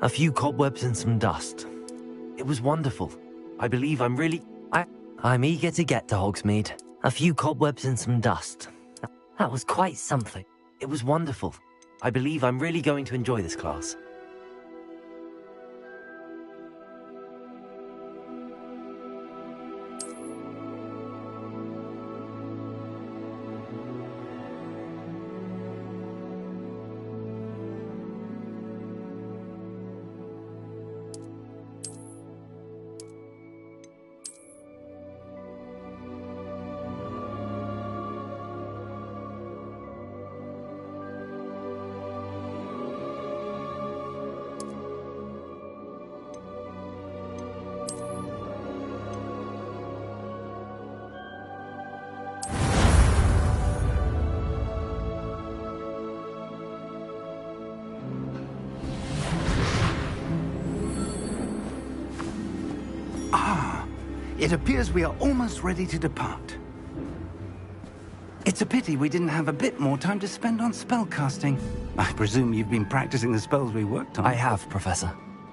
A few cobwebs and some dust. It was wonderful. I believe I'm eager to get to Hogsmeade. A few cobwebs and some dust. That was quite something. It was wonderful. I believe I'm really going to enjoy this class. It appears we are almost ready to depart. It's a pity we didn't have a bit more time to spend on spellcasting. I presume you've been practicing the spells we worked on. I have, Professor.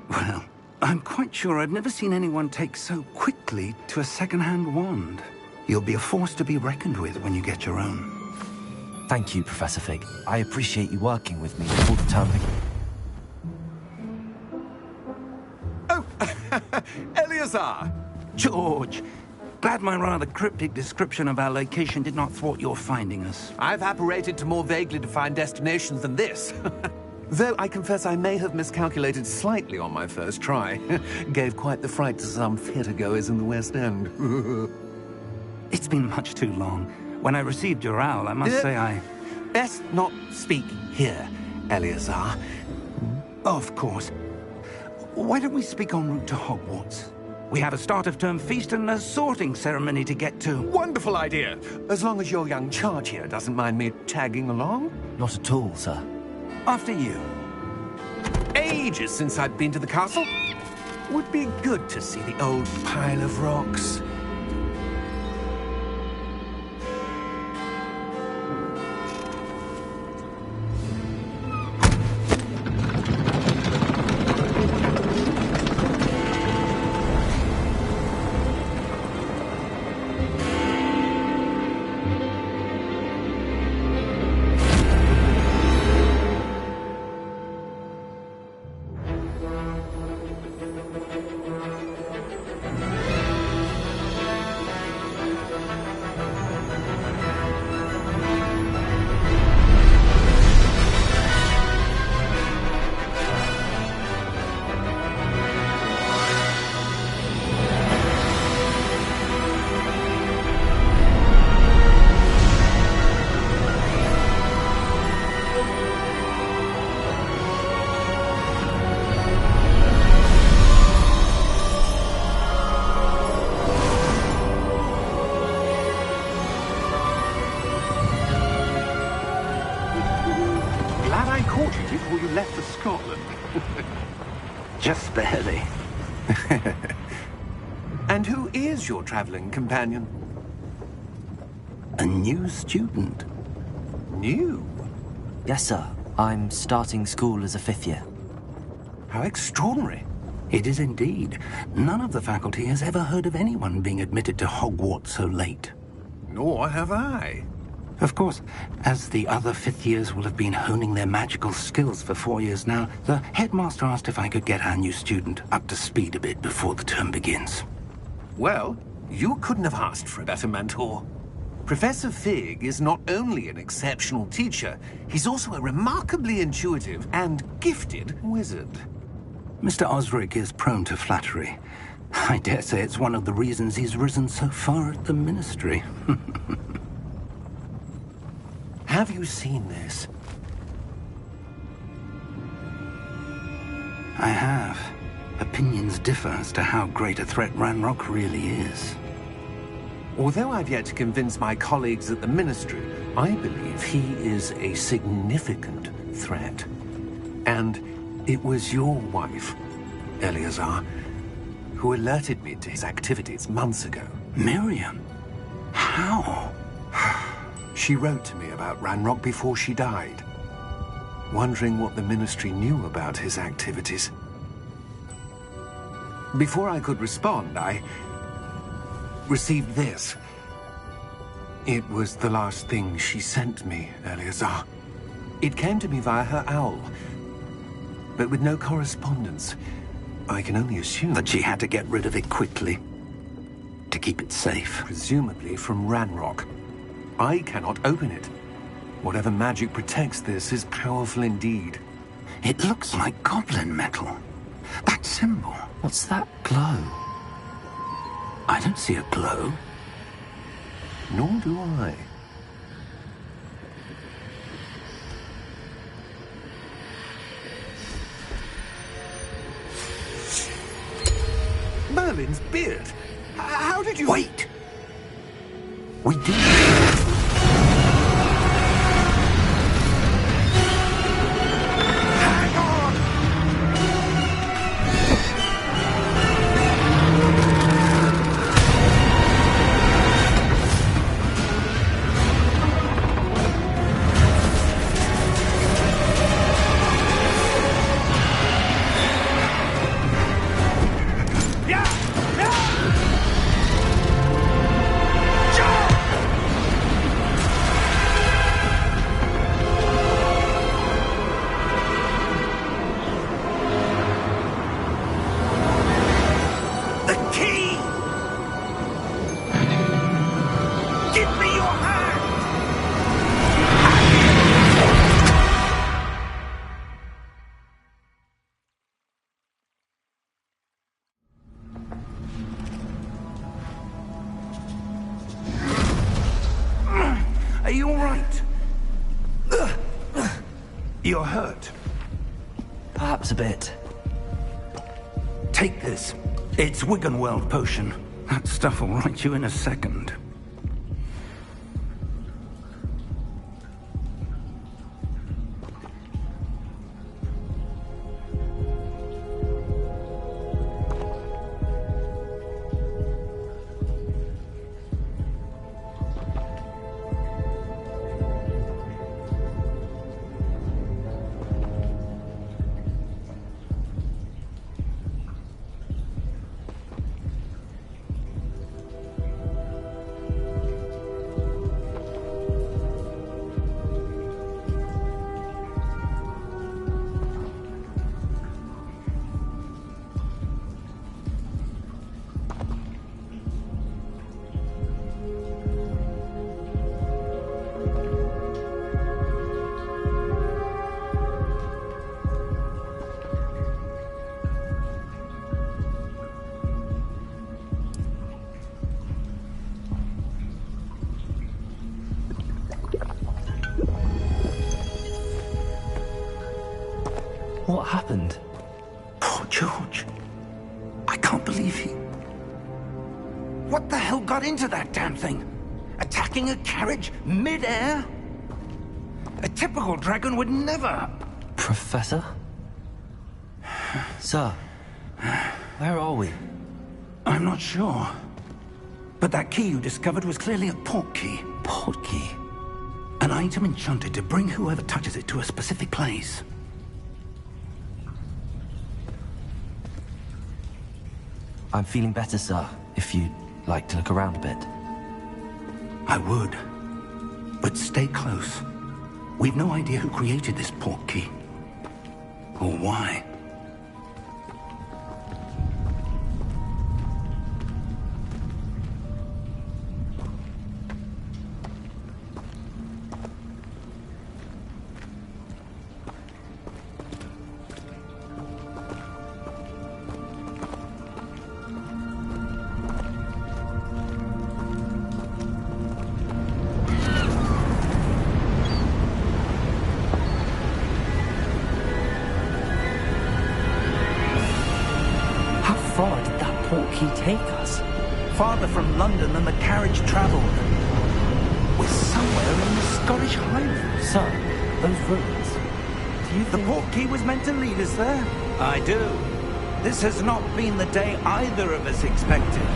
Well, I'm quite sure I've never seen anyone take so quickly to a second-hand wand. You'll be a force to be reckoned with when you get your own. Thank you, Professor Fig. I appreciate you working with me before the term begins. Oh, Eleazar! George, glad my rather cryptic description of our location did not thwart your finding us. I've apparated to more vaguely defined destinations than this. Though I confess I may have miscalculated slightly on my first try. Gave quite the fright to some theatre-goers in the West End. It's been much too long. When I received your owl, I must say I... Best not speak here, Eleazar. Of course. Why don't we speak en route to Hogwarts? We have a start-of-term feast and a sorting ceremony to get to. Wonderful idea! As long as your young charge here doesn't mind me tagging along. Not at all, sir. After you. Ages since I'd been to the castle. Would be good to see the old pile of rocks. Before you left for Scotland. Just barely. And who is your traveling companion? A new student. New? Yes, sir. I'm starting school as a 5th year. How extraordinary. It is indeed. None of the faculty has ever heard of anyone being admitted to Hogwarts so late. Nor have I. Of course, as the other 5th years will have been honing their magical skills for 4 years now, the headmaster asked if I could get our new student up to speed a bit before the term begins. Well, you couldn't have asked for a better mentor. Professor Fig is not only an exceptional teacher, he's also a remarkably intuitive and gifted wizard. Mr. Osric is prone to flattery. I dare say it's one of the reasons he's risen so far at the Ministry. Have you seen this? I have. Opinions differ as to how great a threat Ranrock really is. Although I've yet to convince my colleagues at the Ministry, I believe he is a significant threat. And it was your wife, Eleazar, who alerted me to his activities months ago. Miriam? How? She wrote to me about Ranrock before she died, wondering what the Ministry knew about his activities. Before I could respond, I received this. It was the last thing she sent me, Eleazar. It came to me via her owl, but with no correspondence. I can only assume That she had to get rid of it quickly to keep it safe. presumably from Ranrock. I cannot open it. Whatever magic protects this is powerful indeed. It looks like goblin metal. That symbol. What's that glow? I don't see a glow. Nor do I. Merlin's beard. How did you... Wait! We did. Hang on! Yeah! Yeah! Jump! The key! Give me your hand! Are you all right? You're hurt. Perhaps a bit. Take this. It's Wiggenweld potion. That stuff will right you in a second. What happened? Poor George. I can't believe he... What the hell got into that damn thing? Attacking a carriage mid-air? A typical dragon would never... Professor? Sir, where are we? I'm not sure. But that key you discovered was clearly a port key. Port key? An item enchanted to bring whoever touches it to a specific place. I'm feeling better, sir, if you'd like to look around a bit. I would. But stay close. We've no idea who created this port key. Or why. How far did that port key take us? Farther from London than the carriage traveled. We're somewhere in the Scottish Highlands. Sir, those ruins. Do you The think... port key was meant to lead us there? I do. This has not been the day either of us expected.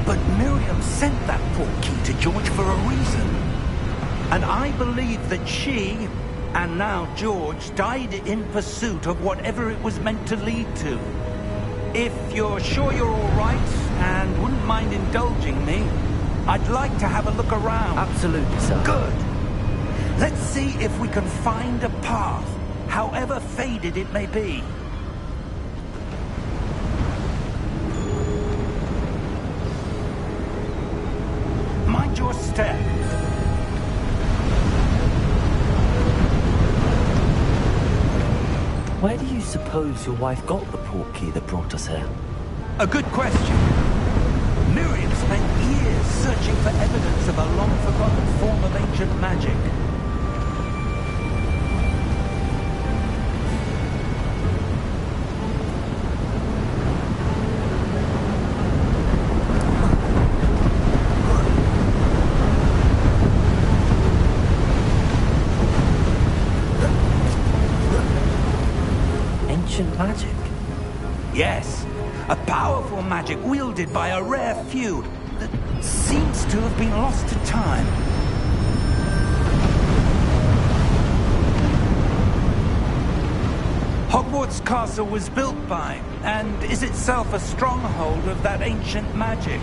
But Miriam sent that port key to George for a reason. And I believe that she, and now George, died in pursuit of whatever it was meant to lead to. If you're sure you're all right and wouldn't mind indulging me, I'd like to have a look around. Absolutely, sir. Good. Let's see if we can find a path, however faded it may be. Mind your step. Where do you suppose your wife got the portkey that brought us here? A good question. Miriam spent years searching for evidence of a long-forgotten form of ancient magic. Ancient magic? Yes, a powerful magic wielded by a rare few that seems to have been lost to time. Hogwarts Castle was built by, and is itself a stronghold of that ancient magic.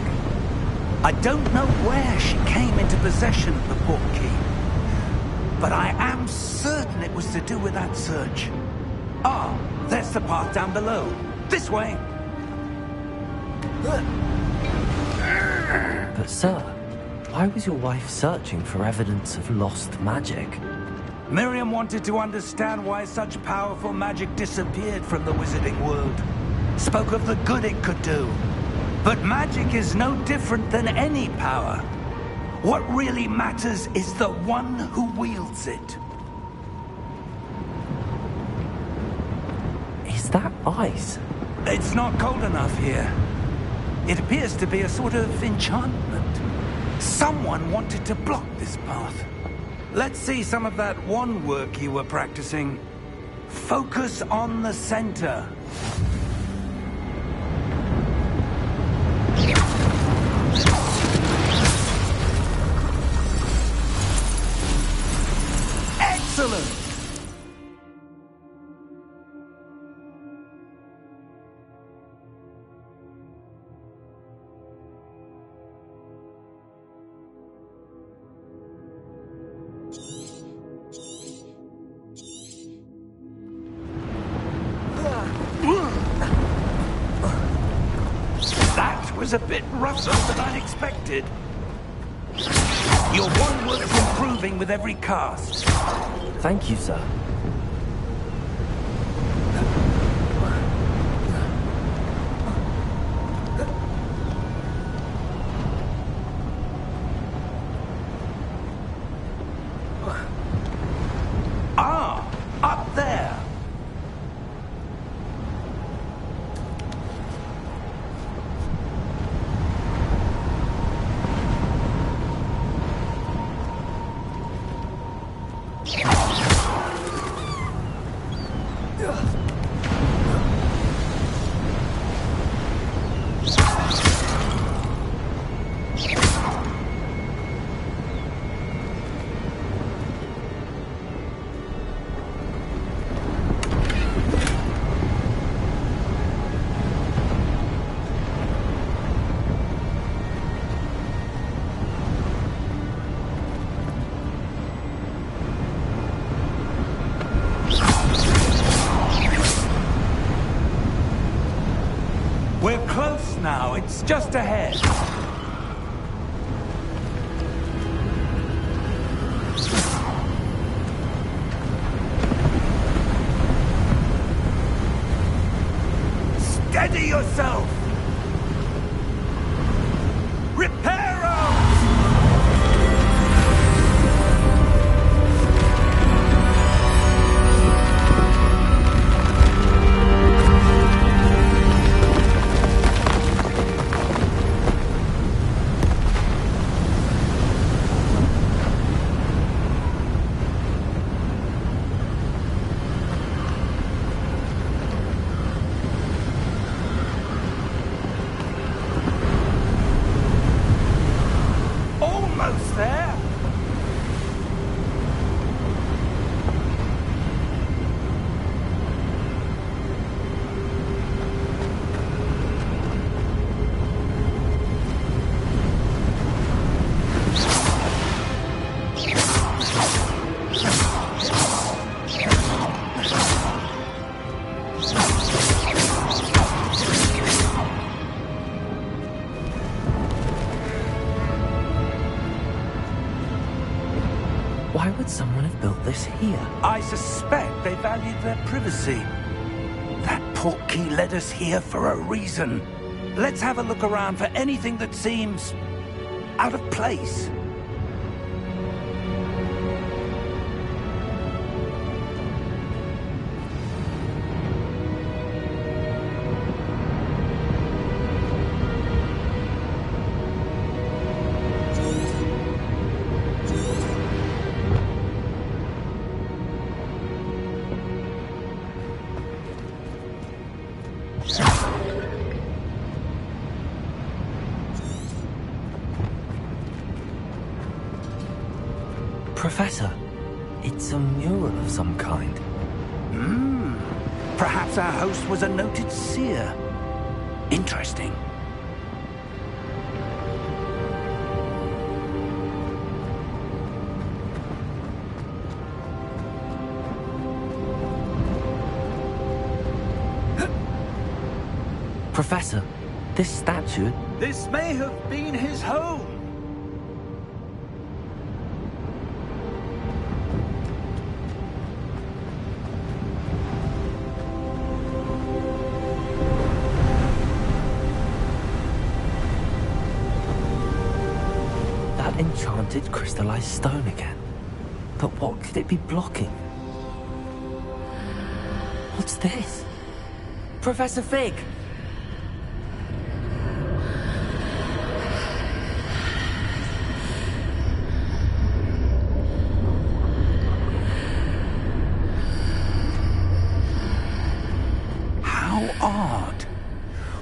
I don't know where she came into possession of the portkey, but I am certain it was to do with that search. Ah, there's the path down below. This way. But sir, why was your wife searching for evidence of lost magic? Miriam wanted to understand why such powerful magic disappeared from the wizarding world. Spoke of the good it could do. But magic is no different than any power. What really matters is the one who wields it. Is that ice? It's not cold enough here. It appears to be a sort of enchantment. Someone wanted to block this path. Let's see some of that wand work you were practicing. Focus on the center. Excellent! That was a bit rougher than I'd expected. Your wand work's improving with every cast. Thank you, sir. Ah, up there. We're close now. It's just ahead. Steady yourself! Reparo! Why would someone have built this here? I suspect they valued their privacy. That portkey led us here for a reason. Let's have a look around for anything that seems out of place. Professor, it's a mural of some kind. Perhaps our host was a noted seer. Interesting. Professor, this statue... This may have been his home. That enchanted crystallized stone again. But what could it be blocking? What's this? Professor Fig! Odd.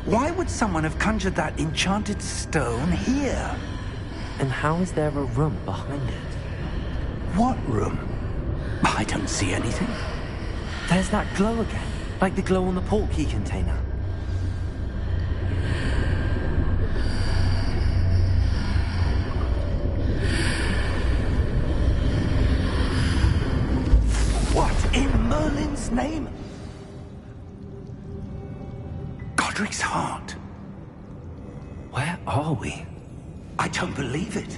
Why would someone have conjured that enchanted stone here? And how is there a room behind it? What room? I don't see anything. There's that glow again, like the glow on the portkey container. What in Merlin's name? Godric's heart. Where are we? I don't believe it.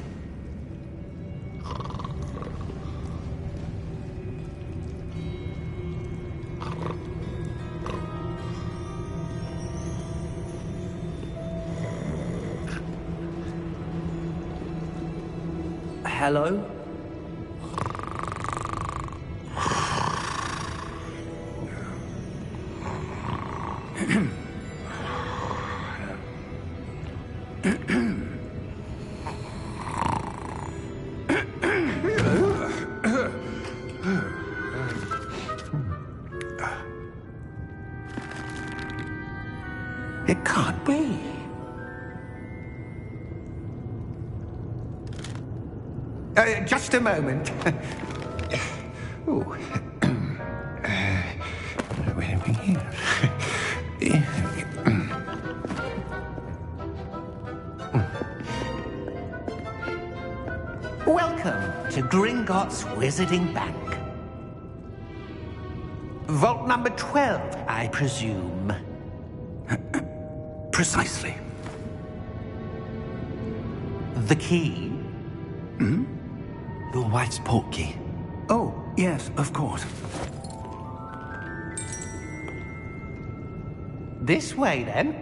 Hello? It can't be. Just a moment. Ooh. Where are we here? Welcome to Gringotts Wizarding Bank. Vault number 12, I presume. Precisely. The key? Hmm? Your wife's portkey. Oh, yes, of course. This way, then.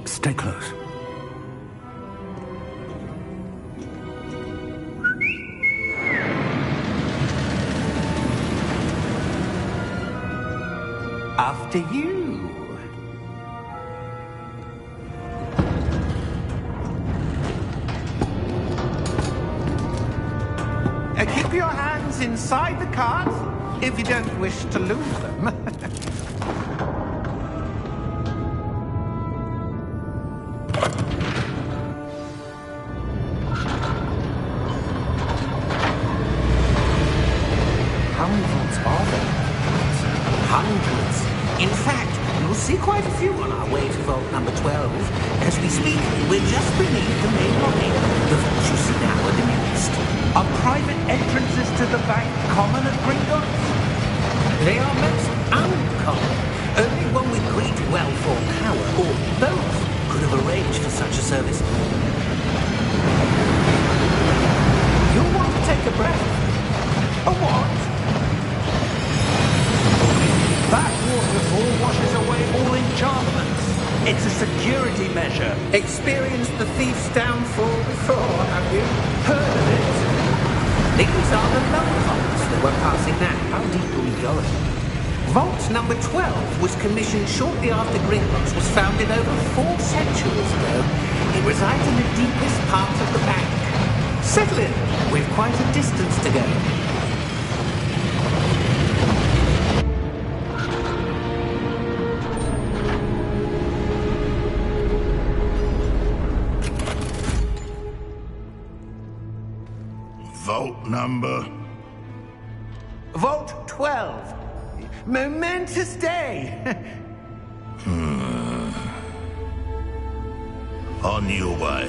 Stay close. After you. Keep your hands inside the cart if you don't wish to lose them. How many vaults are there? Hundreds. In fact, you'll see quite a few on our way to vault number 12. As we speak, we're just beneath the main lobby. The vaults you see now are the newest. Are private entrances to the bank common at Gringotts? They are most uncommon. Only one with great wealth or power, or both, could have arranged for such a service. take a breath. A what? That waterfall washes away all enchantments. It's a security measure. Experienced the thief's downfall before, have you? Heard of it? These are the lower vaults that we're passing now. How deep are we going? Vault number 12 was commissioned shortly after Gringotts was founded over 4 centuries ago. It resides in the deepest part of the bank. Settle in. We've quite a distance to go. Vault number? Vault 12. Momentous day. On your way.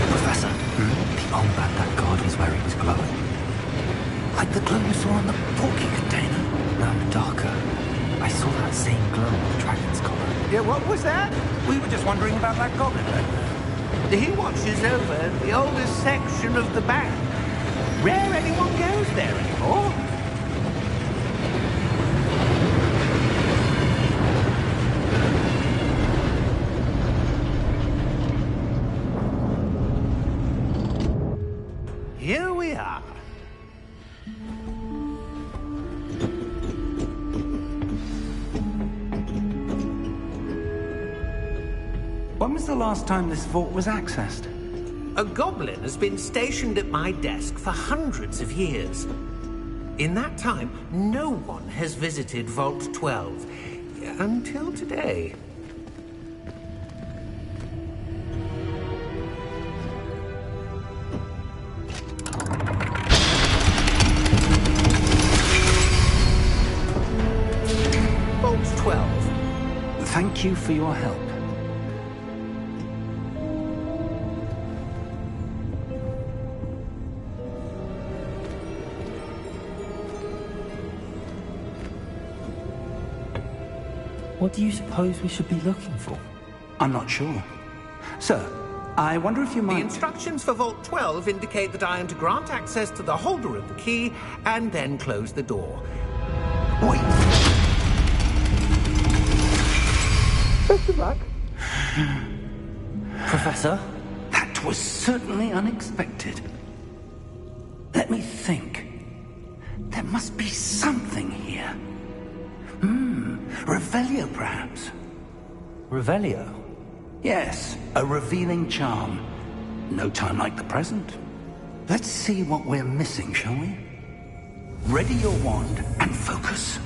Professor, the old man that guard was where he was glowing. Like the glow you saw on the porky container? No, darker. I saw that same glow on the dragon's collar. Yeah, what was that? We were just wondering about that goblin back there. He watches over the oldest section of the bank. Rare anyone goes there anymore. Here we are. When was the last time this vault was accessed? A goblin has been stationed at my desk for hundreds of years. In that time, no one has visited Vault 12. Until today. Vault 12. Thank you for your help. What do you suppose we should be looking for? I'm not sure. Sir, I wonder if you The might... instructions for Vault 12 indicate that I am to grant access to the holder of the key and then close the door. Wait. Best of luck. Professor? That was certainly unexpected. Let me think. There must be something here. Revelio, perhaps? Revelio? Yes, a revealing charm. No time like the present. Let's see what we're missing, shall we? Ready your wand and focus.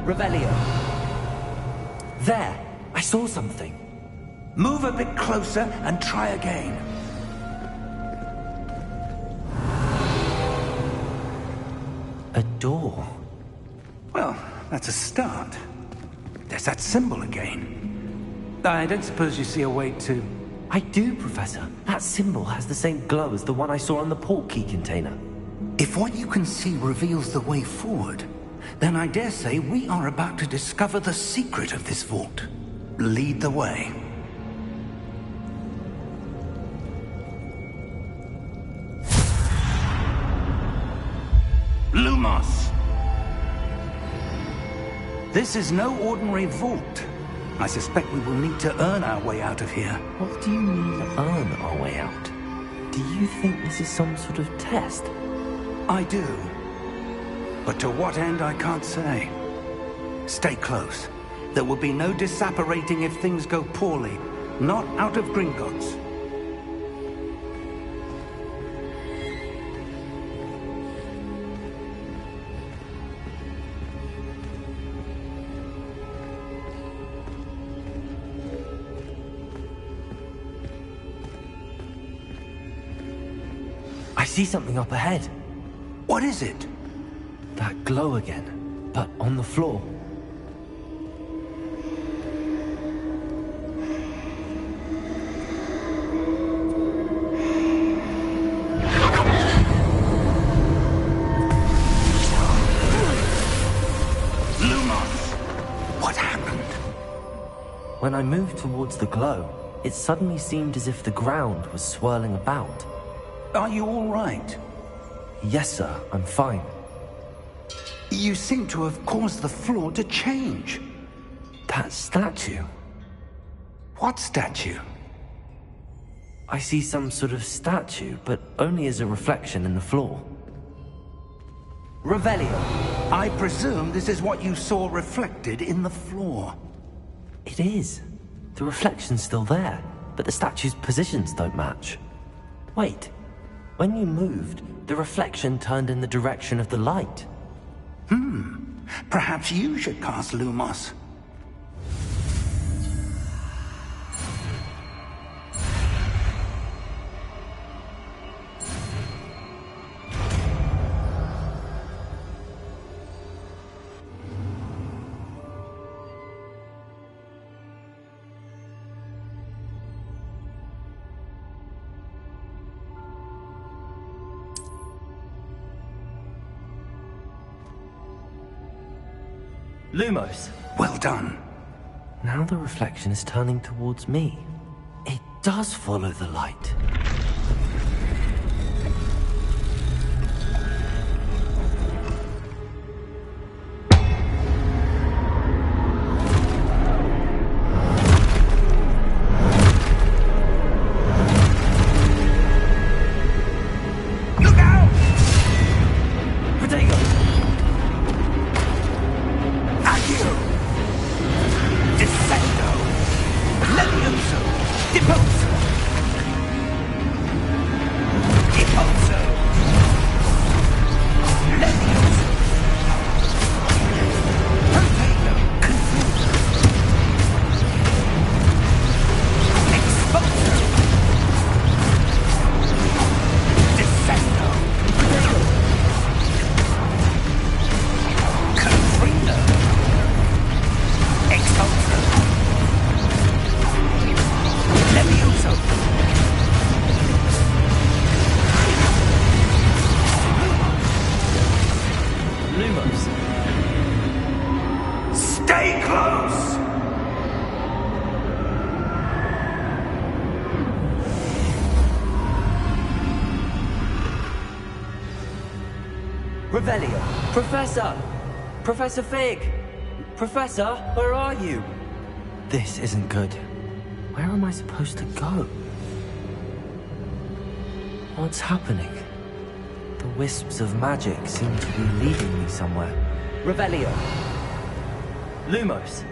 Revelio. There! I saw something. Move a bit closer and try again. A door. Well, that's a start. There's that symbol again. I don't suppose you see a way to... I do, Professor. That symbol has the same glow as the one I saw on the port key container. If what you can see reveals the way forward, then I dare say we are about to discover the secret of this vault. Lead the way. Lumos! This is no ordinary vault. I suspect we will need to earn our way out of here. What do you mean, earn our way out? Do you think this is some sort of test? I do. But to what end, I can't say. Stay close. There will be no disapparating if things go poorly. Not out of Gringotts. see something up ahead. What is it? That glow again, but on the floor. When I moved towards the glow, it suddenly seemed as if the ground was swirling about. Are you all right? Yes, sir, I'm fine. You seem to have caused the floor to change. That statue? What statue? I see some sort of statue, but only as a reflection in the floor. Revelio. I presume this is what you saw reflected in the floor. It is. The reflection's still there, but the statue's positions don't match. Wait. When you moved, the reflection turned in the direction of the light. Perhaps you should cast Lumos. Lumos. Well done. Now the reflection is turning towards me. It does follow the light. Look out! Protego! Accio! Descendo! Levioso! Deposo! Deposo! Levioso! Protego! Confuso! Exposo! Descendo! Confrino! Exposo! Levioso! Lumos. Stay close! Revelio. Professor! Professor Fig! Professor, where are you? This isn't good. Where am I supposed to go? What's happening? The wisps of magic seem to be leading me somewhere. Revelio. Lumos.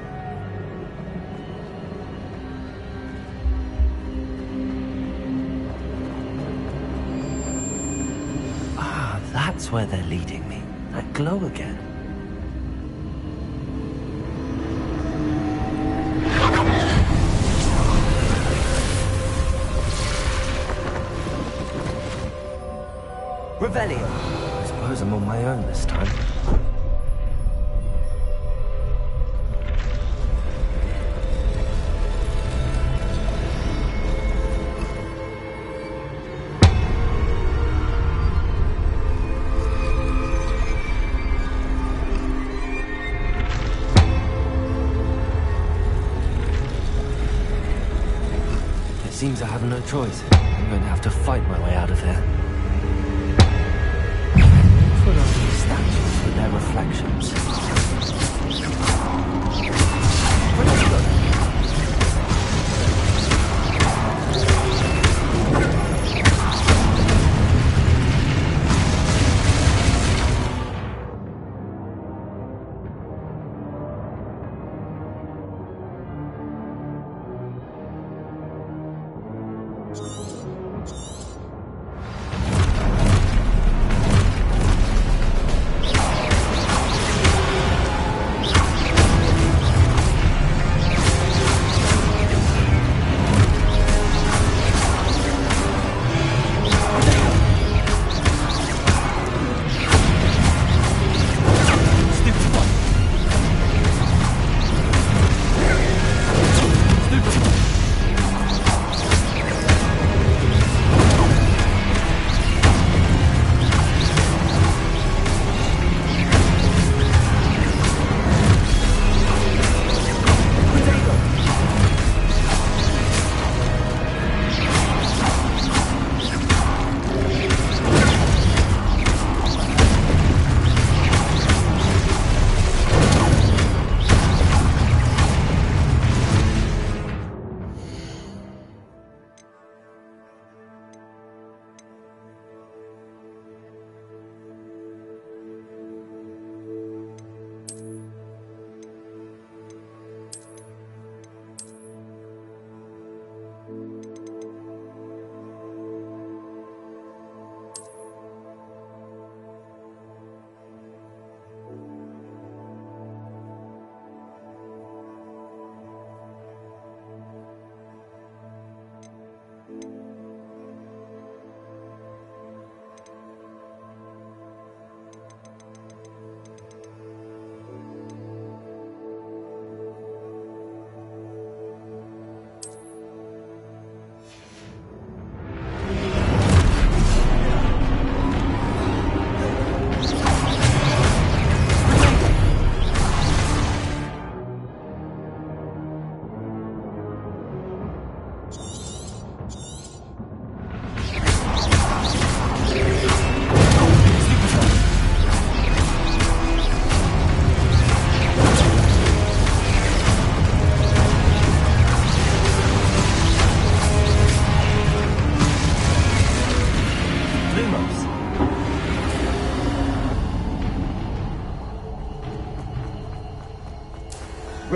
Ah, that's where they're leading me. That glow again. Revelio. I suppose I'm on my own this time. It seems I have no choice. I'm going to have to fight my way out of here. What are these statues with their reflections?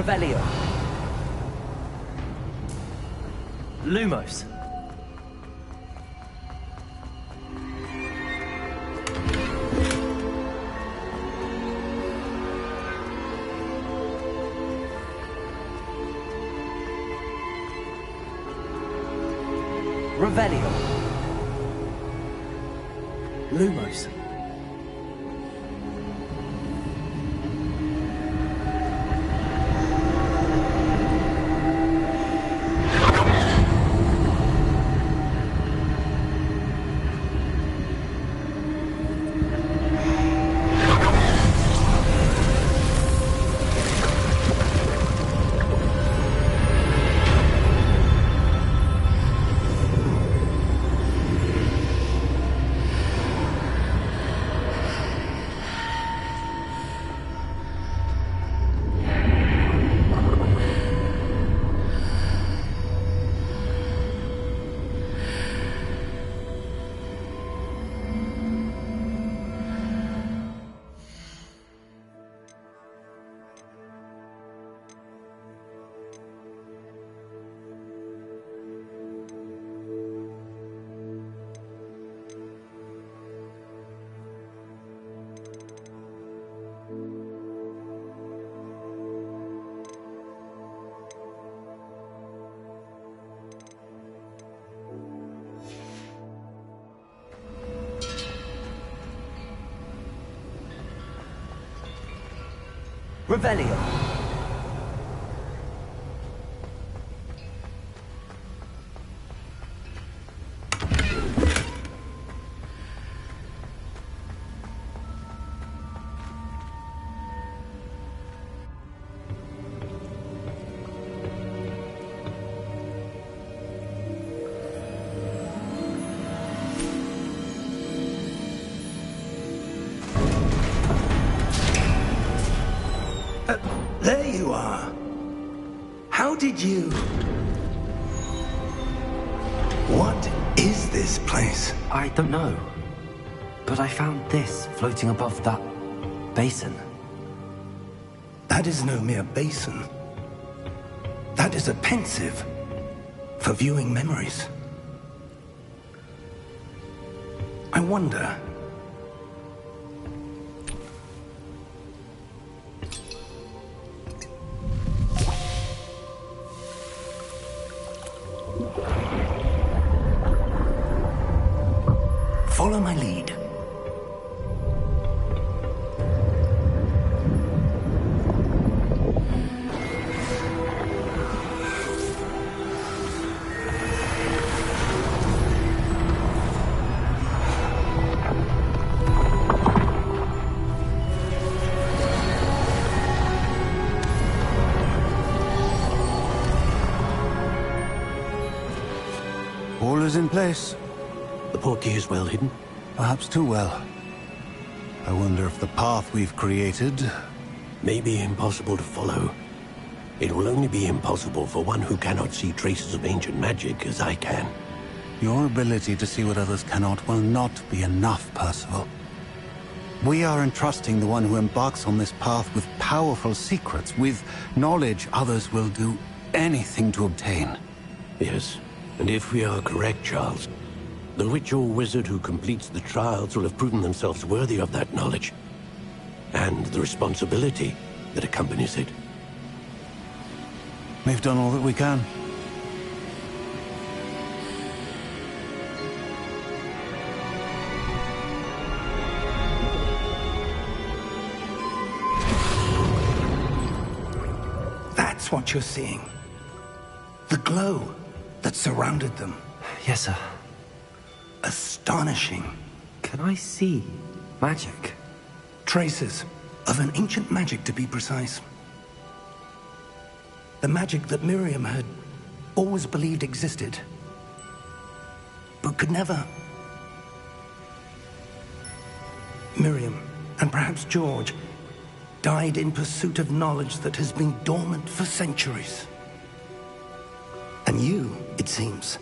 Revelio. Lumos. Revelio. Lumos. Revelio. There you are. How did you... What is this place? I don't know. But I found this floating above that basin. That is no mere basin. That is a pensive for viewing memories. I wonder... Follow my lead. All is in place. The portkey is well hidden. Perhaps too well. I wonder if the path we've created... May be impossible to follow. It will only be impossible for one who cannot see traces of ancient magic as I can. Your ability to see what others cannot will not be enough, Percival. We are entrusting the one who embarks on this path with powerful secrets, with knowledge others will do anything to obtain. Yes, and if we are correct, Charles, the witch or wizard who completes the trials will have proven themselves worthy of that knowledge, and the responsibility that accompanies it. We've done all that we can. That's what you're seeing. The glow that surrounded them. Yes, sir. Astonishing. Can I see magic? Traces of an ancient magic, to be precise. The magic that Miriam had always believed existed, but could never. Miriam, and perhaps George, died in pursuit of knowledge that has been dormant for centuries. And you, it seems,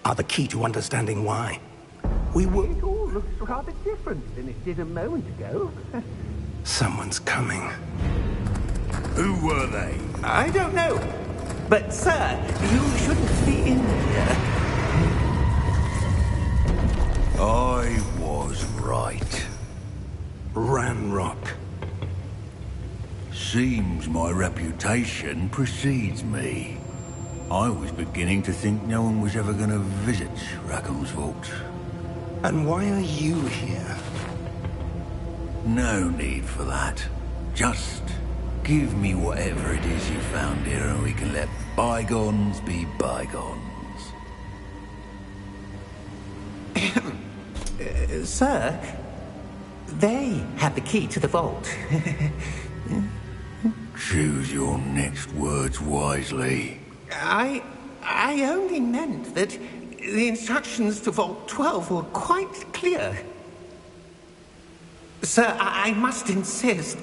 are the key to understanding why. It all looks rather different than it did a moment ago. Someone's coming. Who were they? I don't know. But, sir, you shouldn't be in here. I was right. Ranrock. Seems my reputation precedes me. I was beginning to think no one was ever going to visit Rackham's vault. And why are you here? No need for that. Just give me whatever it is you found here and we can let bygones be bygones. Sir, they had the key to the vault. Choose your next words wisely. I only meant that the instructions to Vault 12 were quite clear. Sir, I must insist.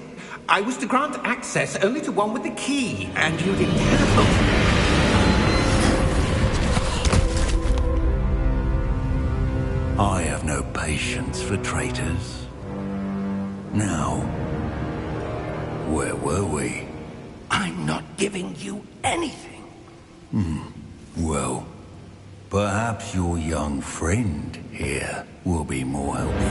I was to grant access only to one with the key, and you didn't have. I have no patience for traitors. Now, where were we? I'm not giving you anything. Well, perhaps your young friend here will be more helpful.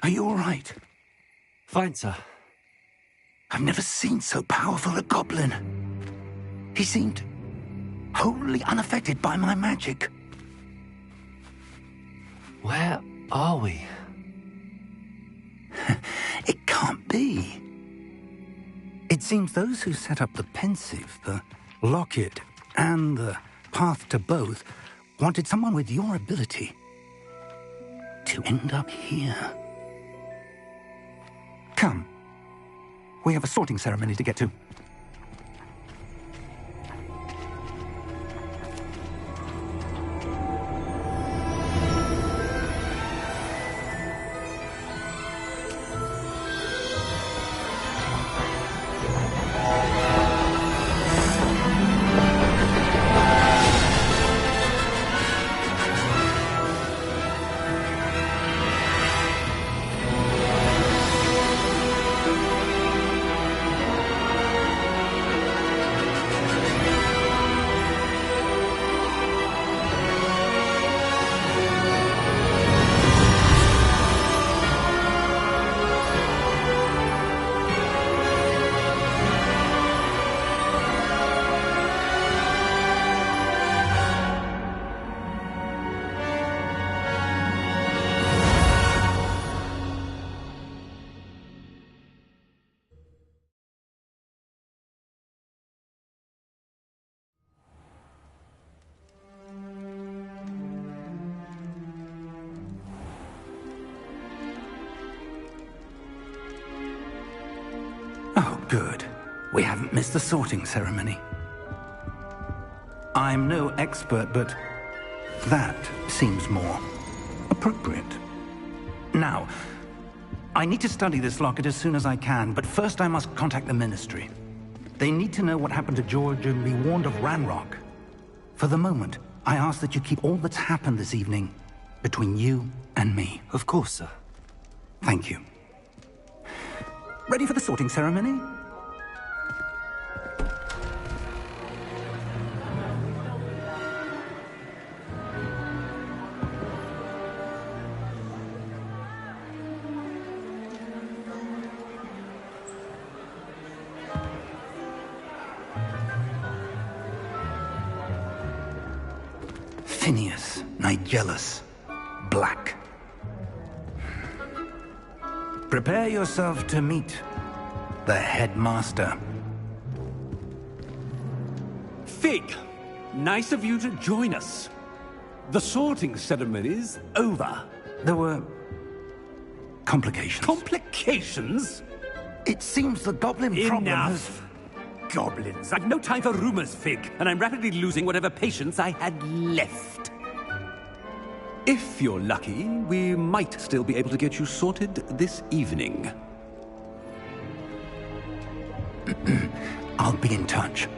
Are you all right? Fine, sir. I've never seen so powerful a goblin. He seemed wholly unaffected by my magic. Where are we? It can't be. It seems those who set up the pensive, the locket, and the path to both wanted someone with your ability to end up here. Come. We have a sorting ceremony to get to. Oh, good. We haven't missed the sorting ceremony. I'm no expert, but that seems more appropriate. Now, I need to study this locket as soon as I can, but first I must contact the Ministry. They need to know what happened to George and be warned of Ranrock. For the moment, I ask that you keep all that's happened this evening between you and me. Of course, sir. Thank you. Ready for the sorting ceremony? Tinius, Nigellus, Black. Prepare yourself to meet the headmaster. Fig, nice of you to join us. The sorting ceremony's over. There were complications. Complications? It seems the goblin problem has... Enough! Goblins. I've no time for rumors, Fig, and I'm rapidly losing whatever patience I had left. If you're lucky, we might still be able to get you sorted this evening. I'll be in touch.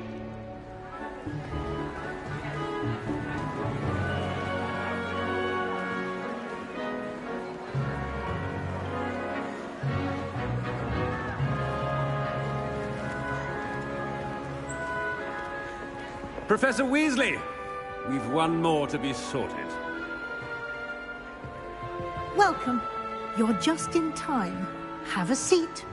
Professor Weasley, we've one more to be sorted. Welcome. You're just in time. Have a seat.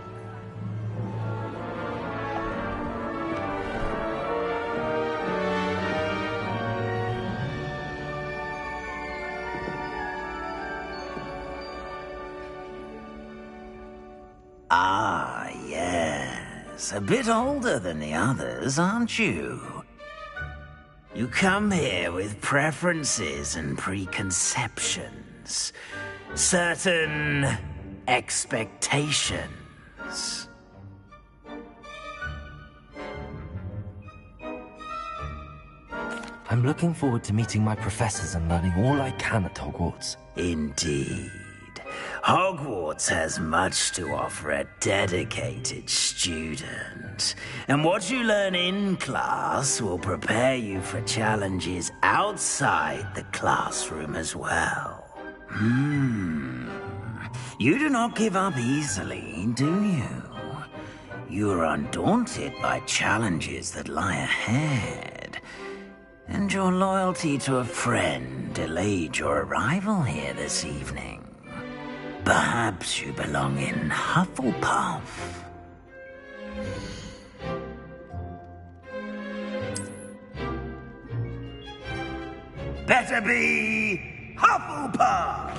Ah, yes. A bit older than the others, aren't you? You come here with preferences and preconceptions. Certain expectations. I'm looking forward to meeting my professors and learning all I can at Hogwarts. Indeed. Hogwarts has much to offer a dedicated student. And what you learn in class will prepare you for challenges outside the classroom as well. You do not give up easily, do you? You are undaunted by challenges that lie ahead. And your loyalty to a friend delayed your arrival here this evening. Perhaps you belong in Hufflepuff. Better be Hufflepuff!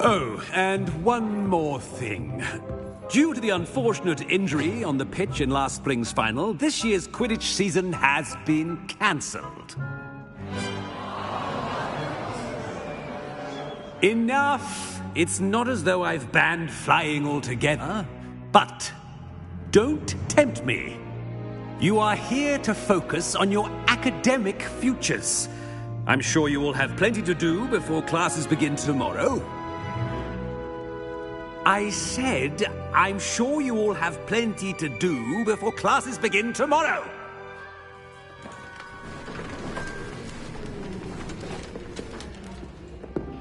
Oh, and one more thing. Due to the unfortunate injury on the pitch in last spring's final, this year's Quidditch season has been cancelled. Enough! It's not as though I've banned flying altogether, but don't tempt me. You are here to focus on your academic futures. I'm sure you will have plenty to do before classes begin tomorrow. I said, I'm sure you all have plenty to do before classes begin tomorrow.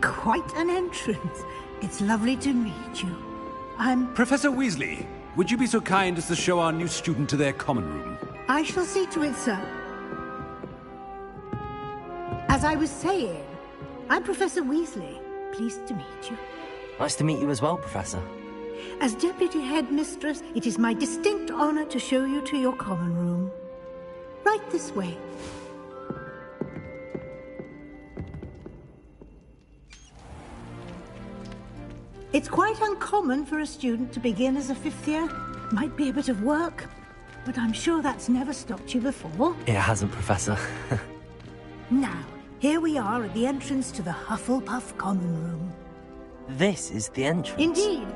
Quite an entrance. It's lovely to meet you. I'm... Professor Weasley, would you be so kind as to show our new student to their common room? I shall see to it, sir. As I was saying, I'm Professor Weasley. Pleased to meet you. Nice to meet you as well, Professor. As Deputy Headmistress, it is my distinct honor to show you to your common room. Right this way. It's quite uncommon for a student to begin as a fifth year. Might be a bit of work, but I'm sure that's never stopped you before. It hasn't, Professor. Now, here we are at the entrance to the Hufflepuff common room. This is the entrance. Indeed.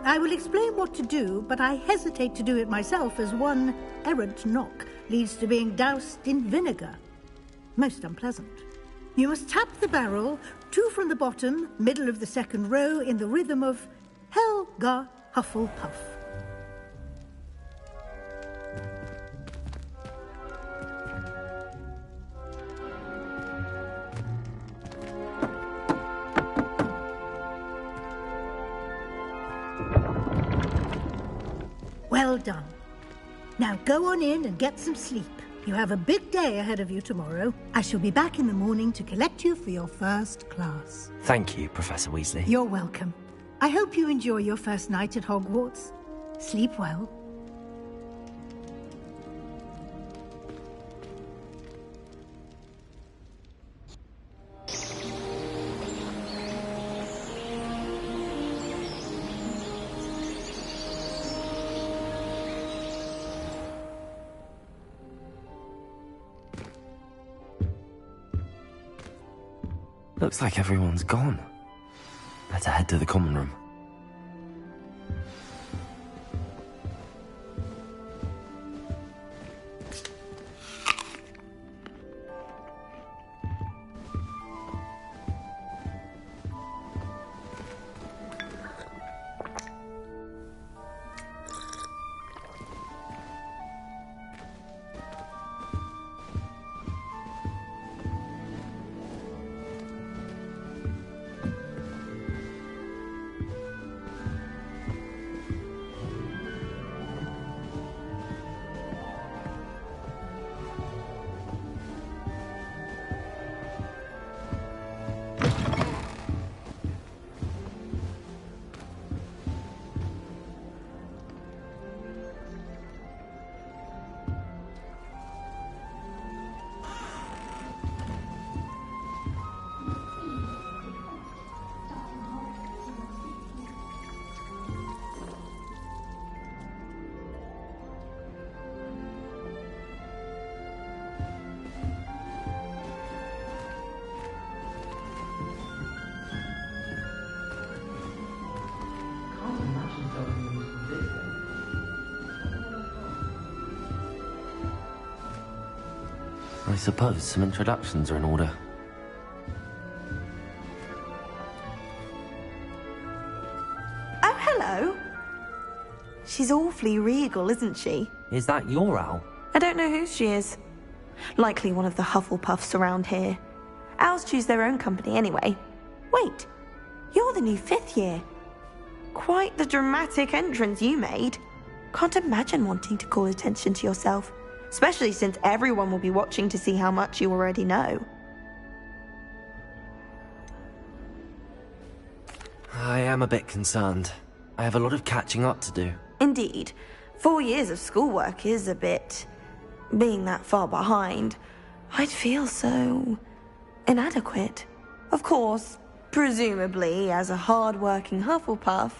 I will explain what to do, but I hesitate to do it myself as one errant knock leads to being doused in vinegar. Most unpleasant. You must tap the barrel, 2 from the bottom, middle of the second row, in the rhythm of Helga Hufflepuff. Well done. Now go on in and get some sleep. You have a big day ahead of you tomorrow. I shall be back in the morning to collect you for your first class. Thank you, Professor Weasley. You're welcome. I hope you enjoy your first night at Hogwarts. Sleep well. Looks like everyone's gone. Better head to the common room. I suppose some introductions are in order. Oh, hello. She's awfully regal, isn't she? Is that your owl? I don't know who she is. Likely one of the Hufflepuffs around here. Owls choose their own company anyway. Wait, you're the new 5th year. Quite the dramatic entrance you made. Can't imagine wanting to call attention to yourself. Especially since everyone will be watching to see how much you already know. I am a bit concerned. I have a lot of catching up to do. Indeed. 4 years of schoolwork is a bit... being that far behind. I'd feel so... inadequate. Of course, presumably, as a hard-working Hufflepuff,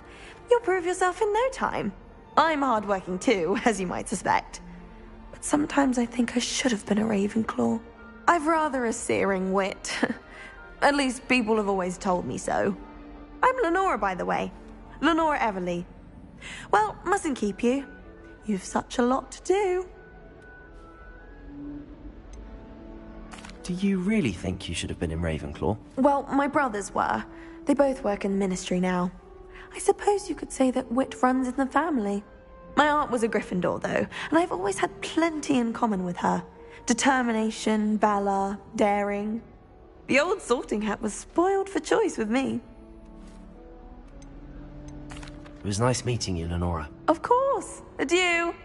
you'll prove yourself in no time. I'm hard-working too, as you might suspect. Sometimes I think I should have been a Ravenclaw. I've rather a searing wit. At least people have always told me so. I'm Lenora, by the way. Lenora Everly. Well, mustn't keep you. You've such a lot to do. Do you really think you should have been in Ravenclaw? Well, my brothers were. They both work in the Ministry now. I suppose you could say that wit runs in the family. My aunt was a Gryffindor, though, and I've always had plenty in common with her. Determination, valor, daring. The old sorting hat was spoiled for choice with me. It was nice meeting you, Lenora. Of course. Adieu.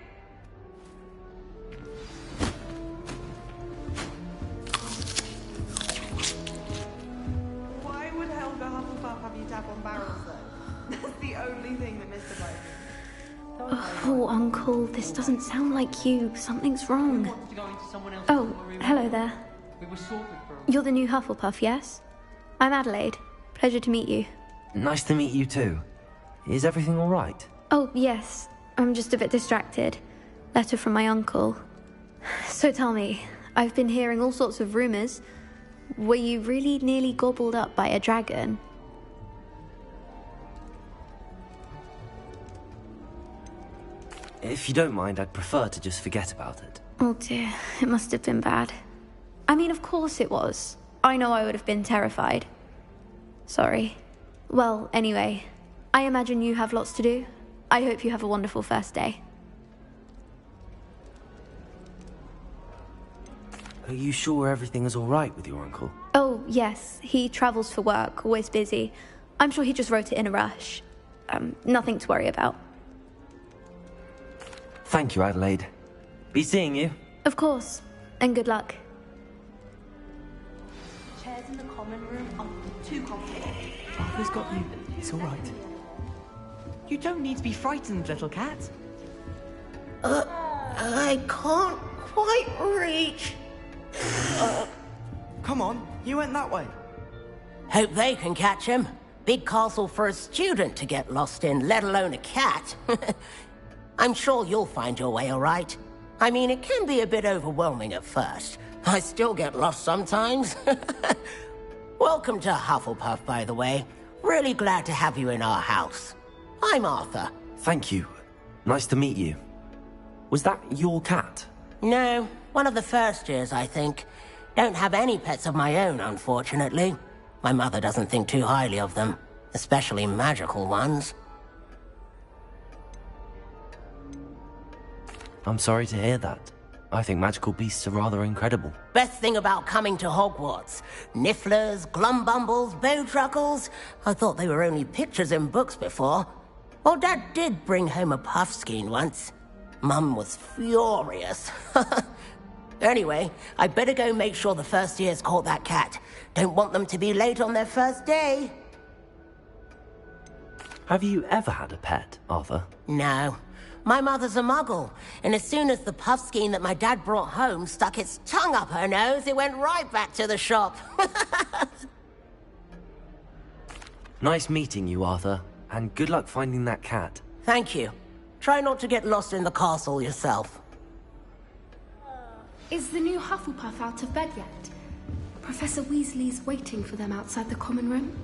Why would Helga Hufflepuff have you tap on barrels, though? That's the only thing that Mr. Bowden... Oh, Uncle, this doesn't sound like you. Something's wrong. Oh, hello there. You're the new Hufflepuff, yes? I'm Adelaide. Pleasure to meet you. Nice to meet you too. Is everything all right? Oh, yes. I'm just a bit distracted. Letter from my uncle. So tell me, I've been hearing all sorts of rumors. Were you really nearly gobbled up by a dragon? If you don't mind, I'd prefer to just forget about it. Oh dear, it must have been bad. I mean, of course it was. I know I would have been terrified. Sorry. Well, anyway, I imagine you have lots to do. I hope you have a wonderful first day. Are you sure everything is all right with your uncle? Oh, yes. He travels for work, always busy. I'm sure he just wrote it in a rush. Nothing to worry about. Thank you, Adelaide. Be seeing you. Of course. And good luck. Chairs in the common room are too comfortable. Arthur's got you. It's all right. You don't need to be frightened, little cat. I can't quite reach. Come on, you went that way. Hope they can catch him. Big castle for a student to get lost in, let alone a cat. I'm sure you'll find your way all right. I mean, it can be a bit overwhelming at first. I still get lost sometimes. Welcome to Hufflepuff, by the way. Really glad to have you in our house. I'm Arthur. Thank you. Nice to meet you. Was that your cat? No, one of the first years, I think. Don't have any pets of my own, unfortunately. My mother doesn't think too highly of them, especially magical ones. I'm sorry to hear that. I think magical beasts are rather incredible. Best thing about coming to Hogwarts. Nifflers, glumbumbles, bowtruckles. I thought they were only pictures in books before. Well, Dad did bring home a puffskein once. Mum was furious. Anyway, I better go make sure the first years caught that cat. Don't want them to be late on their first day. Have you ever had a pet, Arthur? No. My mother's a muggle, and as soon as the puffskein that my dad brought home stuck its tongue up her nose, it went right back to the shop. Nice meeting you, Arthur, and good luck finding that cat. Thank you. Try not to get lost in the castle yourself. Is the new Hufflepuff out of bed yet? Professor Weasley's waiting for them outside the common room.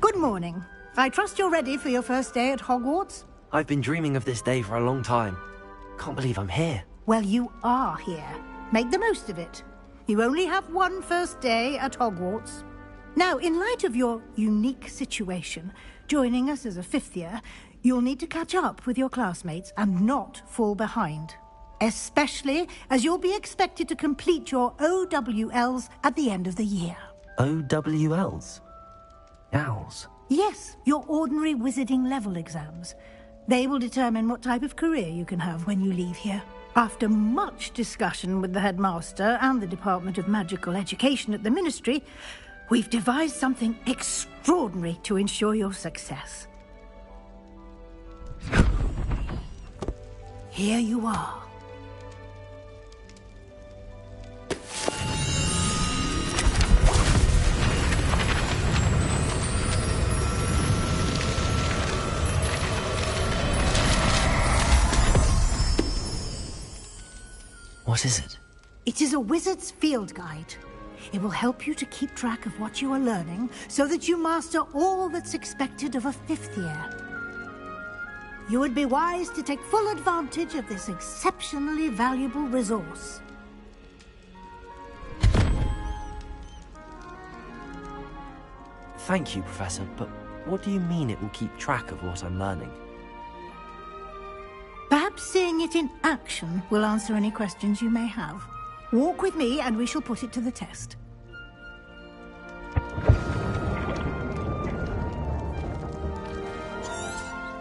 Good morning. I trust you're ready for your first day at Hogwarts? I've been dreaming of this day for a long time. Can't believe I'm here. Well, you are here. Make the most of it. You only have one first day at Hogwarts. Now, in light of your unique situation, joining us as a fifth year, you'll need to catch up with your classmates and not fall behind. Especially as you'll be expected to complete your OWLs at the end of the year. OWLs? Owls? Yes, your ordinary wizarding level exams. They will determine what type of career you can have when you leave here. After much discussion with the headmaster and the Department of Magical Education at the Ministry, we've devised something extraordinary to ensure your success. Here you are. What is it? It is a wizard's field guide. It will help you to keep track of what you are learning so that you master all that's expected of a fifth year. You would be wise to take full advantage of this exceptionally valuable resource. Thank you, Professor, but what do you mean it will keep track of what I'm learning? Perhaps seeing it in action will answer any questions you may have. Walk with me and we shall put it to the test.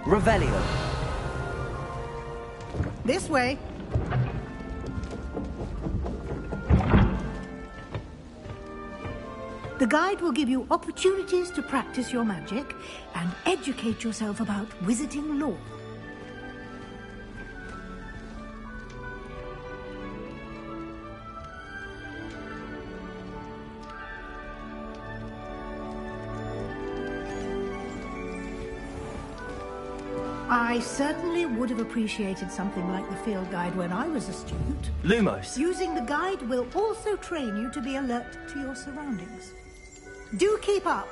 Revelio. This way. The guide will give you opportunities to practice your magic and educate yourself about wizarding lore. I certainly would have appreciated something like the field guide when I was a student. Lumos. Using the guide will also train you to be alert to your surroundings. Do keep up.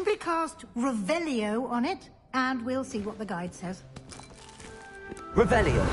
Simply cast Revelio on it, and we'll see what the guide says. Revelio.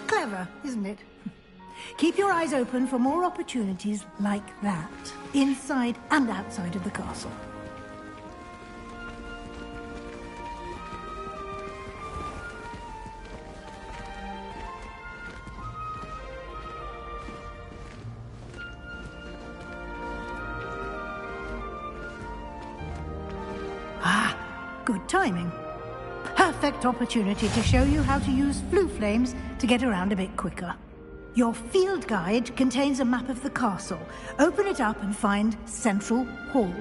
Clever, isn't it? Keep your eyes open for more opportunities like that, inside and outside of the castle. Ah, good timing. Perfect opportunity to show you how to use flue flames to get around a bit quicker. Your field guide contains a map of the castle. Open it up and find Central Hall.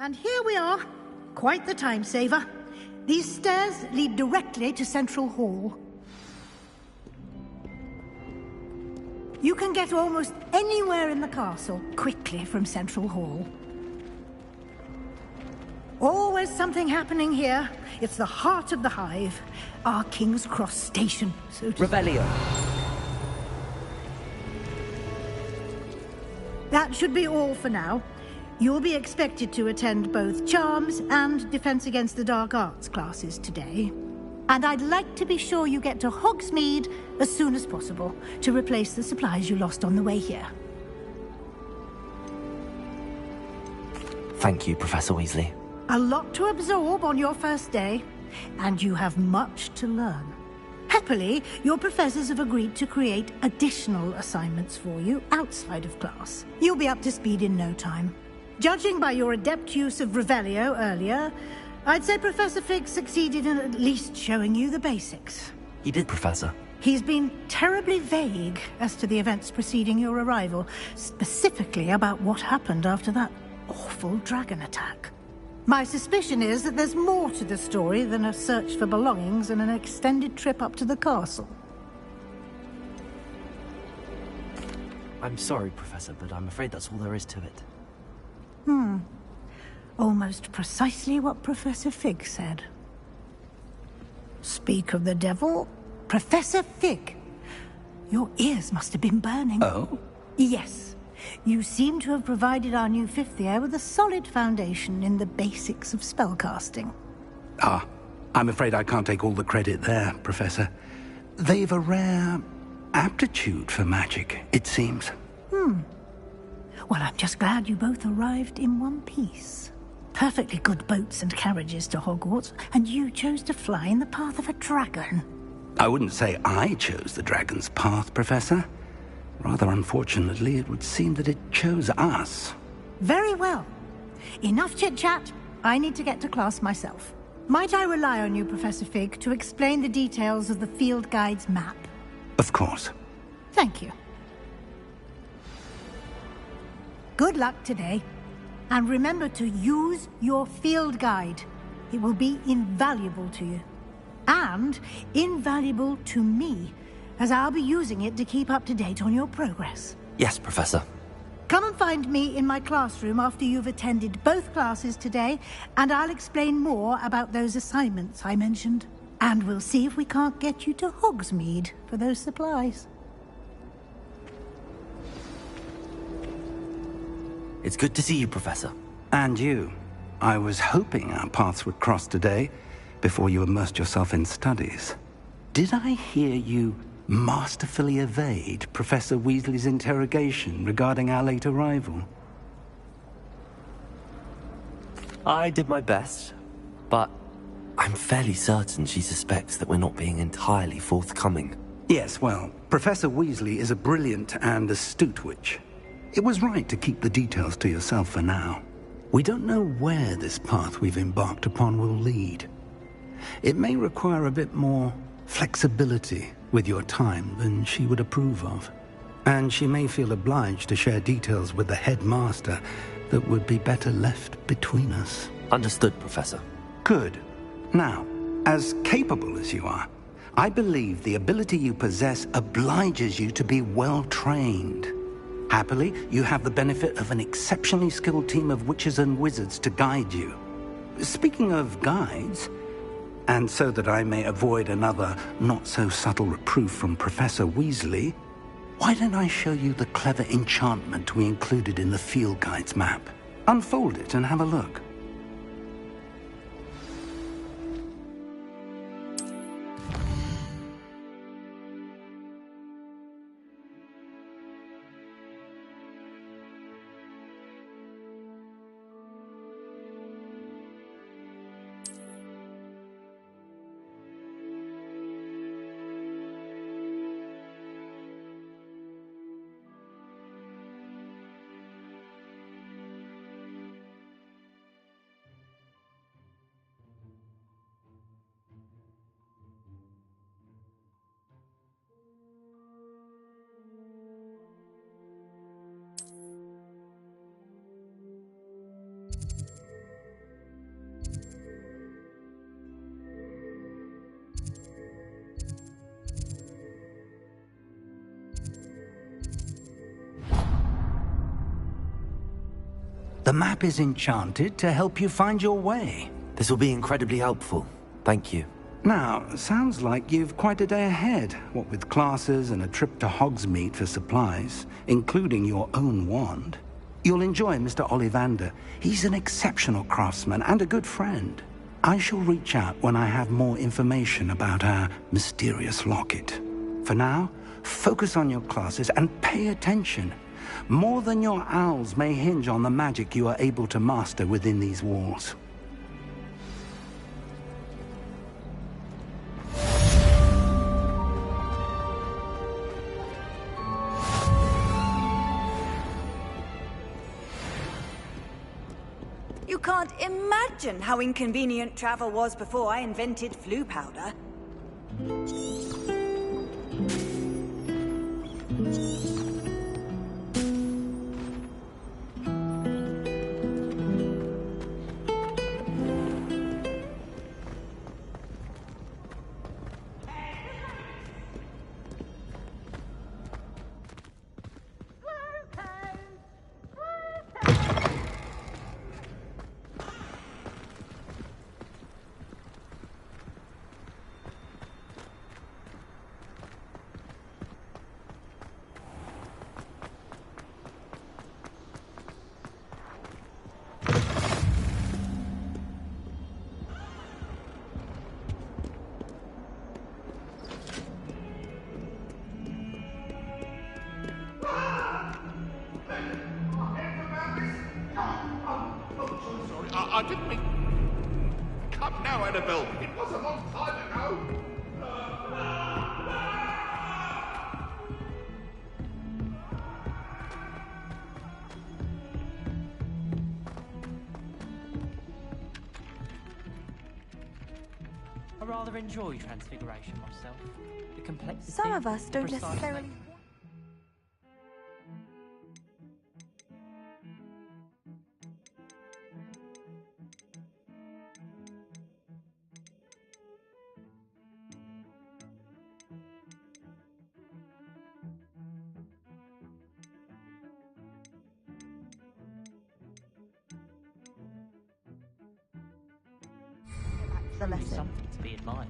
And here we are. Quite the time saver. These stairs lead directly to Central Hall. You can get almost anywhere in the castle quickly from Central Hall. Always something happening here. It's the heart of the hive. Our King's Cross station, so to Revelio. That should be all for now. You'll be expected to attend both Charms and Defense Against the Dark Arts classes today. And I'd like to be sure you get to Hogsmeade as soon as possible to replace the supplies you lost on the way here. Thank you, Professor Weasley. A lot to absorb on your first day, and you have much to learn. Happily, your professors have agreed to create additional assignments for you outside of class. You'll be up to speed in no time. Judging by your adept use of Revelio earlier, I'd say Professor Fig succeeded in at least showing you the basics. He did, Professor. He's been terribly vague as to the events preceding your arrival, specifically about what happened after that awful dragon attack. My suspicion is that there's more to the story than a search for belongings and an extended trip up to the castle. I'm sorry, Professor, but I'm afraid that's all there is to it. Almost precisely what Professor Fig said. Speak of the devil, Professor Fig. Your ears must have been burning. Oh? Yes. You seem to have provided our new fifth year with a solid foundation in the basics of spellcasting. Ah, I'm afraid I can't take all the credit there, Professor. They've a rare aptitude for magic, it seems. Well, I'm just glad you both arrived in one piece. Perfectly good boats and carriages to Hogwarts, and you chose to fly in the path of a dragon. I wouldn't say I chose the dragon's path, Professor. Rather unfortunately, it would seem that it chose us. Very well. Enough chit-chat. I need to get to class myself. Might I rely on you, Professor Fig, to explain the details of the field guide's map? Of course. Thank you. Good luck today. And remember to use your field guide. It will be invaluable to you. And invaluable to me, as I'll be using it to keep up to date on your progress. Yes, Professor. Come and find me in my classroom after you've attended both classes today, and I'll explain more about those assignments I mentioned. And we'll see if we can't get you to Hogsmeade for those supplies. It's good to see you, Professor. And you. I was hoping our paths would cross today, before you immersed yourself in studies. Did I hear you masterfully evade Professor Weasley's interrogation regarding our late arrival? I did my best, but I'm fairly certain she suspects that we're not being entirely forthcoming. Yes, well, Professor Weasley is a brilliant and astute witch. It was right to keep the details to yourself for now. We don't know where this path we've embarked upon will lead. It may require a bit more flexibility with your time than she would approve of. And she may feel obliged to share details with the headmaster that would be better left between us. Understood, Professor. Good. Now, as capable as you are, I believe the ability you possess obliges you to be well trained. Happily, you have the benefit of an exceptionally skilled team of witches and wizards to guide you. Speaking of guides, and so that I may avoid another not-so-subtle reproof from Professor Weasley, why don't I show you the clever enchantment we included in the field guide's map? Unfold it and have a look. The map is enchanted to help you find your way. This will be incredibly helpful. Thank you. Now, sounds like you've quite a day ahead, what with classes and a trip to Hogsmeade for supplies, including your own wand. You'll enjoy Mr. Ollivander. He's an exceptional craftsman and a good friend. I shall reach out when I have more information about our mysterious locket. For now, focus on your classes and pay attention. More than your owls may hinge on the magic you are able to master within these walls. You can't imagine how inconvenient travel was before I invented flu powder. I didn't mean... Come now, Annabelle. It was a long time ago. I rather enjoy Transfiguration myself. The complexity... Some of us don't precise- necessarily... the lesson. Something to be admired.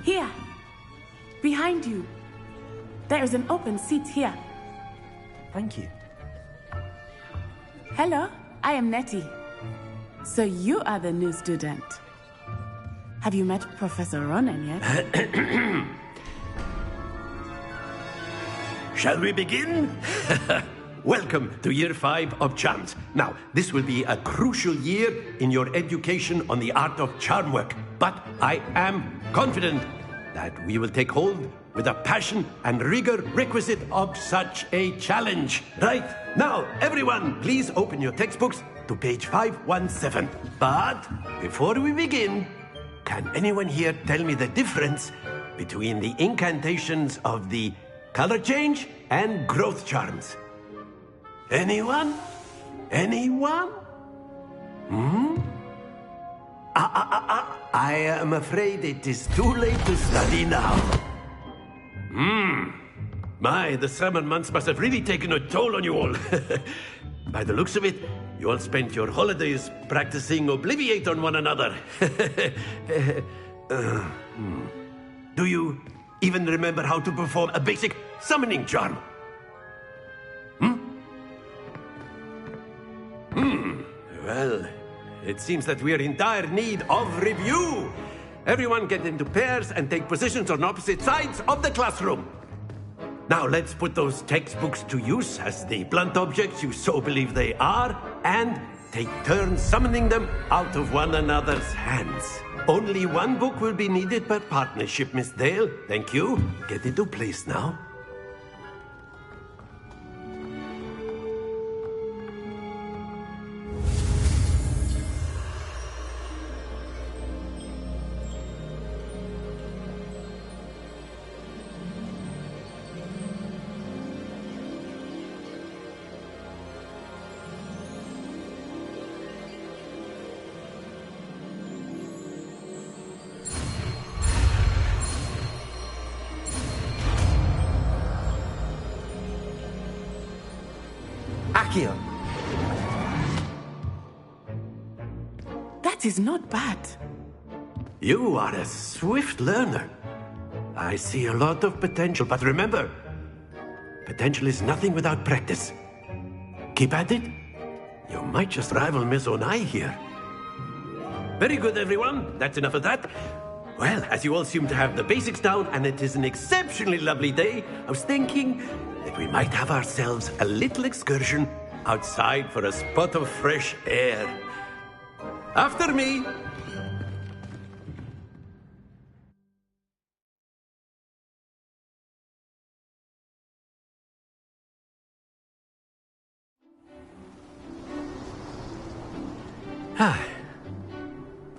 Here! Behind you! There is an open seat here. Thank you. Hello, I am Nettie. So you are the new student. Have you met Professor Ronan yet? Shall we begin? Welcome to Year 5 of Charms. Now, this will be a crucial year in your education on the art of charm work. But I am confident that we will take hold with the passion and rigor requisite of such a challenge. Right, now, everyone, please open your textbooks to page 517. But before we begin, can anyone here tell me the difference between the incantations of the color change and growth charms? Anyone? Anyone? I am afraid it is too late to study now. My, the summer months must have really taken a toll on you all. By the looks of it, you all spent your holidays practicing Obliviate on one another. Do you even remember how to perform a basic summoning charm? Well, it seems that we are in dire need of review. Everyone get into pairs and take positions on opposite sides of the classroom. Now let's put those textbooks to use as the blunt objects you so believe they are, and take turns summoning them out of one another's hands. Only one book will be needed per partnership, Miss Dale. Thank you. Get into place now. Accio. That is not bad. You are a swift learner. I see a lot of potential, but remember, potential is nothing without practice. Keep at it. You might just rival Miss Onai here. Very good, everyone. That's enough of that. Well, as you all seem to have the basics down, and it is an exceptionally lovely day, I was thinking that we might have ourselves a little excursion outside for a spot of fresh air. After me.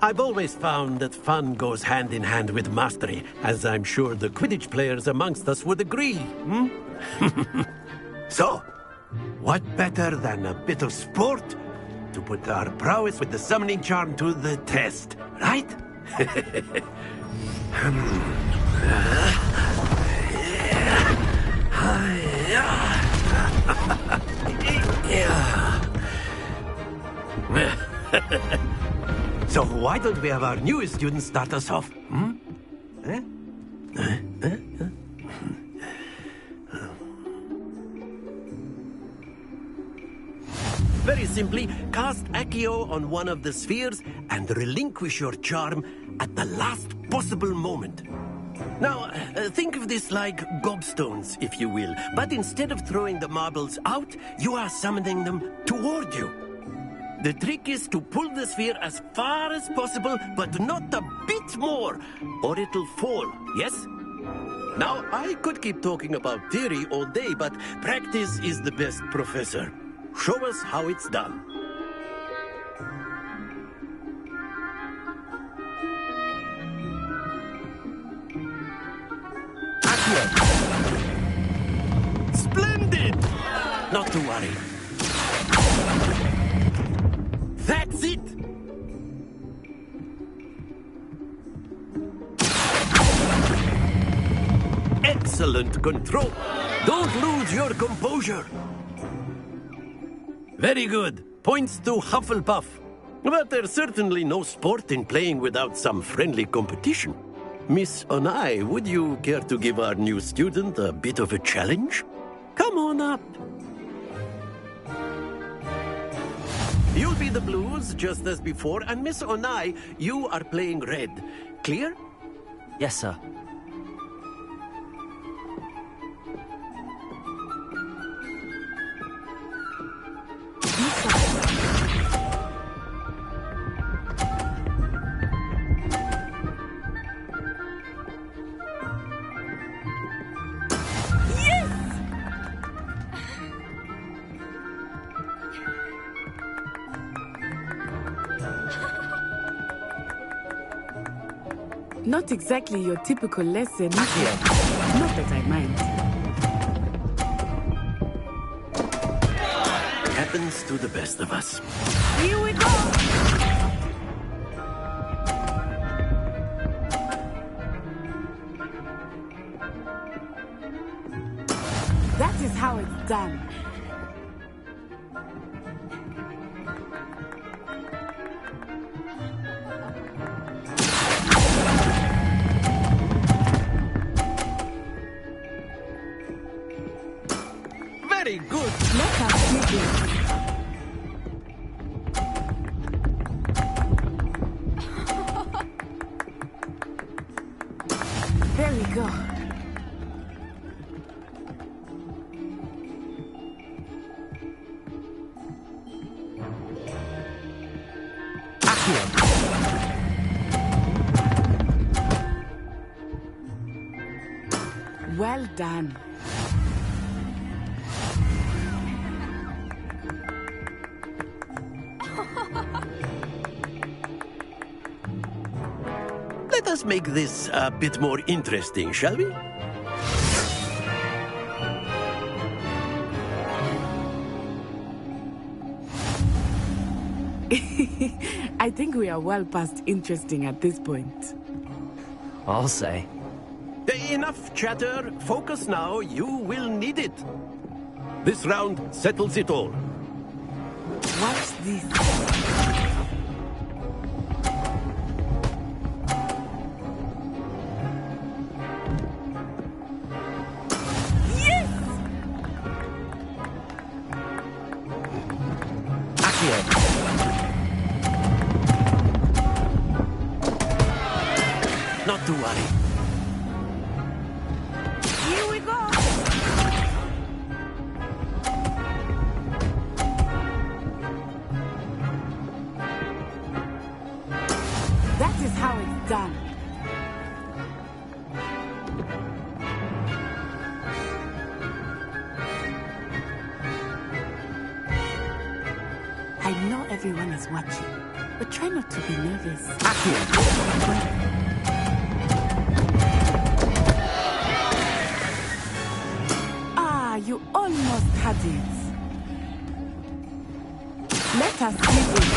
I've always found that fun goes hand in hand with mastery, as I'm sure the Quidditch players amongst us would agree. So, what better than a bit of sport to put our prowess with the summoning charm to the test, right? So why don't we have our newest student start us off? Very simply, cast Accio on one of the spheres and relinquish your charm at the last possible moment. Now, think of this like gobstones, if you will. But instead of throwing the marbles out, you are summoning them toward you. The trick is to pull the sphere as far as possible, but not a bit more, or it'll fall, yes? Now, I could keep talking about theory all day, but practice is the best professor. Show us how it's done. Splendid! Not to worry. That's it! Excellent control. Don't lose your composure. Very good. Points to Hufflepuff. But there's certainly no sport in playing without some friendly competition. Miss Onai, would you care to give our new student a bit of a challenge? Come on up. You'll be the blues, just as before, and Miss Onai, you are playing red. Clear? Yes, sir. Not exactly your typical lesson. Not that I mind. Happens to the best of us. Here we go! That is how it's done. Very good. Let us do this. There we go. Well done. Let us make this a bit more interesting, shall we? I think we are well past interesting at this point. I'll say. Enough chatter. Focus now. You will need it. This round settles it all. Watch this. Not to worry. Here we go. That is how it's done. I know everyone is watching, but try not to be nervous. You almost had it. Let us see this.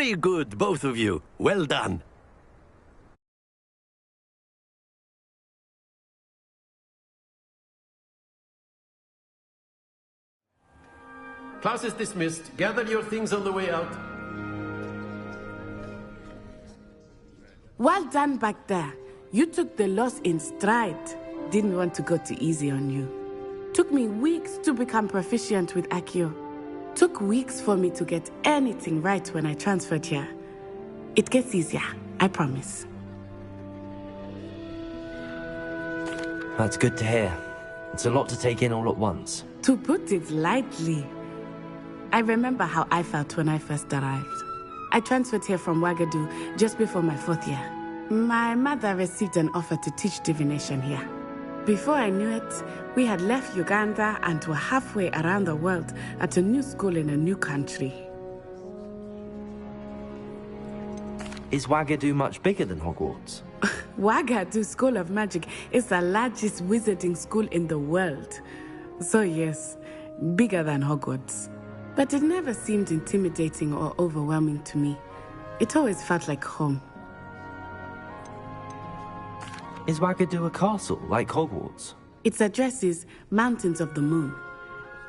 Very good, both of you. Well done. Class is dismissed. Gather your things on the way out. Well done back there. You took the loss in stride. Didn't want to go too easy on you. Took me weeks to become proficient with Accio. Took weeks for me to get anything right when I transferred here. It gets easier, I promise. That's good to hear. It's a lot to take in all at once. To put it lightly, I remember how I felt when I first arrived. I transferred here from Ouagadougou just before my 4th year. My mother received an offer to teach divination here. Before I knew it, we had left Uganda and were halfway around the world at a new school in a new country. Is Ouagadougou much bigger than Hogwarts? Ouagadougou School of Magic is the largest wizarding school in the world. So yes, bigger than Hogwarts. But it never seemed intimidating or overwhelming to me. It always felt like home. Is Ouagadougou a castle, like Hogwarts? Its address is Mountains of the Moon.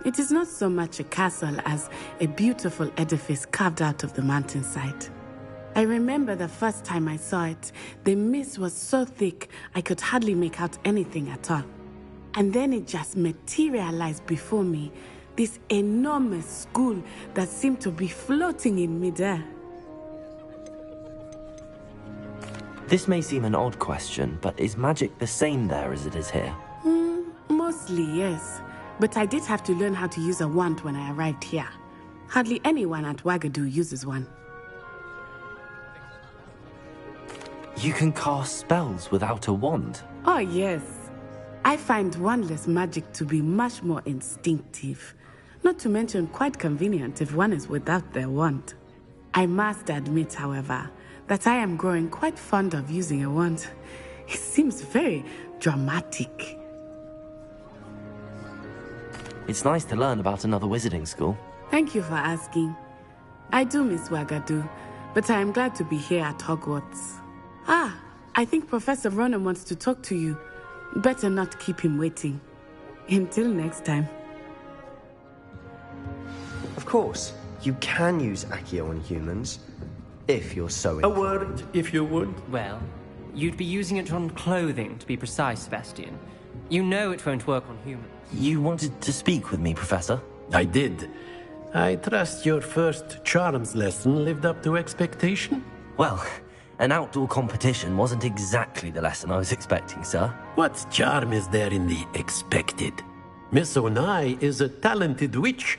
It is not so much a castle as a beautiful edifice carved out of the mountainside. I remember the first time I saw it, the mist was so thick I could hardly make out anything at all. And then it just materialized before me, this enormous school that seemed to be floating in midair. This may seem an odd question, but is magic the same there as it is here? Mostly, yes. But I did have to learn how to use a wand when I arrived here. Hardly anyone at Ouagadougou uses one. You can cast spells without a wand? Oh, yes. I find wandless magic to be much more instinctive. Not to mention quite convenient if one is without their wand. I must admit, however, that I am growing quite fond of using a wand. It seems very dramatic. It's nice to learn about another wizarding school. Thank you for asking. I do miss Ouagadougou, but I am glad to be here at Hogwarts. Ah, I think Professor Ronan wants to talk to you. Better not keep him waiting. Until next time. Of course, you can use Accio on humans, if you're so inclined. A word, if you would. Well, you'd be using it on clothing, to be precise, Sebastian. You know it won't work on humans. You wanted to speak with me, Professor? I did. I trust your first charms lesson lived up to expectation? Well, an outdoor competition wasn't exactly the lesson I was expecting, sir. What charm is there in the expected? Miss Onai is a talented witch.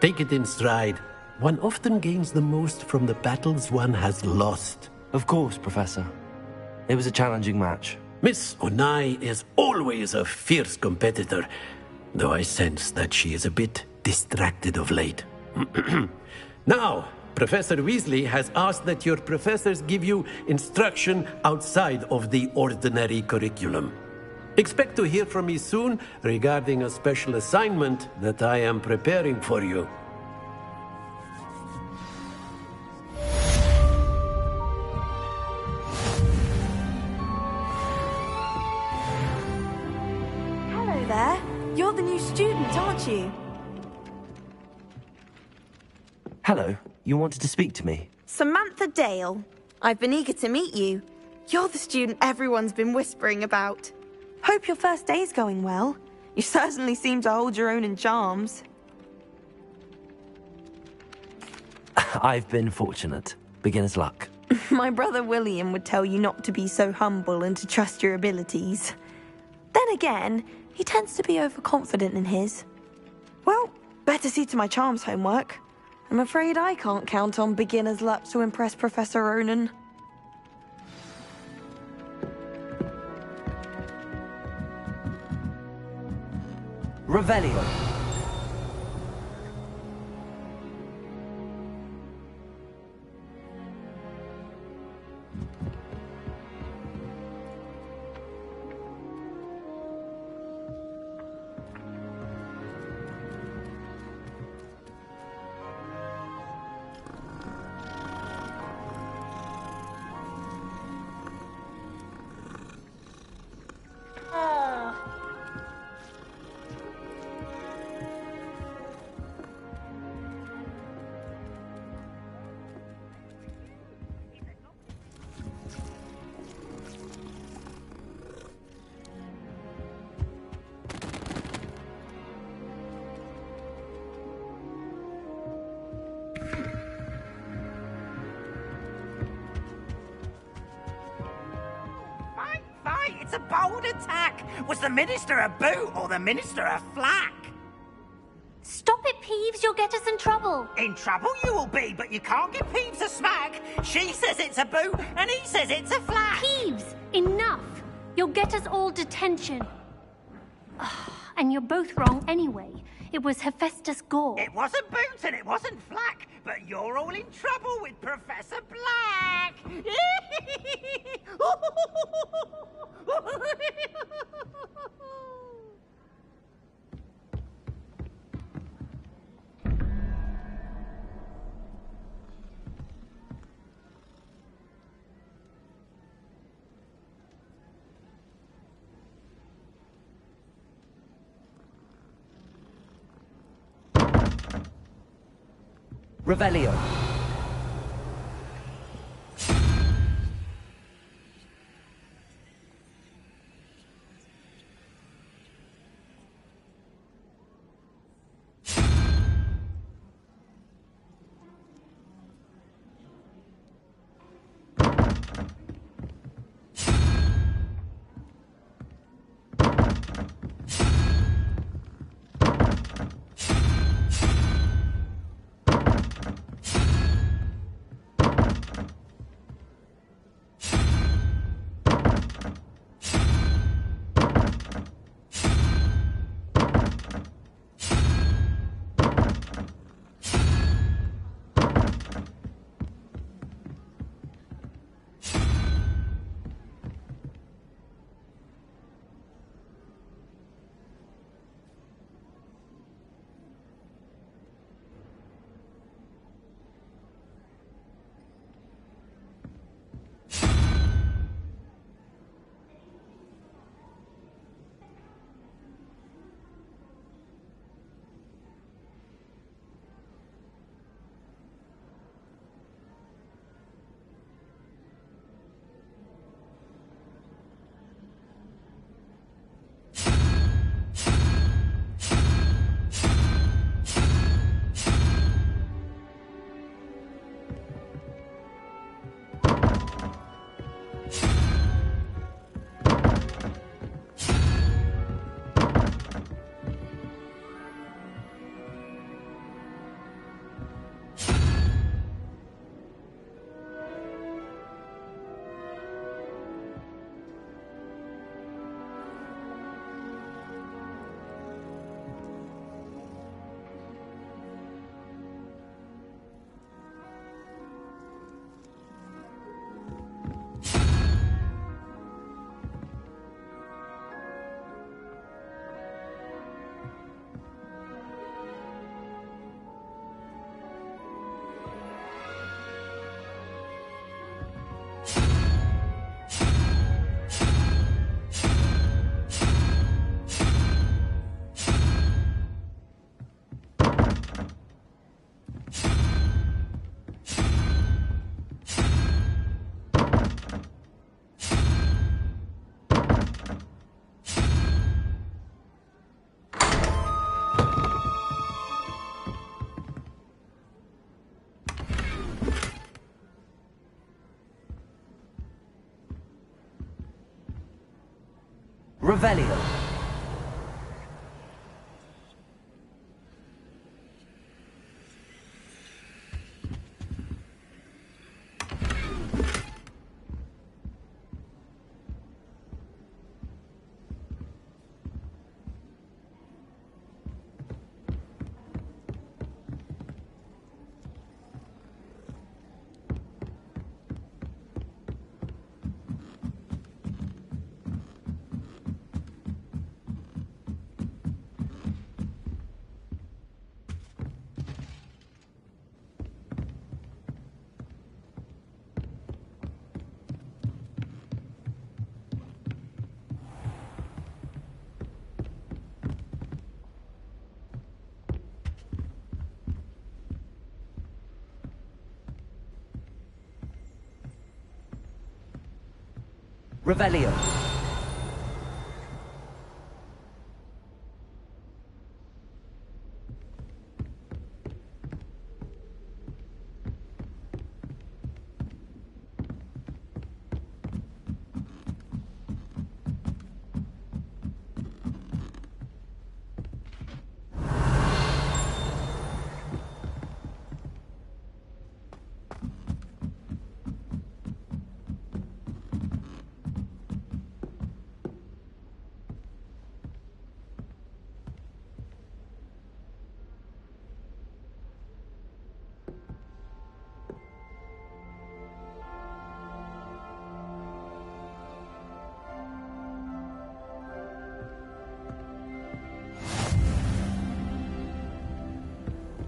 Take it in stride. One often gains the most from the battles one has lost. Of course, Professor. It was a challenging match. Miss Onai is always a fierce competitor, though I sense that she is a bit distracted of late. Now, Professor Weasley has asked that your professors give you instruction outside of the ordinary curriculum. Expect to hear from me soon regarding a special assignment that I am preparing for you. Hello there. You're the new student, aren't you? Hello. You wanted to speak to me? Samantha Dale. I've been eager to meet you. You're the student everyone's been whispering about. Hope your first day's going well. You certainly seem to hold your own in charms. I've been fortunate. Beginner's luck. My brother William would tell you not to be so humble and to trust your abilities. Then again, he tends to be overconfident in his. Well, better see to my charms homework. I'm afraid I can't count on beginner's luck to impress Professor Ronan. Revelio. It's a bold attack! Was the Minister a boot or the Minister a flack? Stop it, Peeves. You'll get us in trouble. In trouble you will be, but you can't give Peeves a smack. She says it's a boot, and he says it's a flack. Peeves, enough. You'll get us all detention. And you're both wrong anyway. It was Hephaestus Gore. It wasn't boot and it wasn't flack, but you're all in trouble with Professor Black. Revelio. Revelio. Revelio.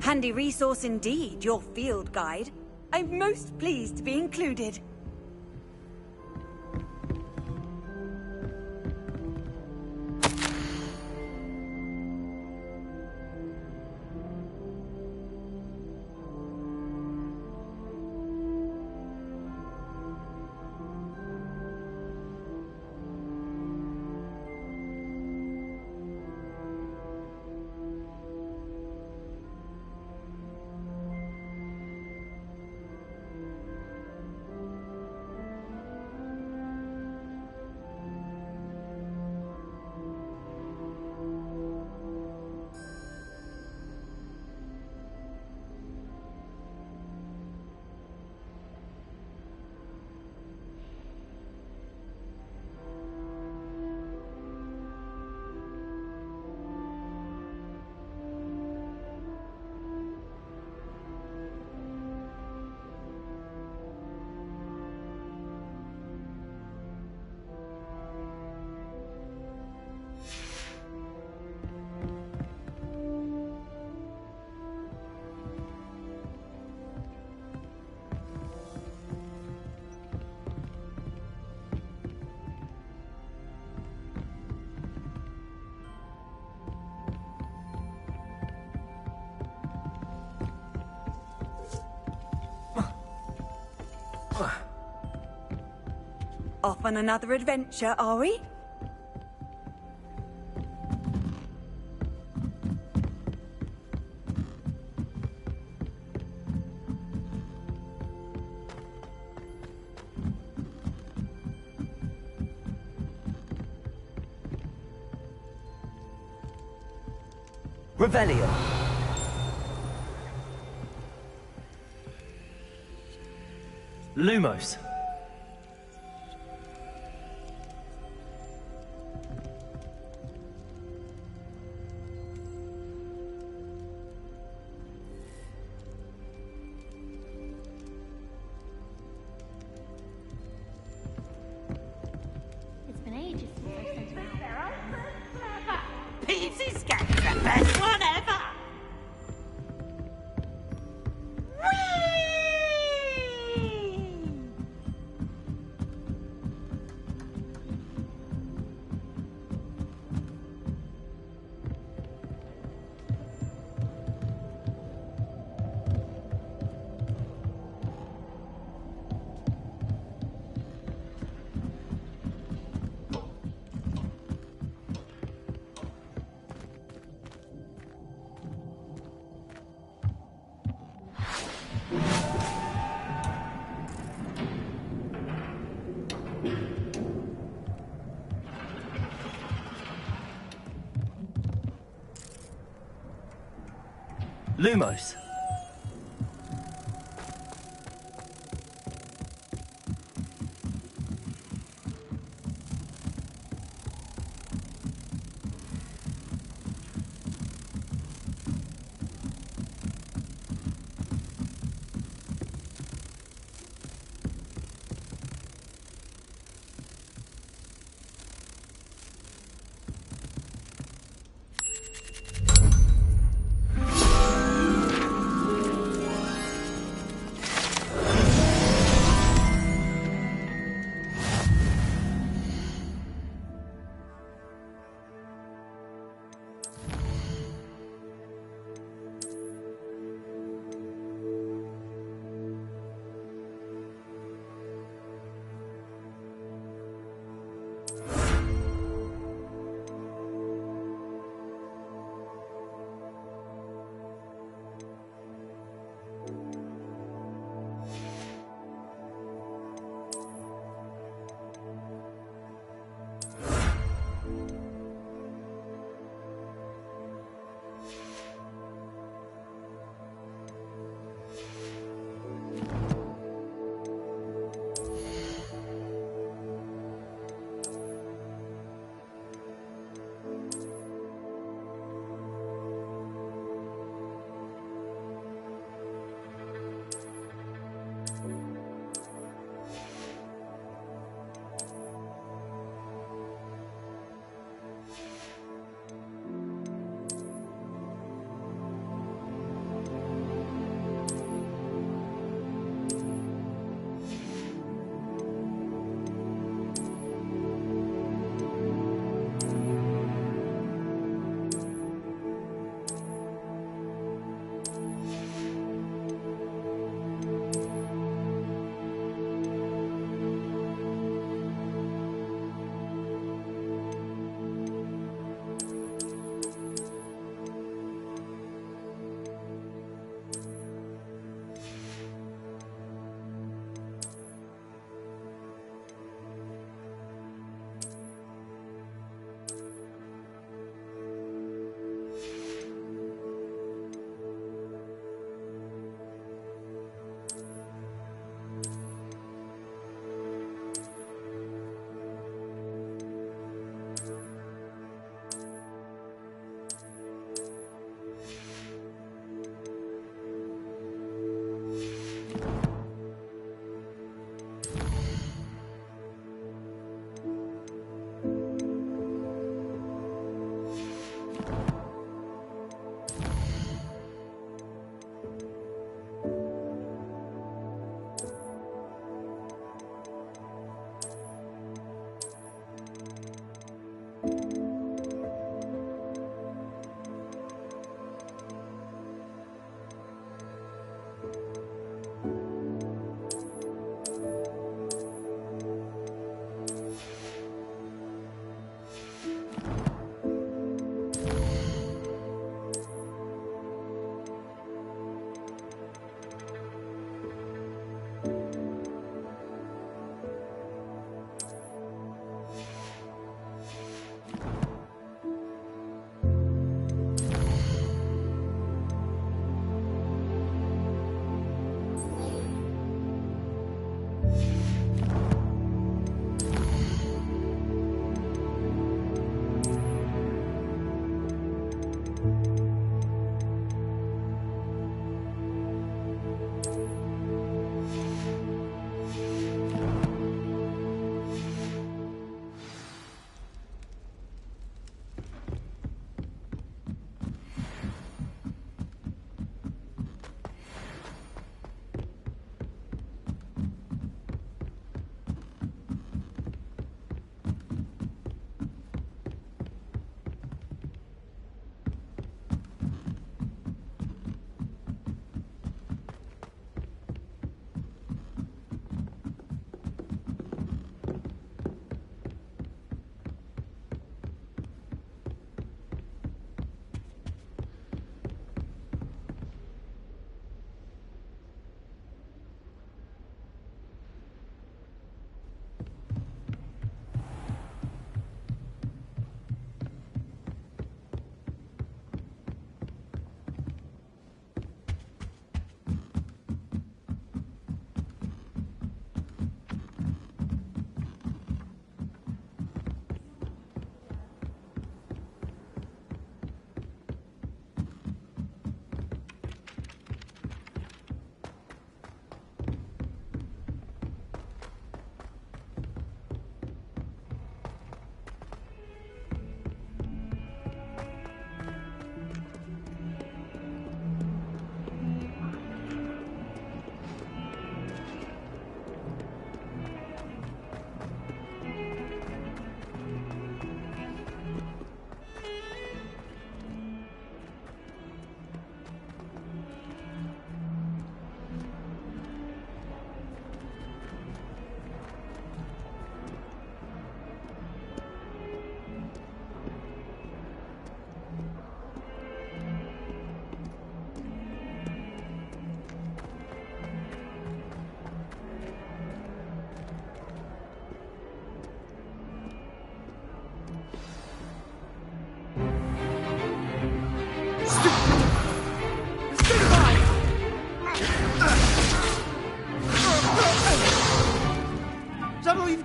Handy resource indeed, your field guide. I'm most pleased to be included. Off on another adventure, are we? Revelio. Lumos. It's been ages since I sent him out. Peeves is getting the best one ever! Lumos.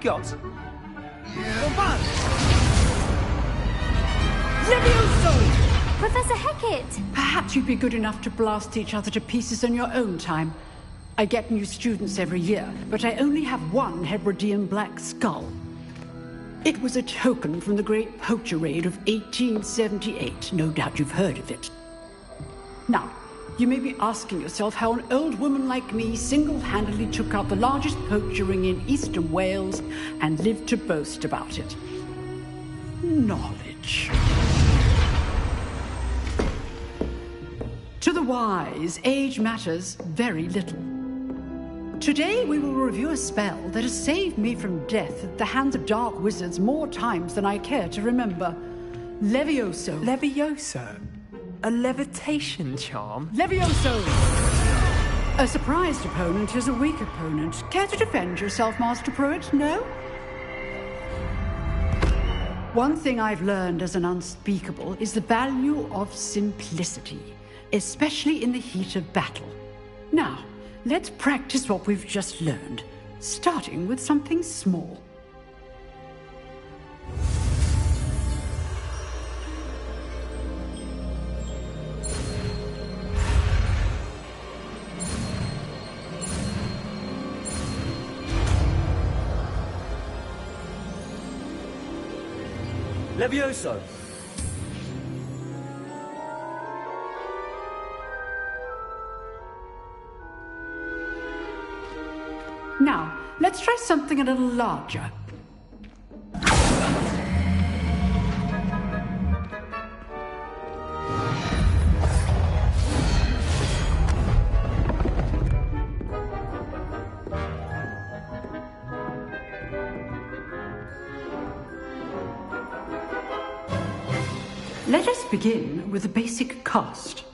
got? Levioso! Professor Hecat! Perhaps you'd be good enough to blast each other to pieces in your own time. I get new students every year, but I only have one Hebridean black skull. It was a token from the Great Poacher Raid of 1878. No doubt you've heard of it. Now, you may be asking yourself how an old woman like me single-handedly took out the largest poacher ring in eastern Wales and lived to boast about it. Knowledge. To the wise, age matters very little. Today we will review a spell that has saved me from death at the hands of dark wizards more times than I care to remember. Levioso. Levioso? A levitation charm? Levioso! A surprised opponent is a weak opponent. Care to defend yourself, Master Pruitt? No? One thing I've learned as an unspeakable is the value of simplicity, especially in the heat of battle. Now, let's practice what we've just learned, starting with something small. Levioso! Now, let's try something a little larger. Let us begin with the basic cast.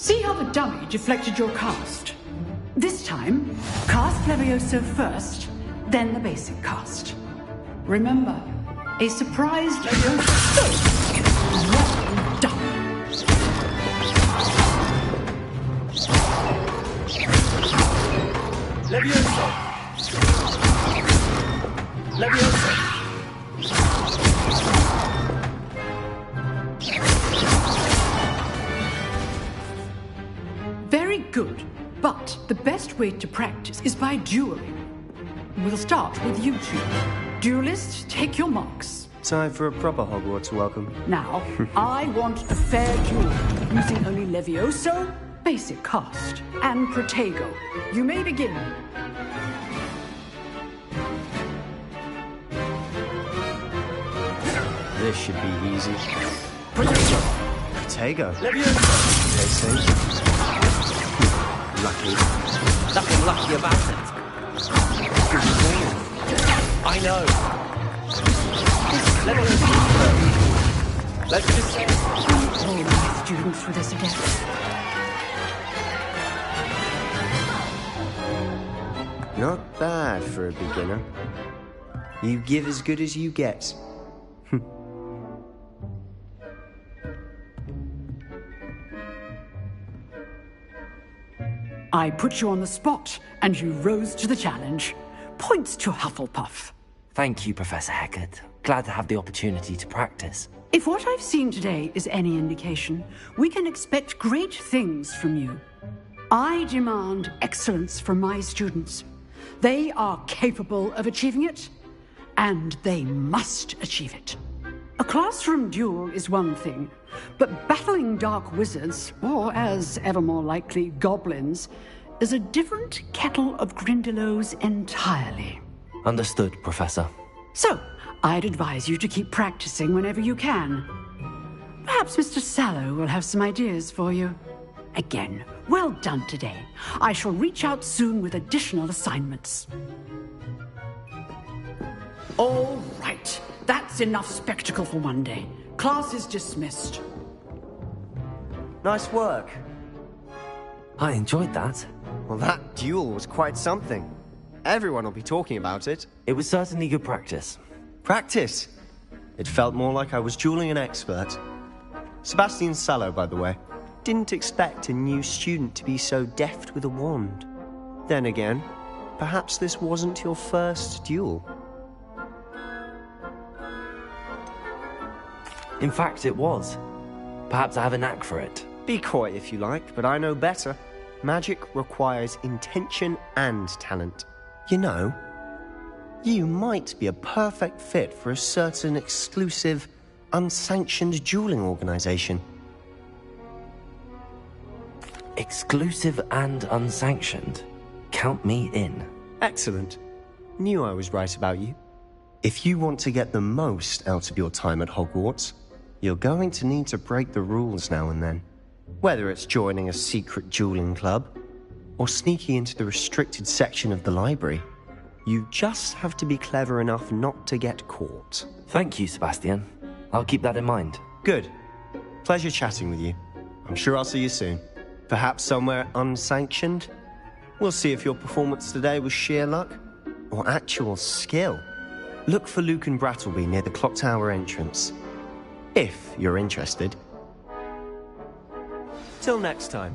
See how the dummy deflected your cast? This time, cast Levioso first, then the basic cast. Remember, a surprise Levioso. Well done. Levioso! Levioso! Very good, but the best way to practice is by dueling. We'll start with you two. Duelists, take your marks. Time for a proper Hogwarts welcome. Now, I want a fair duel, using only Levioso, basic cast, and Protego. You may begin. This should be easy. Protego. They say. Lucky. Nothing lucky about it. I know. Let's just... All my students for this again. Not bad for a beginner. You give as good as you get. I put you on the spot, and you rose to the challenge. Points to Hufflepuff. Thank you, Professor Hecat. Glad to have the opportunity to practice. If what I've seen today is any indication, we can expect great things from you. I demand excellence from my students. They are capable of achieving it, and they must achieve it. A classroom duel is one thing, but battling dark wizards, or as ever more likely, goblins, is a different kettle of Grindylows entirely. Understood, Professor. So, I'd advise you to keep practicing whenever you can. Perhaps Mr. Sallow will have some ideas for you. Again, well done today. I shall reach out soon with additional assignments. All right. That's enough spectacle for one day. Class is dismissed. Nice work. I enjoyed that. Well, that duel was quite something. Everyone will be talking about it. It was certainly good practice. Practice? It felt more like I was dueling an expert. Sebastian Sallow, by the way. Didn't expect a new student to be so deft with a wand. Then again, perhaps this wasn't your first duel. In fact, it was. Perhaps I have a knack for it. Be coy if you like, but I know better. Magic requires intention and talent. You know, you might be a perfect fit for a certain exclusive, unsanctioned dueling organization. Exclusive and unsanctioned? Count me in. Excellent. Knew I was right about you. If you want to get the most out of your time at Hogwarts, you're going to need to break the rules now and then. Whether it's joining a secret dueling club, or sneaking into the restricted section of the library, you just have to be clever enough not to get caught. Thank you, Sebastian. I'll keep that in mind. Good. Pleasure chatting with you. I'm sure I'll see you soon. Perhaps somewhere unsanctioned? We'll see if your performance today was sheer luck, or actual skill. Look for Luke and Brattleby near the clock tower entrance. If you're interested. Till next time.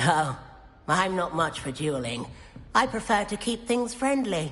Oh, I'm not much for dueling. I prefer to keep things friendly.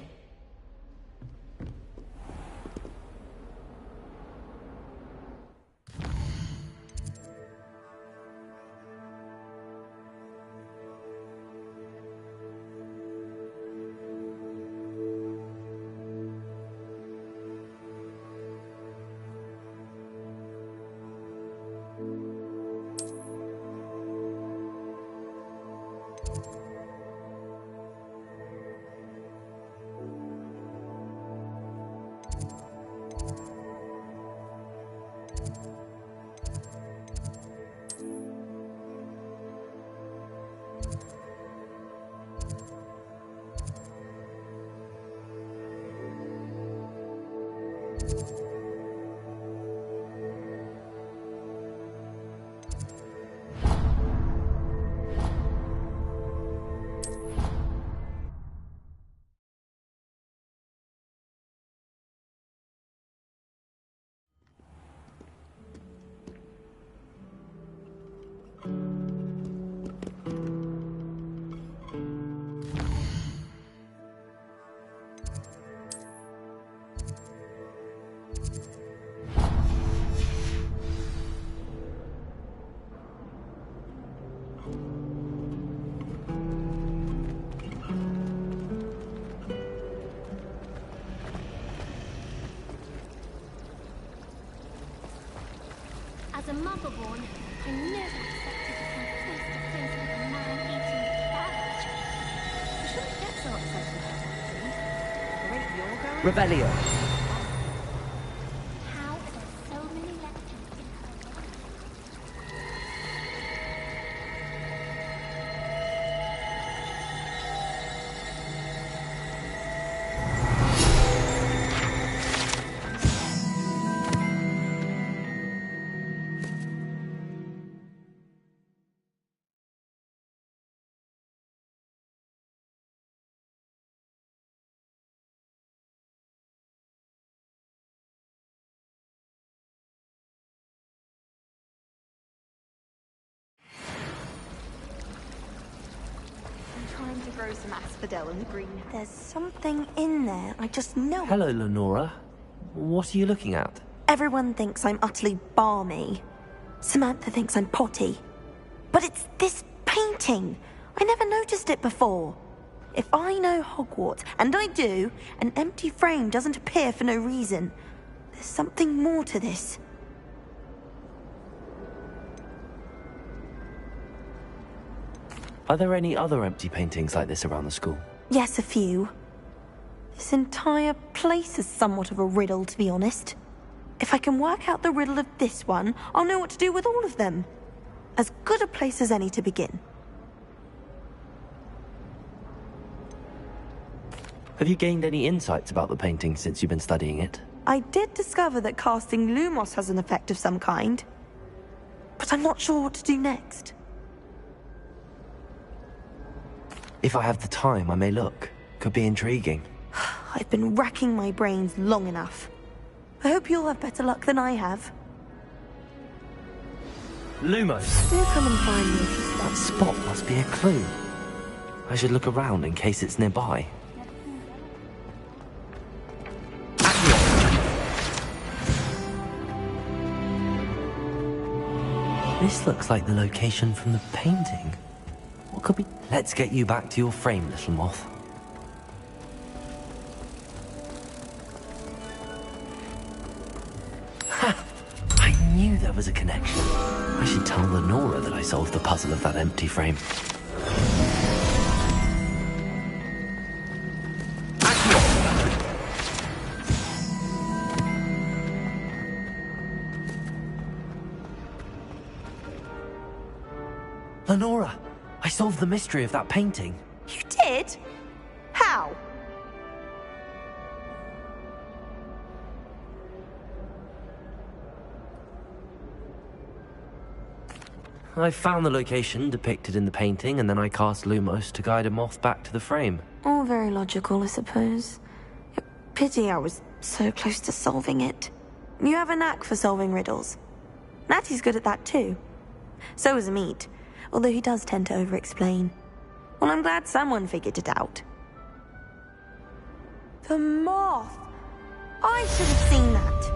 As a motherborn, I never expected to come face to face with a man eating cabbage. You shouldn't get so upset about it, the rate you're going. Revelio. How are there so many lectures in her? Trying to grow some asphodel in the greenhouse. There's something in there. I just know. Hello, Lenora. What are you looking at? Everyone thinks I'm utterly balmy. Samantha thinks I'm potty. But it's this painting. I never noticed it before. If I know Hogwarts, and I do, an empty frame doesn't appear for no reason. There's something more to this. Are there any other empty paintings like this around the school? Yes, a few. This entire place is somewhat of a riddle, to be honest. If I can work out the riddle of this one, I'll know what to do with all of them. As good a place as any to begin. Have you gained any insights about the painting since you've been studying it? I did discover that casting Lumos has an effect of some kind. But I'm not sure what to do next. If I have the time, I may look. Could be intriguing. I've been racking my brains long enough. I hope you'll have better luck than I have. Lumos! Do come and find me if you stop. That spot must be a clue. I should look around in case it's nearby. This looks like the location from the painting. What could be... Let's get you back to your frame, little moth. Ha! I knew there was a connection. I should tell Lenora that I solved the puzzle of that empty frame. Lenora, I solved the mystery of that painting. You did? How? I found the location depicted in the painting, and then I cast Lumos to guide a moth back to the frame. All very logical, I suppose. Pity I was so close to solving it. You have a knack for solving riddles. Natty's good at that too. So is Amit. although he does tend to over-explain. Well, I'm glad someone figured it out. The moth! I should have seen that.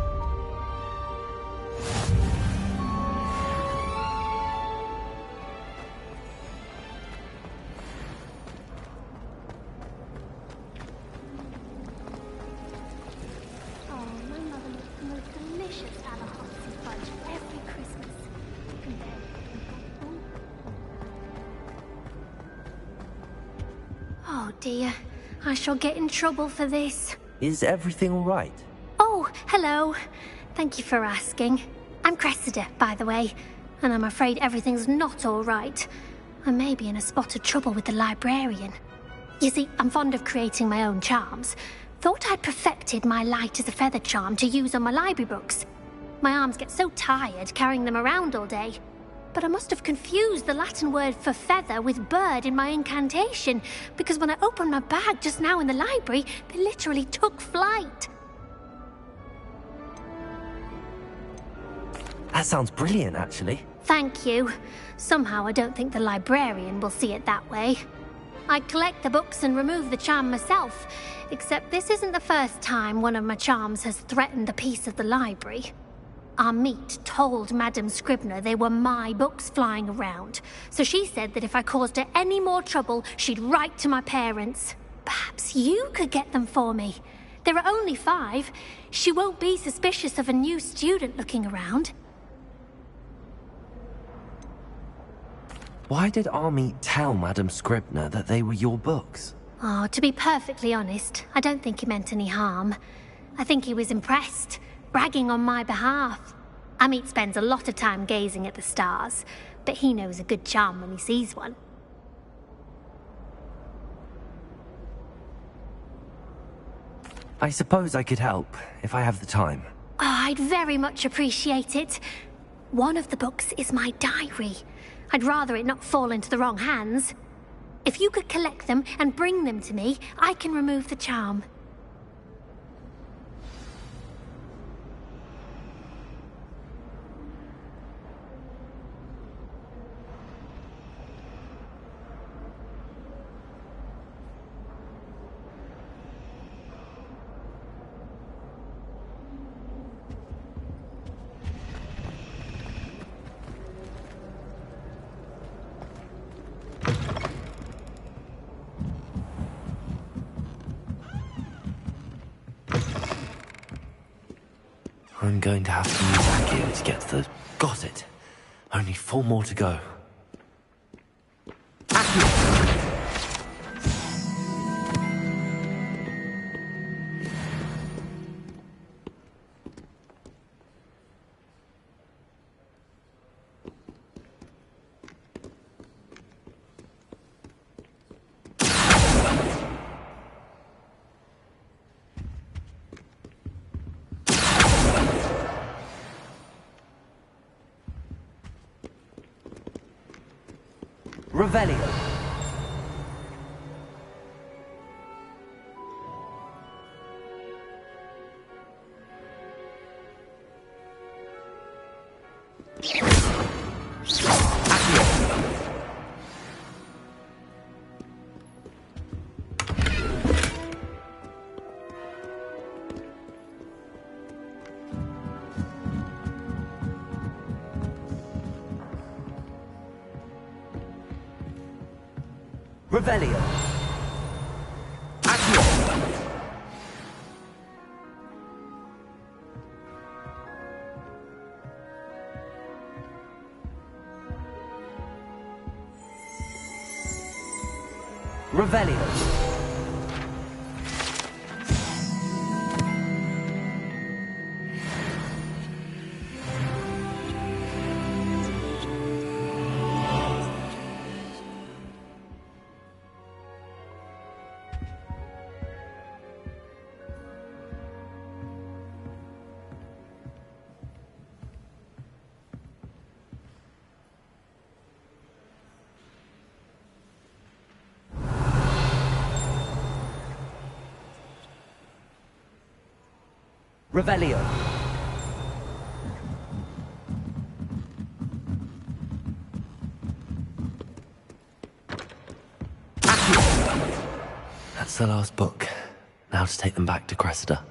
Oh, my mother makes the most delicious Alahopsy fudge every Christmas. Oh dear, I shall get in trouble for this. Is everything all right? Oh, hello. Thank you for asking. I'm Cressida, by the way, and I'm afraid everything's not all right. I may be in a spot of trouble with the librarian. You see, I'm fond of creating my own charms. Thought I'd perfected my light as a feather charm to use on my library books. My arms get so tired carrying them around all day. But I must have confused the Latin word for feather with bird in my incantation, because when I opened my bag just now in the library, they literally took flight. That sounds brilliant, actually. Thank you. Somehow I don't think the librarian will see it that way. I collect the books and remove the charm myself, except this isn't the first time one of my charms has threatened the peace of the library. Amit told Madame Scribner they were my books flying around, so she said that if I caused her any more trouble, she'd write to my parents. Perhaps you could get them for me. There are only 5. She won't be suspicious of a new student looking around. Why did Amit tell Madame Scribner that they were your books? Oh, to be perfectly honest, I don't think he meant any harm. I think he was impressed, bragging on my behalf. Amit spends a lot of time gazing at the stars, but he knows a good charm when he sees one. I suppose I could help, if I have the time. Oh, I'd very much appreciate it. One of the books is my diary. I'd rather it not fall into the wrong hands. If you could collect them and bring them to me, I can remove the charm. I'm going to have to use Accio to get to the... Got it. Only 4 more to go. Revelio. Revelio. Accio. Revelio. Revelio. That's the last book. Now to take them back to Cressida.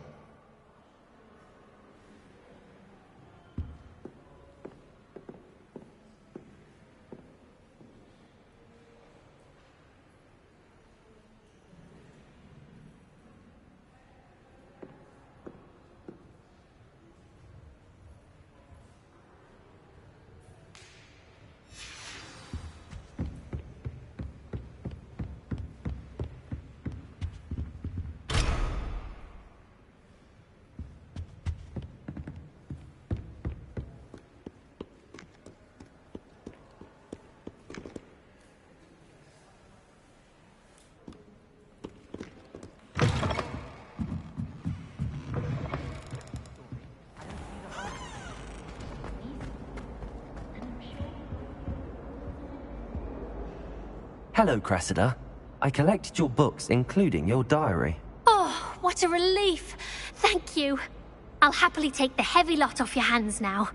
Hello, Cressida. I collected your books, including your diary. Oh, what a relief. Thank you. I'll happily take the heavy lot off your hands now.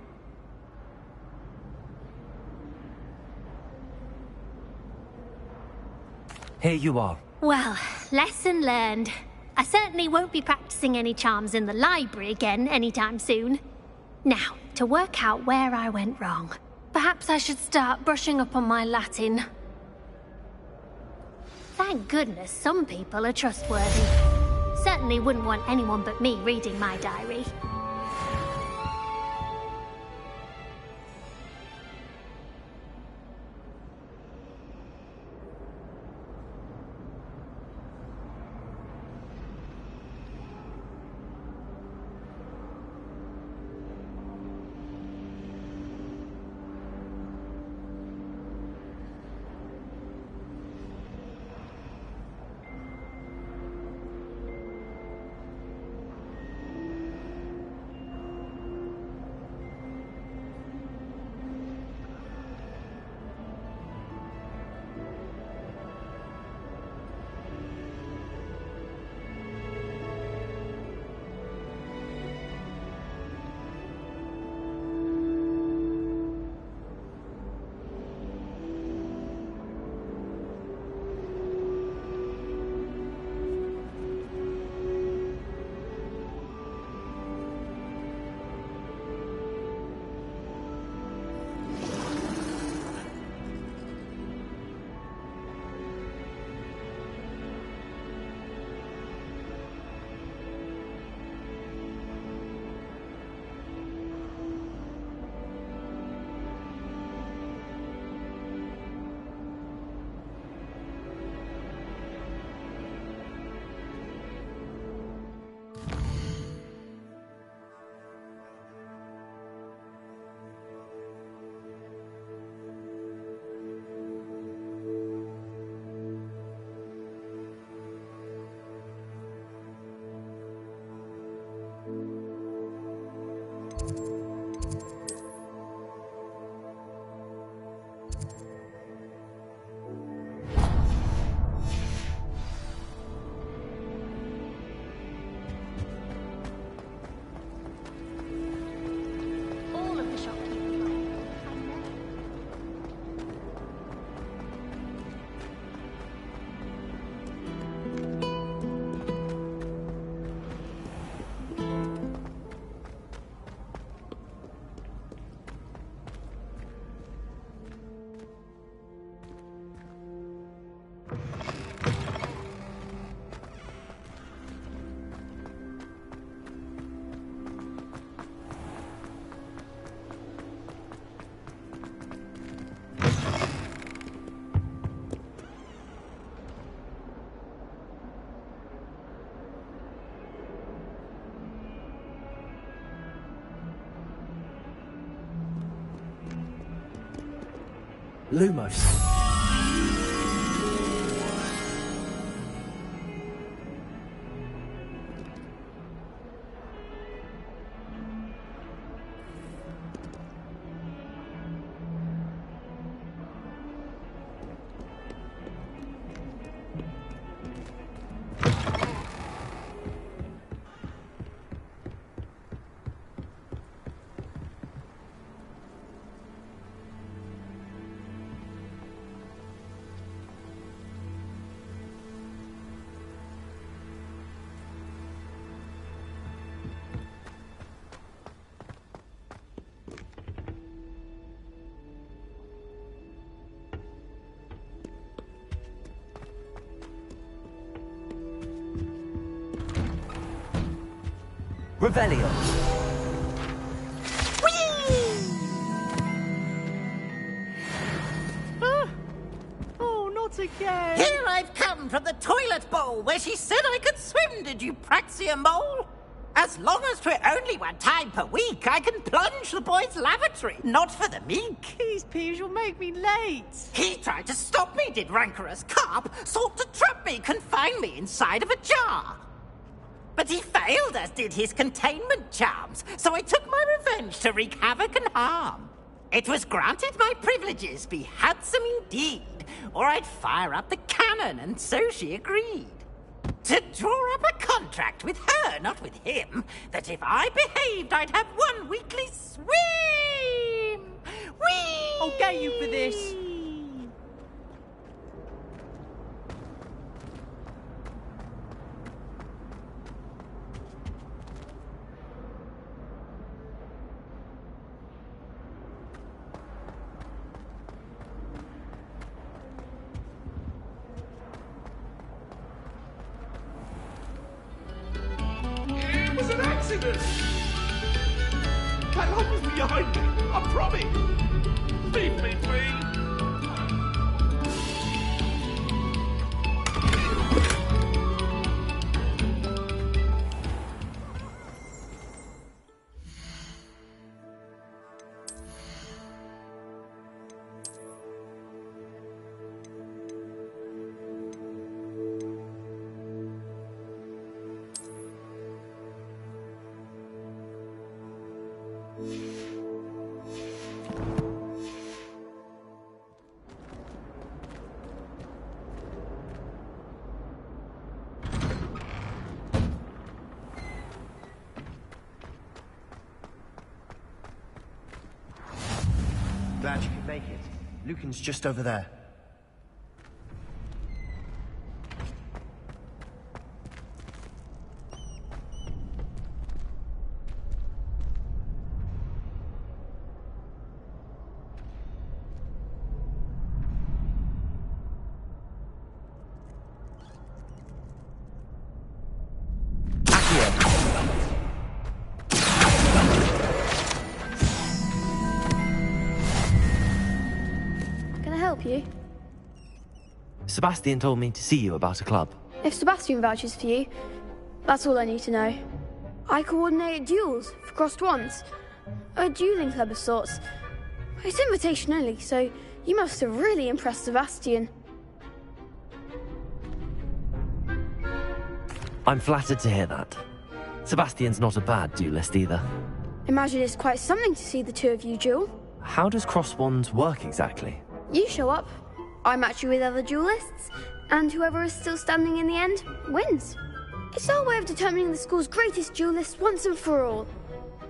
Here you are. Well, lesson learned. I certainly won't be practicing any charms in the library again anytime soon. Now, to work out where I went wrong. Perhaps I should start brushing up on my Latin. Thank goodness some people are trustworthy. Certainly wouldn't want anyone but me reading my diary. Lumos. Revelio. Oh, not again! Here I've come from the toilet bowl where she said I could swim, did you praxia mole? As long as 'twere only one time per week, I can plunge the boy's lavatory, not for the meek. These peas will make me late. He tried to stop me, did rancorous carp, sought to trap me, confine me inside of a jar. But he failed, as did his containment charms, so I took my revenge to wreak havoc and harm. It was granted my privileges be handsome indeed, or I'd fire up the cannon, and so she agreed. To draw up a contract with her, not with him, that if I behaved, I'd have one weekly swim! Whee! I'll get you for this. It was an accident! That lot was behind me, I promise! Leave me be! Glad you could make it. Lucan's just over there. You? Sebastian told me to see you about a club. If Sebastian vouches for you, that's all I need to know. I coordinate duels for crossed wands. A dueling club of sorts. It's invitation only, so you must have really impressed Sebastian. I'm flattered to hear that. Sebastian's not a bad duelist either. Imagine it's quite something to see the two of you duel. How does cross wands work exactly? You show up, I match you with other duelists, and whoever is still standing in the end wins. It's our way of determining the school's greatest duelist once and for all.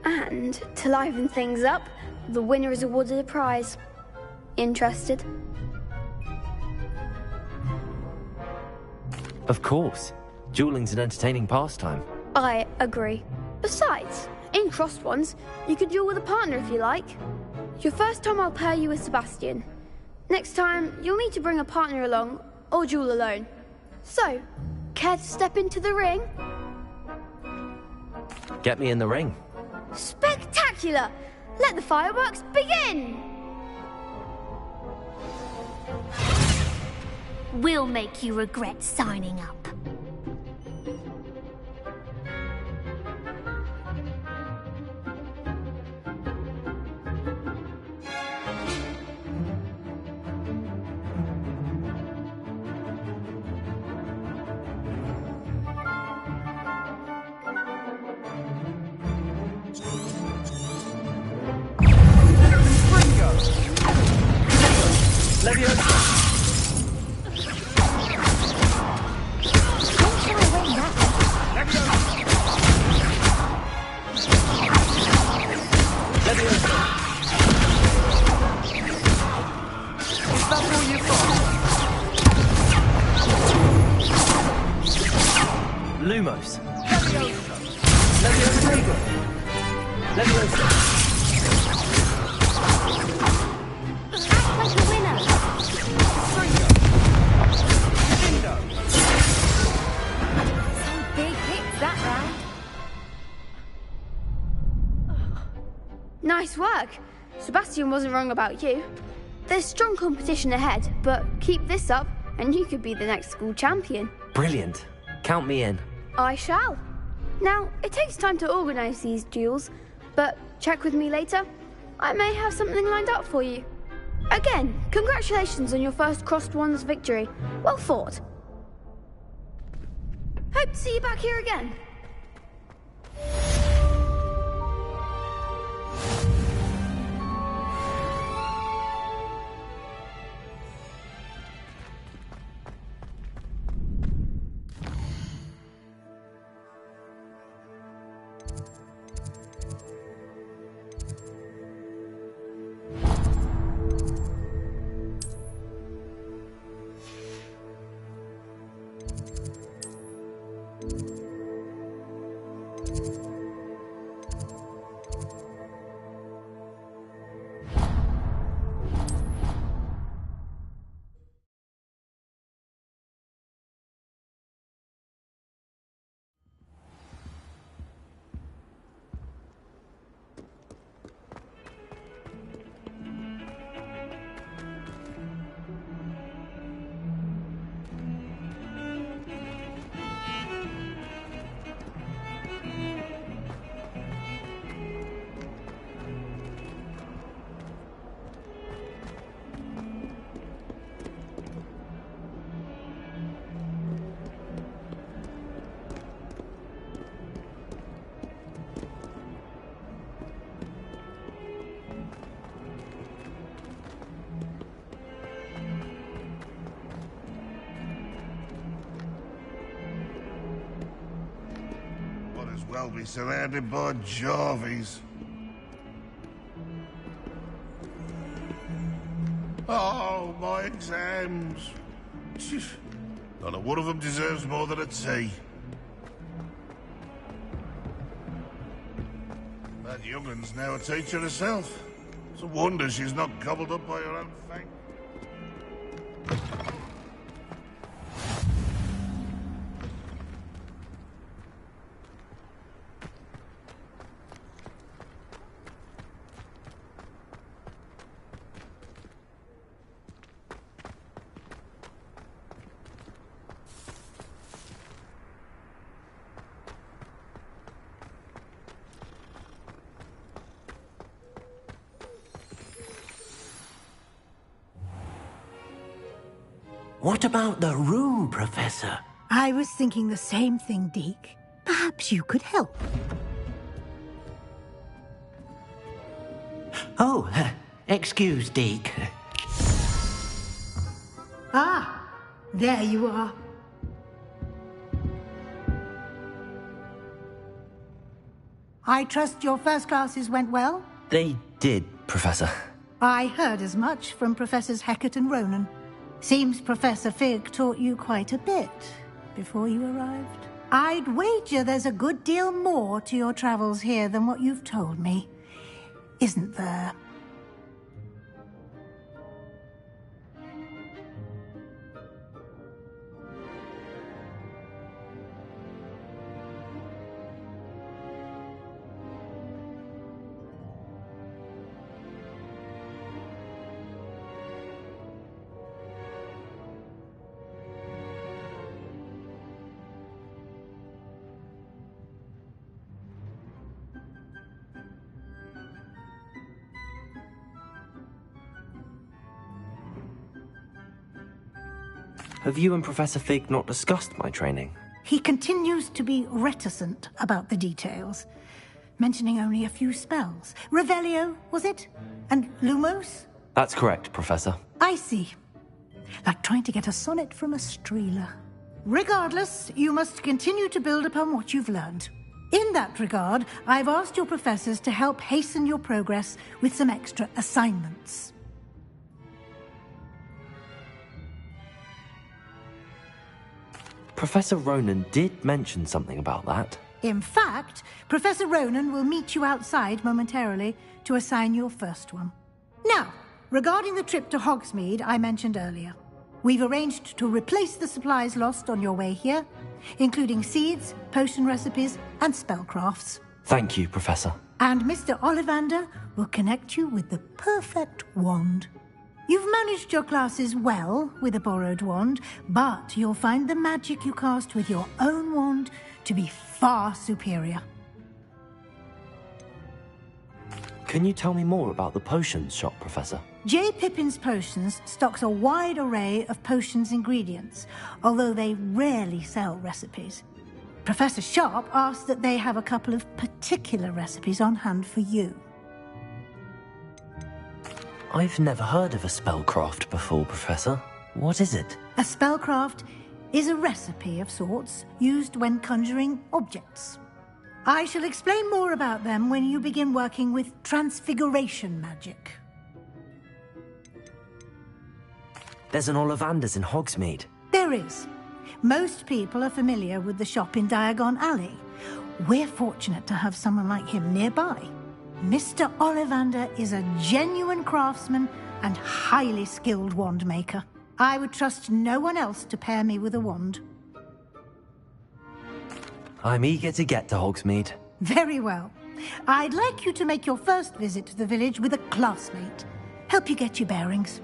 And to liven things up, the winner is awarded a prize. Interested? Of course. Dueling's an entertaining pastime. I agree. Besides, in crossed ones, you could duel with a partner if you like. Your first time I'll pair you with Sebastian. Next time, you'll need to bring a partner along, or duel alone. So, care to step into the ring? Get me in the ring. Spectacular! Let the fireworks begin! We'll make you regret signing up. Lumos. Nice work. Sebastian wasn't wrong about you. There's strong competition ahead, but keep this up and you could be the next school champion. Brilliant. Count me in. I shall. Now, it takes time to organise these duels, but check with me later. I may have something lined up for you. Again, congratulations on your first Crossed Wands victory. Well fought. Hope to see you back here again. Well, be surrounded by Jarvies. Oh, my exams. Not a one of them deserves more than a tea. That young'un's now a teacher herself. It's a wonder she's not gobbled up by her own fang. What about the room, Professor? I was thinking the same thing, Deke. Perhaps you could help. Oh, excuse, Deke. Ah, there you are. I trust your first classes went well? They did, Professor. I heard as much from Professors Hecat and Ronan. Seems Professor Fig taught you quite a bit before you arrived. I'd wager there's a good deal more to your travels here than what you've told me. Isn't there? Have you and Professor Fig not discussed my training? He continues to be reticent about the details, mentioning only a few spells. Revelio, was it? And Lumos? That's correct, Professor. I see. Like trying to get a sonnet from a streeler. Regardless, you must continue to build upon what you've learned. In that regard, I've asked your professors to help hasten your progress with some extra assignments. Professor Ronan did mention something about that. In fact, Professor Ronan will meet you outside momentarily to assign your first one. Now, regarding the trip to Hogsmeade I mentioned earlier, we've arranged to replace the supplies lost on your way here, including seeds, potion recipes, and spellcrafts. Thank you, Professor. And Mr. Ollivander will connect you with the perfect wand. You've managed your classes well with a borrowed wand, but you'll find the magic you cast with your own wand to be far superior. Can you tell me more about the potions shop, Professor? J. Pippin's Potions stocks a wide array of potions ingredients, although they rarely sell recipes. Professor Sharp asked that they have a couple of particular recipes on hand for you. I've never heard of a spellcraft before, Professor. What is it? A spellcraft is a recipe of sorts used when conjuring objects. I shall explain more about them when you begin working with transfiguration magic. There's an Ollivander's in Hogsmeade. There is. Most people are familiar with the shop in Diagon Alley. We're fortunate to have someone like him nearby. Mr. Ollivander is a genuine craftsman and highly skilled wand maker. I would trust no one else to pair me with a wand. I'm eager to get to Hogsmeade. Very well. I'd like you to make your first visit to the village with a classmate. Help you get your bearings.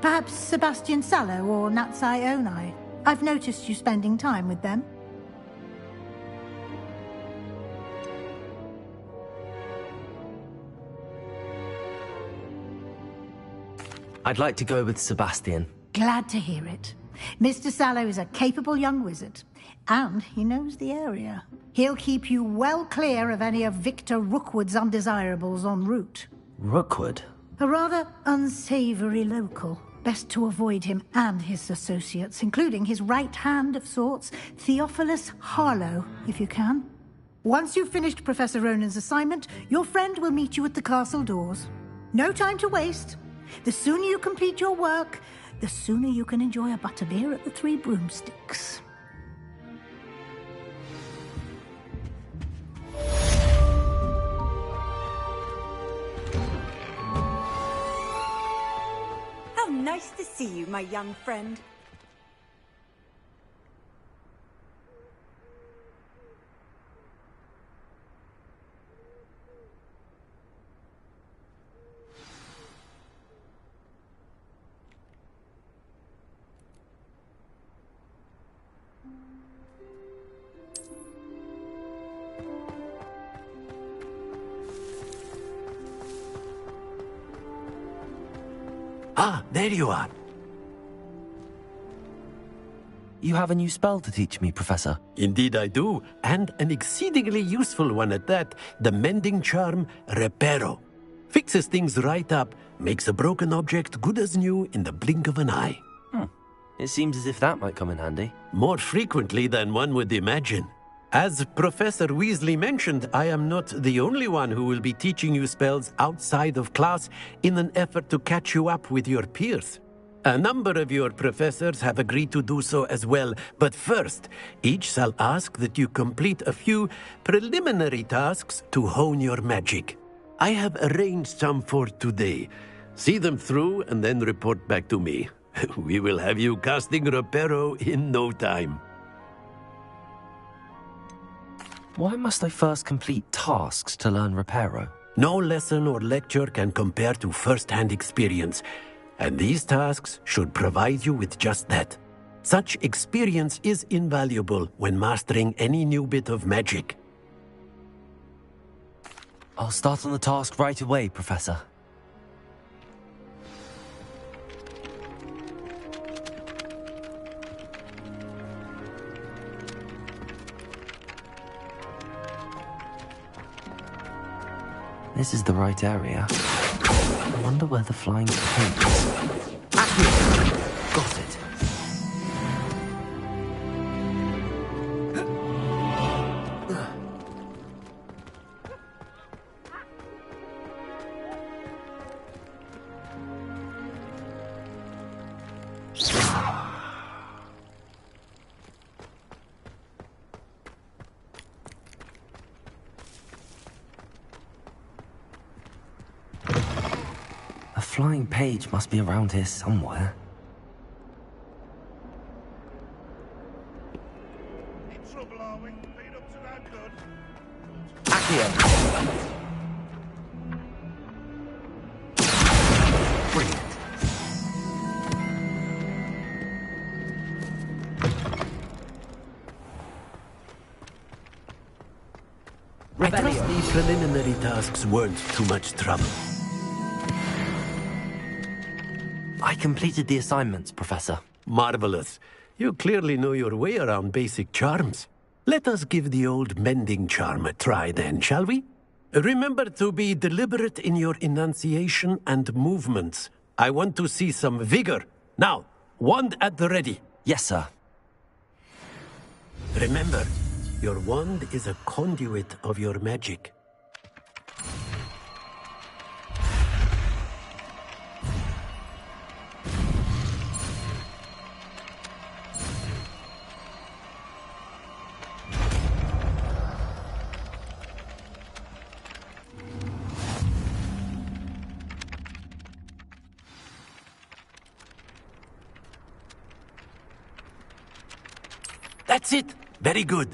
Perhaps Sebastian Sallow or Natsai Onai. I've noticed you spending time with them. I'd like to go with Sebastian. Glad to hear it. Mr. Sallow is a capable young wizard, and he knows the area. He'll keep you well clear of any of Victor Rookwood's undesirables en route. Rookwood? A rather unsavory local. Best to avoid him and his associates, including his right hand of sorts, Theophilus Harlow, if you can. Once you've finished Professor Ronan's assignment, your friend will meet you at the castle doors. No time to waste. The sooner you complete your work, the sooner you can enjoy a butterbeer at the Three Broomsticks. How nice to see you, my young friend. Ah, there you are. You have a new spell to teach me, Professor. Indeed I do, and an exceedingly useful one at that. The mending charm, Reparo. Fixes things right up, makes a broken object good as new in the blink of an eye. It seems as if that might come in handy. More frequently than one would imagine. As Professor Weasley mentioned, I am not the only one who will be teaching you spells outside of class in an effort to catch you up with your peers. A number of your professors have agreed to do so as well, but first, each shall ask that you complete a few preliminary tasks to hone your magic. I have arranged some for today. See them through and then report back to me. We will have you casting Reparo in no time. Why must I first complete tasks to learn Reparo? No lesson or lecture can compare to first-hand experience, and these tasks should provide you with just that. Such experience is invaluable when mastering any new bit of magic. I'll start on the task right away, Professor. This is the right area. I wonder where the flying page is. Got it. A flying page must be around here somewhere. In trouble, are we? Been up to that good? Accio! I trust the preliminary tasks weren't too much trouble. I completed the assignments, Professor. Marvelous. You clearly know your way around basic charms. Let us give the old mending charm a try then, shall we? Remember to be deliberate in your enunciation and movements. I want to see some vigor. Now, wand at the ready. Yes, sir. Remember, your wand is a conduit of your magic. That's it! Very good.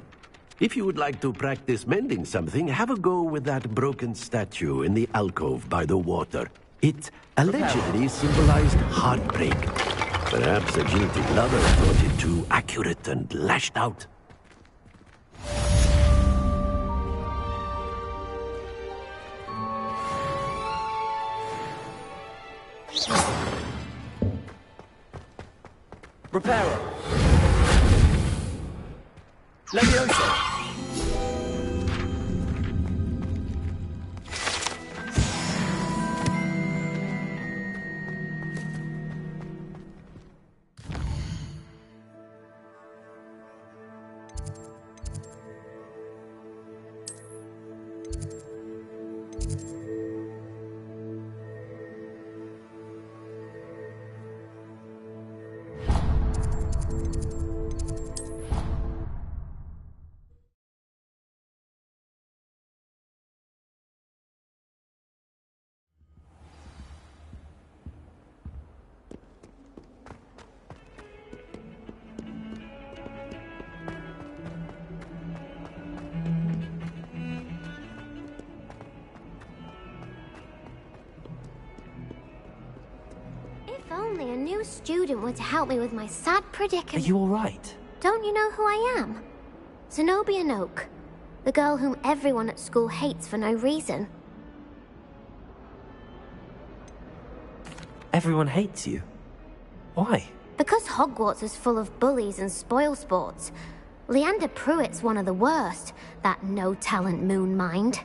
If you would like to practice mending something, have a go with that broken statue in the alcove by the water. It allegedly symbolized heartbreak. Perhaps a jilted lover thought it too accurate and lashed out. Reparo! Leviosa! If only a new student were to help me with my sad predicament. Are you all right? Don't you know who I am? Zenobia Noak, the girl whom everyone at school hates for no reason. Everyone hates you. Why? Because Hogwarts is full of bullies and spoilsports. Leander Pruitt's one of the worst, that no-talent moon mind.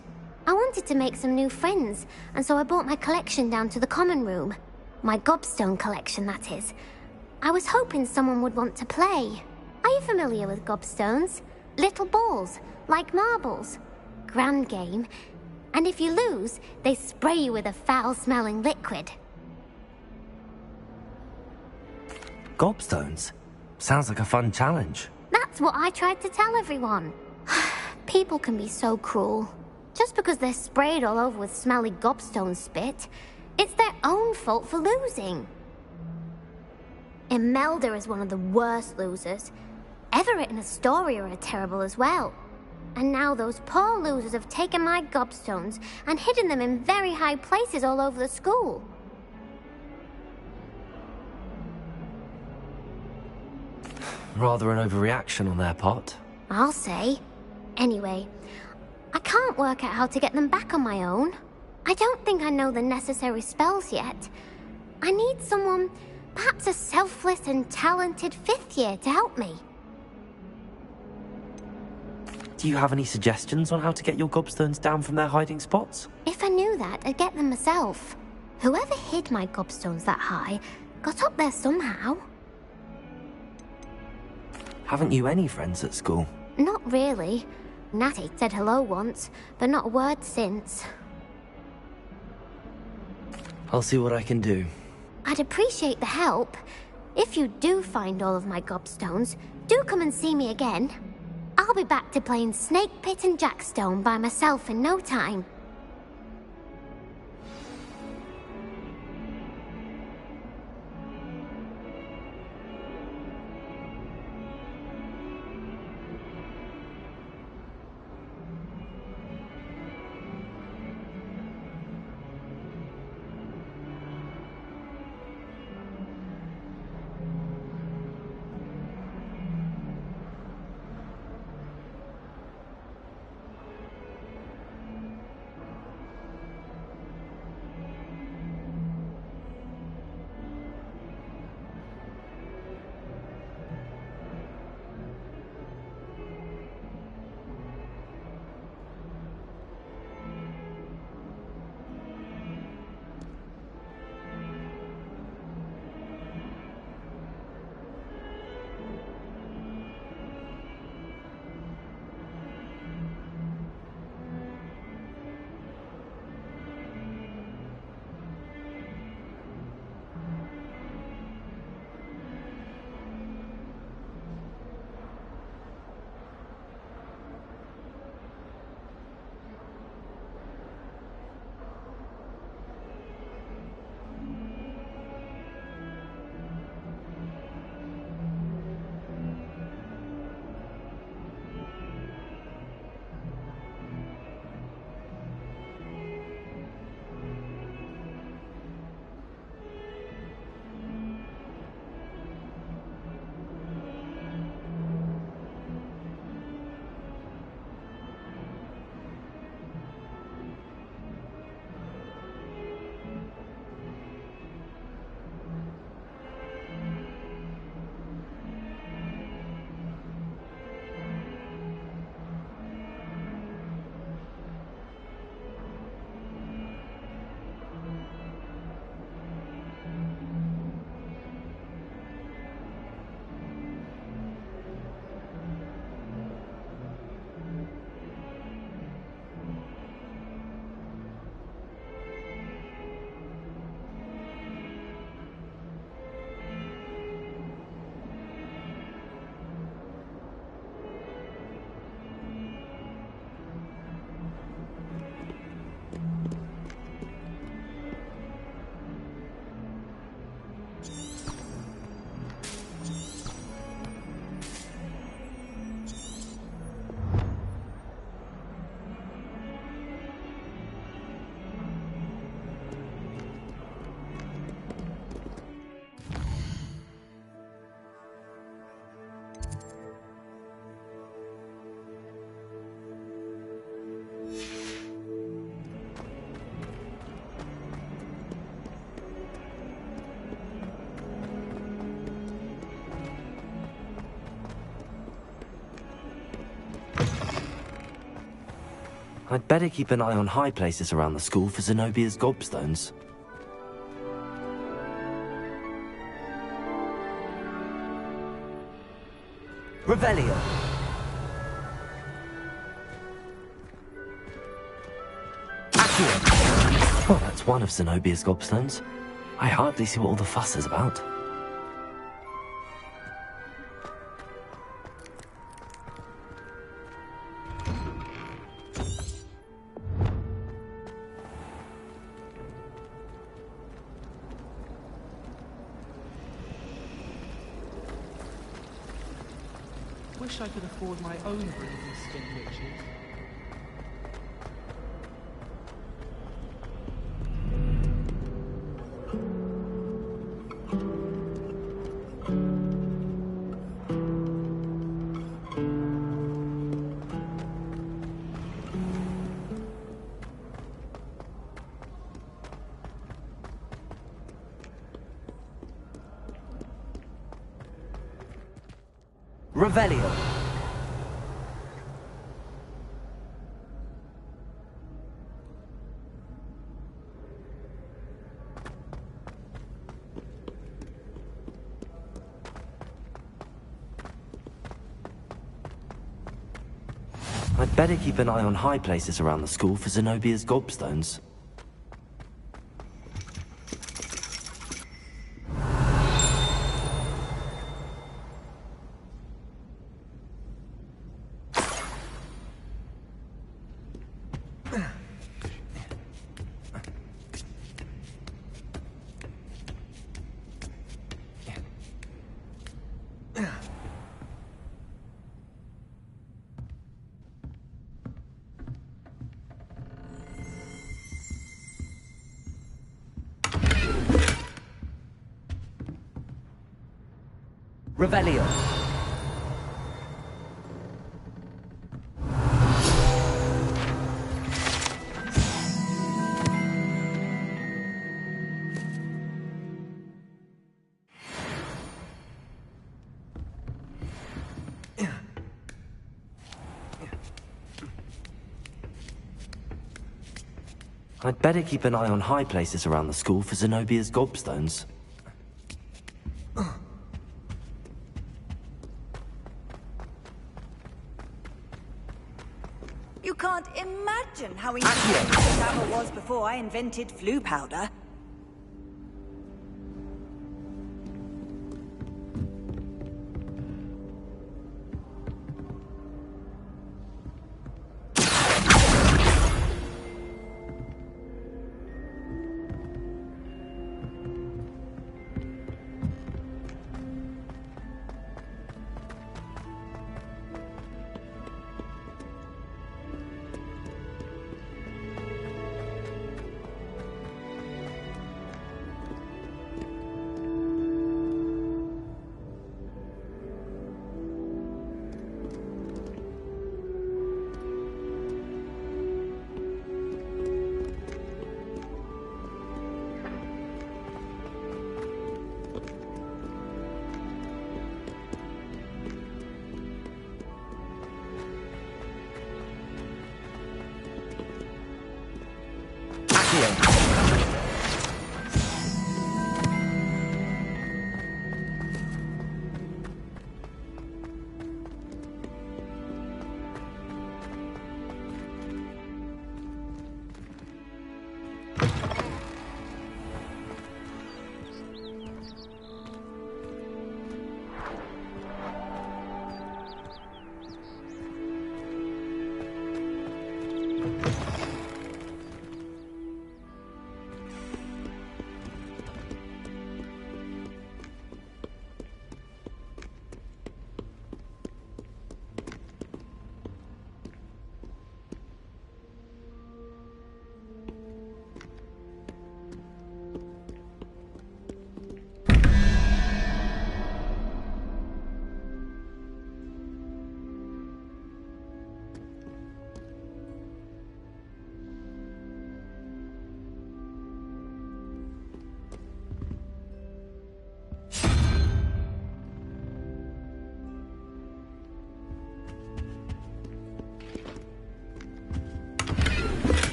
I wanted to make some new friends, and so I brought my collection down to the common room. My gobstone collection, that is. I was hoping someone would want to play. Are you familiar with gobstones? Little balls, like marbles. Grand game. And if you lose, they spray you with a foul-smelling liquid. Gobstones? Sounds like a fun challenge. That's what I tried to tell everyone. People can be so cruel. Just because they're sprayed all over with smelly gobstone spit, it's their own fault for losing. Imelda is one of the worst losers. Everett and Astoria are terrible as well. And now those poor losers have taken my gobstones and hidden them in very high places all over the school. Rather an overreaction on their part. I'll say. Anyway, I can't work out how to get them back on my own. I don't think I know the necessary spells yet. I need someone, perhaps a selfless and talented fifth year to help me. Do you have any suggestions on how to get your gobstones down from their hiding spots? If I knew that, I'd get them myself. Whoever hid my gobstones that high got up there somehow. Haven't you any friends at school? Not really. Natty said hello once, but not a word since. I'll see what I can do. I'd appreciate the help. If you do find all of my gobstones, do come and see me again. I'll be back to playing Snake Pit and Jackstone by myself in no time. I'd better keep an eye on high places around the school for Zenobia's gobstones. Revelio! Accio! Well, that's one of Zenobia's gobstones. I hardly see what all the fuss is about. Wish I could afford my own breathing skin witches. Revelio! I'd better keep an eye on high places around the school for Zenobia's gobstones. Revelio. I'd better keep an eye on high places around the school for Zenobia's gobstones. You can't imagine how inconvenient travel was before I invented flu powder.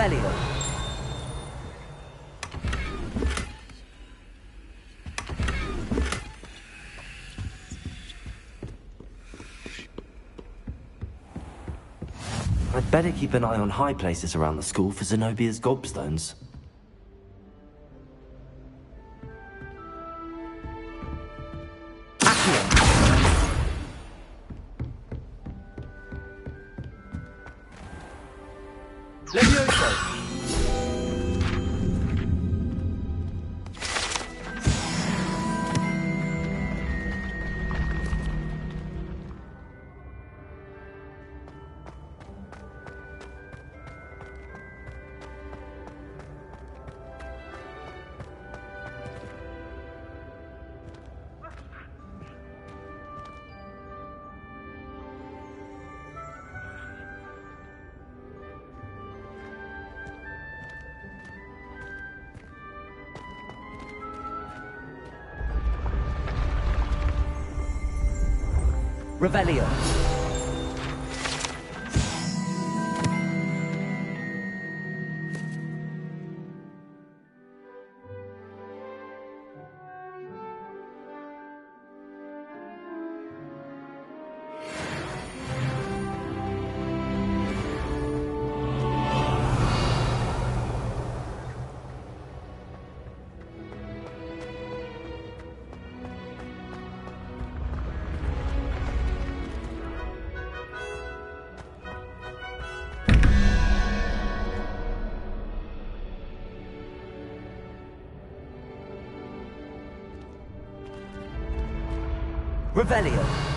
Revelio. I'd better keep an eye on high places around the school for Zenobia's gobstones. Revelio. Revelio.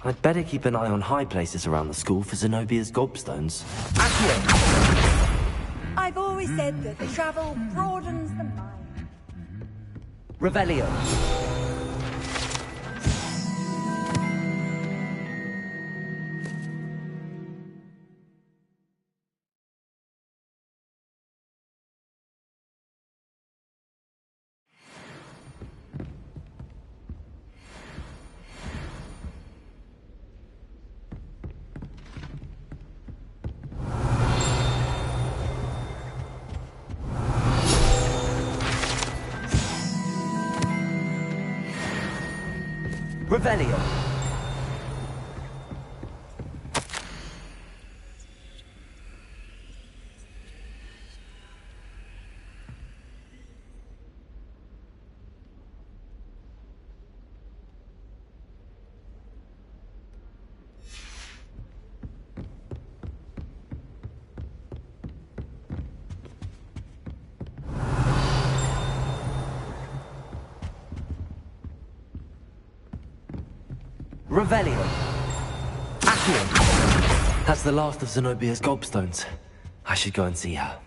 I'd better keep an eye on high places around the school for Zenobia's gobstones. I've always said that travel broadens the mind. Revelio. Revelio. Revelio. Accio. That's the last of Zenobia's gobstones. I should go and see her.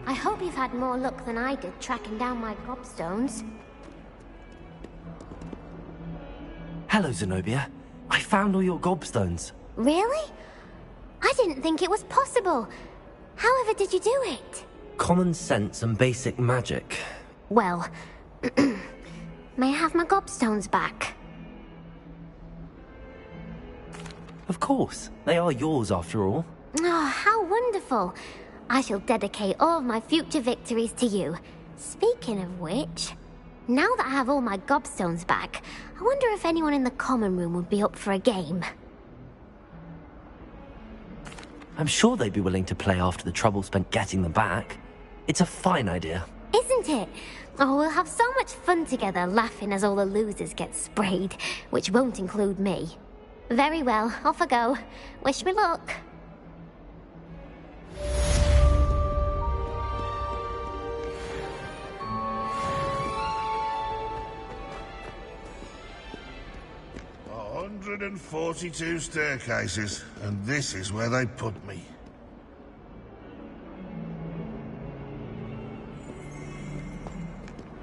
I hope you've had more luck than I did tracking down my gobstones. Hello, Zenobia. I found all your gobstones. Really? I didn't think it was possible. However did you do it? Common sense and basic magic. Well, may I have my gobstones back? Of course. They are yours after all. Oh, how wonderful. I shall dedicate all of my future victories to you. Speaking of which, now that I have all my gobstones back, I wonder if anyone in the common room would be up for a game. I'm sure they'd be willing to play after the trouble spent getting them back. It's a fine idea. Isn't it? Oh, we'll have so much fun together laughing as all the losers get sprayed, which won't include me. Very well, off I go. Wish me luck. A 142 staircases, and this is where they put me.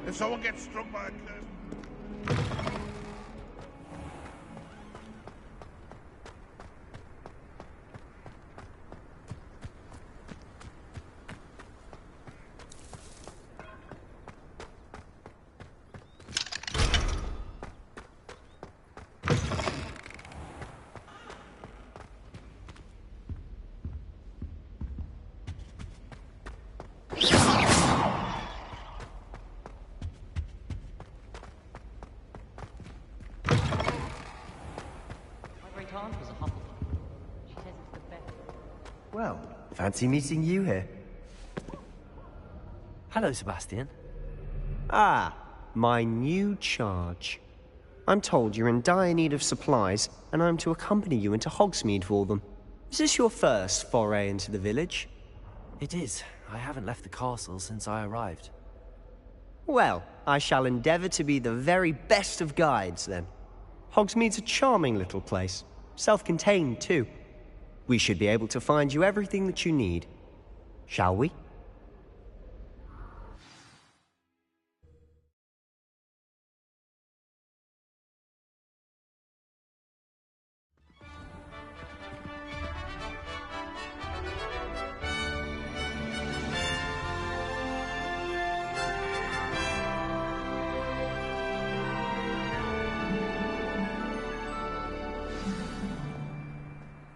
If someone gets struck by a curse... Well, fancy meeting you here. Hello, Sebastian. Ah, my new charge. I'm told you're in dire need of supplies, and I'm to accompany you into Hogsmeade for them. Is this your first foray into the village? It is. I haven't left the castle since I arrived. Well, I shall endeavour to be the very best of guides, then. Hogsmeade's a charming little place. Self-contained, too. We should be able to find you everything that you need. Shall we?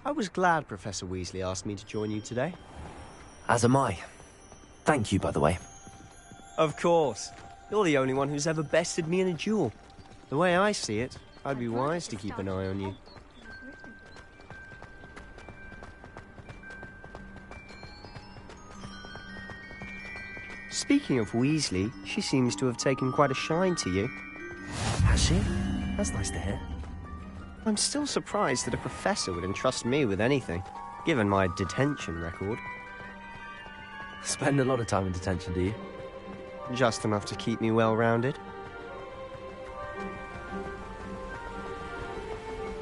I was glad Professor Weasley asked me to join you today. As am I. Thank you, by the way. Of course. You're the only one who's ever bested me in a duel. The way I see it, I'd be wise to keep an eye on you. Speaking of Weasley, she seems to have taken quite a shine to you. Has she? That's nice to hear. I'm still surprised that a professor would entrust me with anything, given my detention record. Spend a lot of time in detention, do you? Just enough to keep me well-rounded.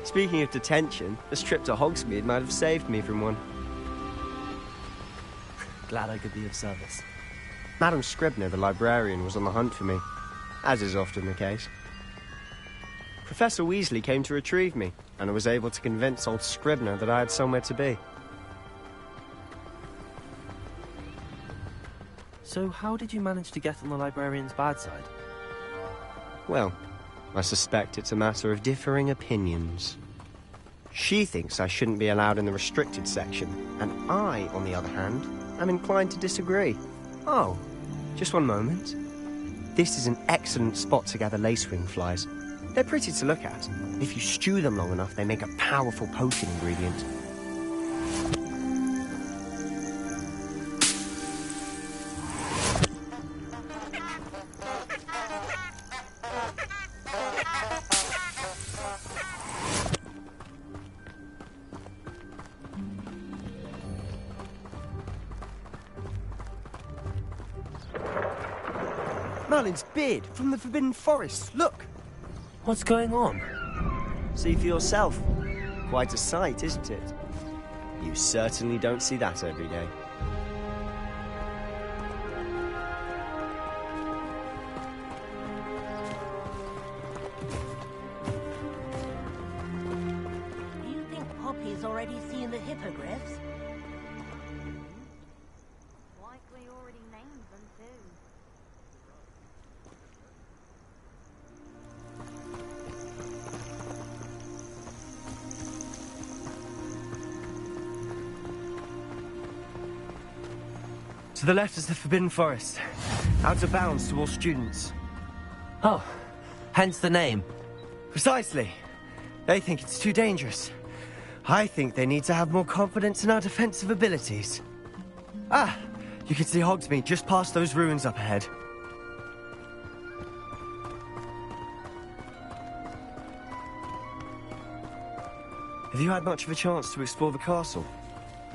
Speaking of detention, this trip to Hogsmeade might have saved me from one. Glad I could be of service. Madam Scribner, the librarian, was on the hunt for me, as is often the case. Professor Weasley came to retrieve me, and I was able to convince old Scribner that I had somewhere to be. So how did you manage to get on the librarian's bad side? Well, I suspect it's a matter of differing opinions. She thinks I shouldn't be allowed in the restricted section, and I, on the other hand, am inclined to disagree. Oh, just one moment. This is an excellent spot to gather lacewing flies. They're pretty to look at. If you stew them long enough, they make a powerful potion ingredient. Merlin's beard from the Forbidden Forest. Look! What's going on? See for yourself. Quite a sight, isn't it? You certainly don't see that every day. Do you think Poppy's already seen the hippogriffs? Likely already named them too. To the left is the Forbidden Forest. Out of bounds to all students. Oh, hence the name. Precisely. They think it's too dangerous. I think they need to have more confidence in our defensive abilities. Ah, you can see Hogsmeade just past those ruins up ahead. Have you had much of a chance to explore the castle?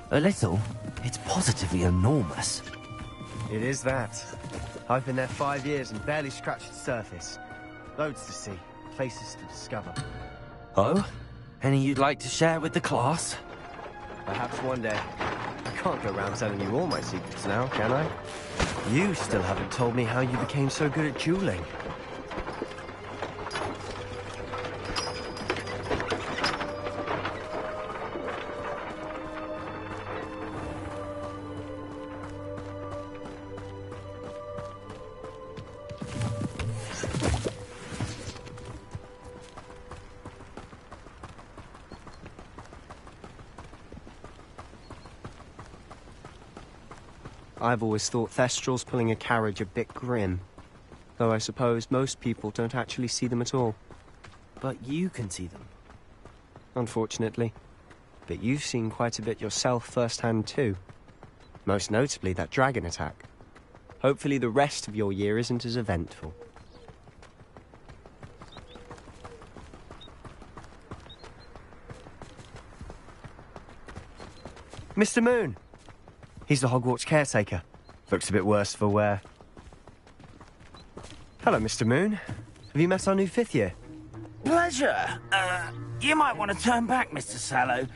A little. It's positively enormous. It is that. I've been there 5 years and barely scratched the surface. Loads to see, places to discover. Oh? Any you'd like to share with the class? Perhaps one day. I can't go around telling you all my secrets now, can I? You still haven't told me how you became so good at dueling. I've always thought Thestrals pulling a carriage a bit grim. Though I suppose most people don't actually see them at all. But you can see them. Unfortunately. But you've seen quite a bit yourself firsthand too. Most notably that dragon attack. Hopefully the rest of your year isn't as eventful. Mr. Moon! He's the Hogwarts caretaker. Looks a bit worse for wear. Hello, Mr. Moon. Have you met our new 5th year? Pleasure. You might want to turn back, Mr. Sallow.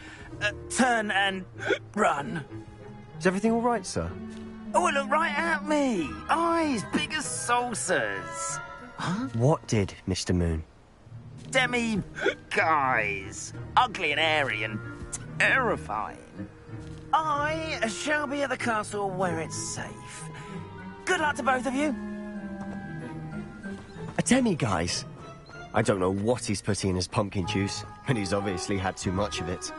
Turn and run. Is everything all right, sir? Oh, look right at me. Eyes big as saucers. Huh? What did, Mr. Moon? Demi-guys. Ugly and airy and terrifying. I shall be at the castle where it's safe. Good luck to both of you. A demi-guise? I don't know what he's putting in his pumpkin juice, but he's obviously had too much of it.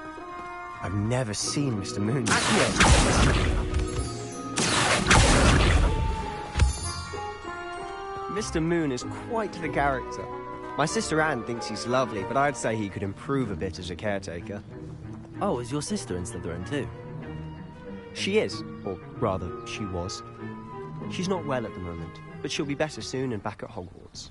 I've never seen Mr. Moon. Mr. Moon is quite the character. My sister Anne thinks he's lovely, but I'd say he could improve a bit as a caretaker. Oh, is your sister in Slytherin too? She is, or rather, she was. She's not well at the moment, but she'll be better soon and back at Hogwarts.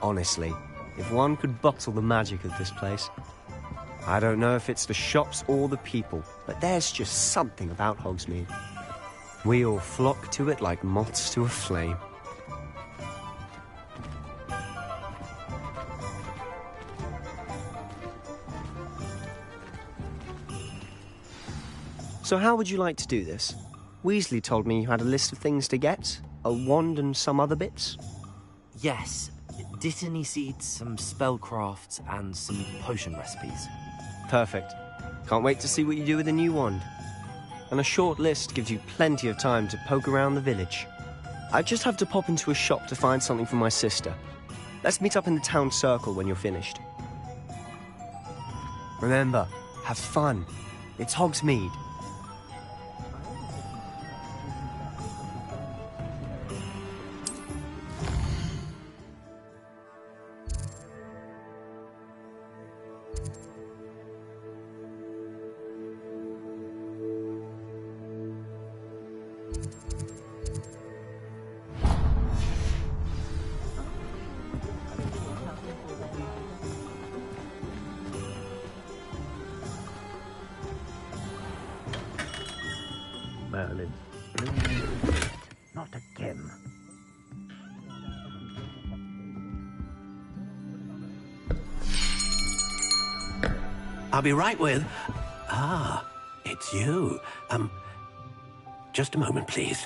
Honestly, if one could bottle the magic of this place. I don't know if it's the shops or the people, but there's just something about Hogsmeade. We all flock to it like moths to a flame. So how would you like to do this? Weasley told me you had a list of things to get, a wand and some other bits. Yes, Dittany seeds, some spellcrafts, and some potion recipes. Perfect. Can't wait to see what you do with the new wand. And a short list gives you plenty of time to poke around the village. I just have to pop into a shop to find something for my sister. Let's meet up in the town circle when you're finished. Remember, have fun. It's Hogsmeade. Merlin. Not again. I'll be right with... Ah, it's you. Just a moment, please.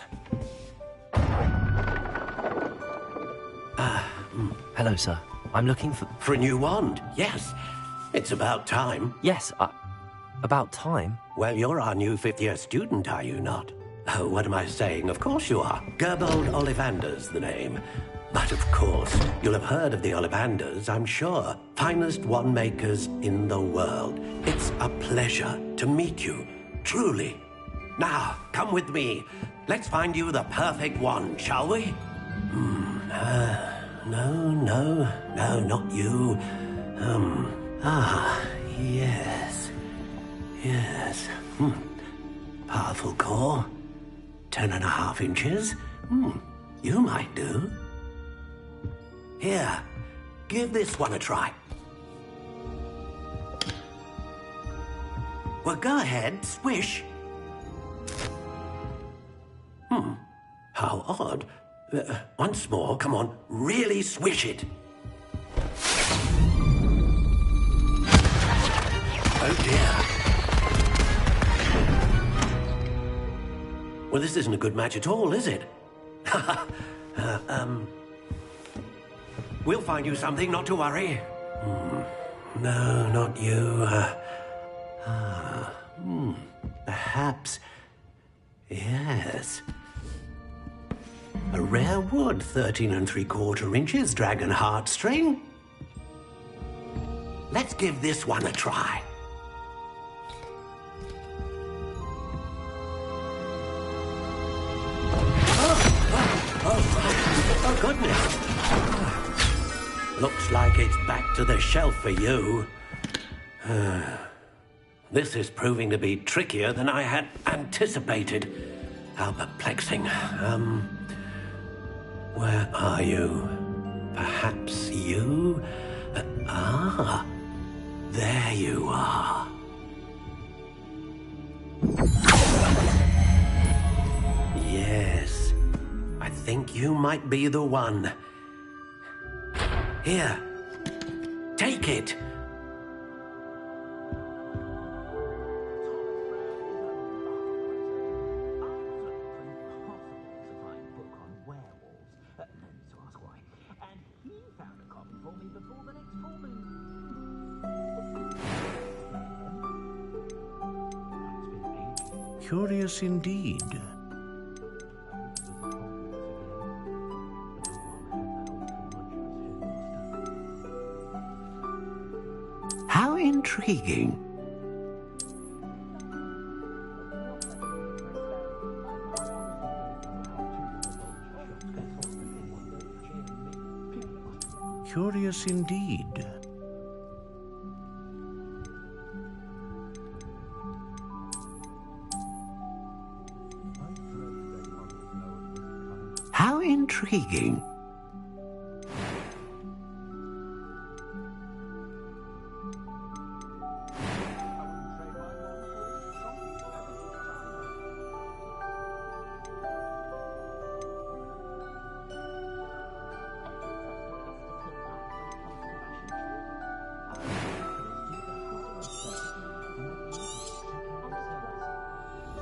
Hello, sir. I'm looking for... For a new wand, yes. It's about time. Yes, about time? Well, you're our new fifth-year student, are you not? Oh, what am I saying? Of course you are. Gerbold Ollivander's the name. But of course, you'll have heard of the Ollivanders, I'm sure. Finest wand makers in the world. It's a pleasure to meet you, truly. Now, come with me. Let's find you the perfect wand, shall we? No, not you. Yes. Powerful core. 10.5 inches. You might do. Here, give this one a try. Well, go ahead, swish. How odd. Once more, come on, really swish it. Oh dear. Well, this isn't a good match at all, is it? We'll find you something, not to worry. No, not you. Perhaps... Yes. A rare wood, 13 3/4 inches, dragon heartstring. Let's give this one a try. Oh, goodness. Looks like it's back to the shelf for you. This is proving to be trickier than I had anticipated. How perplexing. Where are you? Perhaps you? There you are. Yes, I think you might be the one. Here, take it. Curious indeed. How intriguing. Curious indeed. How intriguing.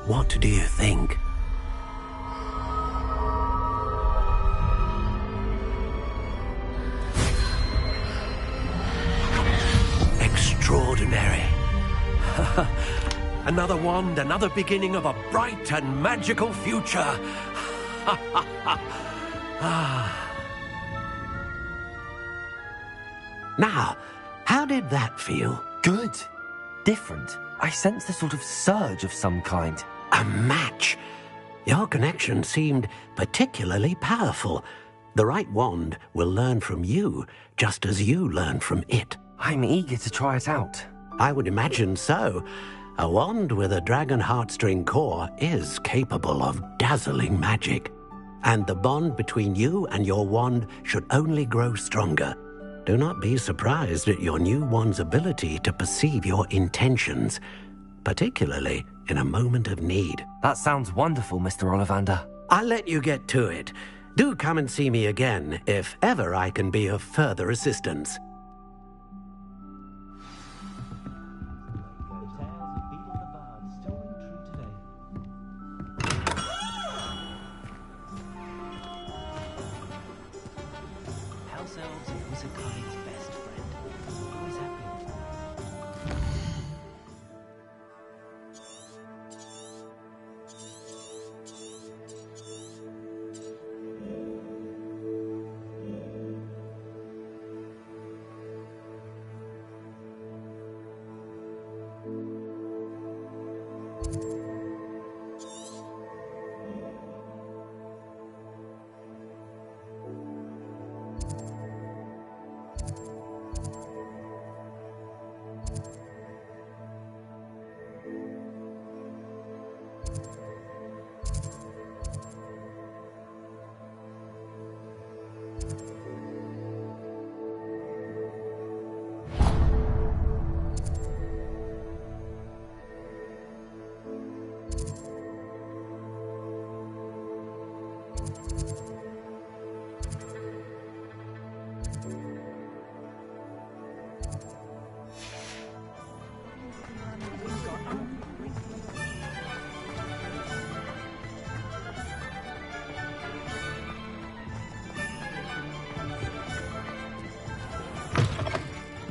What do you think? Extraordinary. Another wand, another beginning of a bright and magical future. Now, how did that feel? Good. Different. I sensed a sort of surge of some kind. A match. Your connection seemed particularly powerful. The right wand will learn from you, just as you learn from it. I'm eager to try it out. I would imagine so. A wand with a dragon heartstring core is capable of dazzling magic. And the bond between you and your wand should only grow stronger. Do not be surprised at your new wand's ability to perceive your intentions, particularly in a moment of need. That sounds wonderful, Mr. Ollivander. I'll let you get to it. Do come and see me again if ever I can be of further assistance.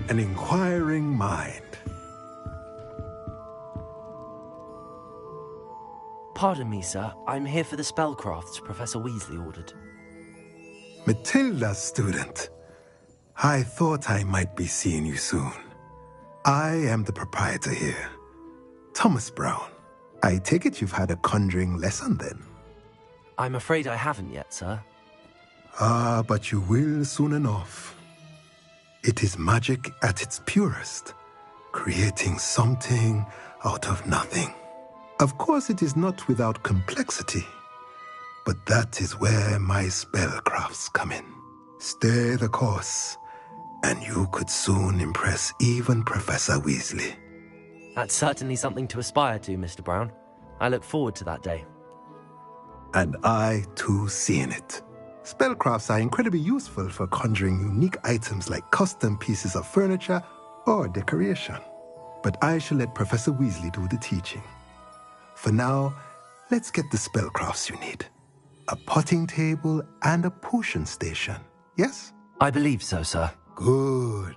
An inquiring mind. Pardon me, sir. I'm here for the spellcrafts Professor Weasley ordered. Matilda, student. I thought I might be seeing you soon. I am the proprietor here, Thomas Brown. I take it you've had a conjuring lesson then? I'm afraid I haven't yet, sir. Ah, but you will soon enough. It is magic at its purest, creating something out of nothing. Of course, it is not without complexity, but that is where my spellcrafts come in. Stay the course, and you could soon impress even Professor Weasley. That's certainly something to aspire to, Mr. Brown. I look forward to that day. And I, too, seeing it. Spellcrafts are incredibly useful for conjuring unique items like custom pieces of furniture or decoration. But I shall let Professor Weasley do the teaching. For now, let's get the spellcrafts you need. A potting table and a potion station, yes? I believe so, sir. Good.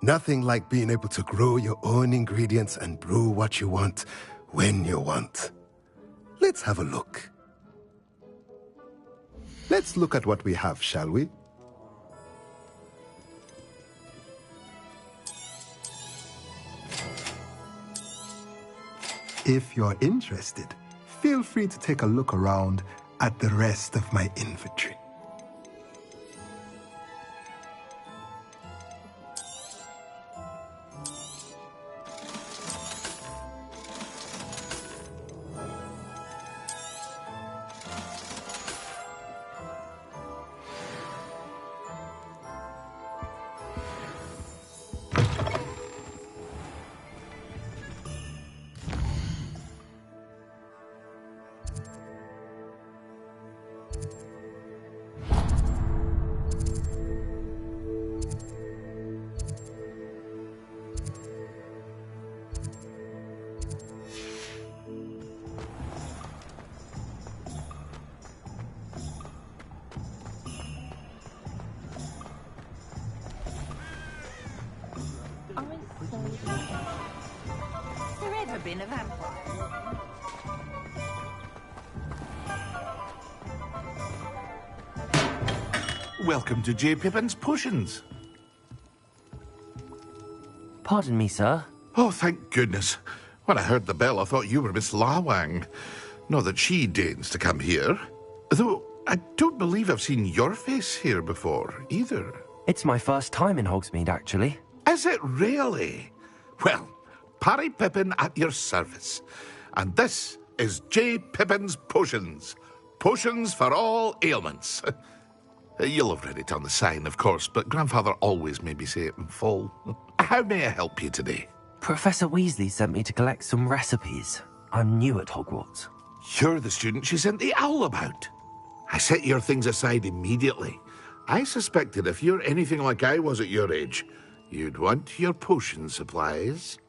Nothing like being able to grow your own ingredients and brew what you want when you want. Let's have a look. Let's look at what we have, shall we? If you're interested, feel free to take a look around at the rest of my inventory. been a vampire. Welcome to J. Pippin's Potions. Pardon me, sir. Oh, thank goodness. When I heard the bell, I thought you were Miss Lawang. Not that she deigns to come here. Though, I don't believe I've seen your face here before, either. It's my first time in Hogsmeade, actually. Is it really? Well, Parry Pippin at your service. And this is J. Pippin's Potions. Potions for all ailments. You'll have read it on the sign, of course, but Grandfather always made me say it in full. How may I help you today? Professor Weasley sent me to collect some recipes. I'm new at Hogwarts. You're the student she sent the owl about. I set your things aside immediately. I suspected if you're anything like I was at your age, you'd want your potion supplies.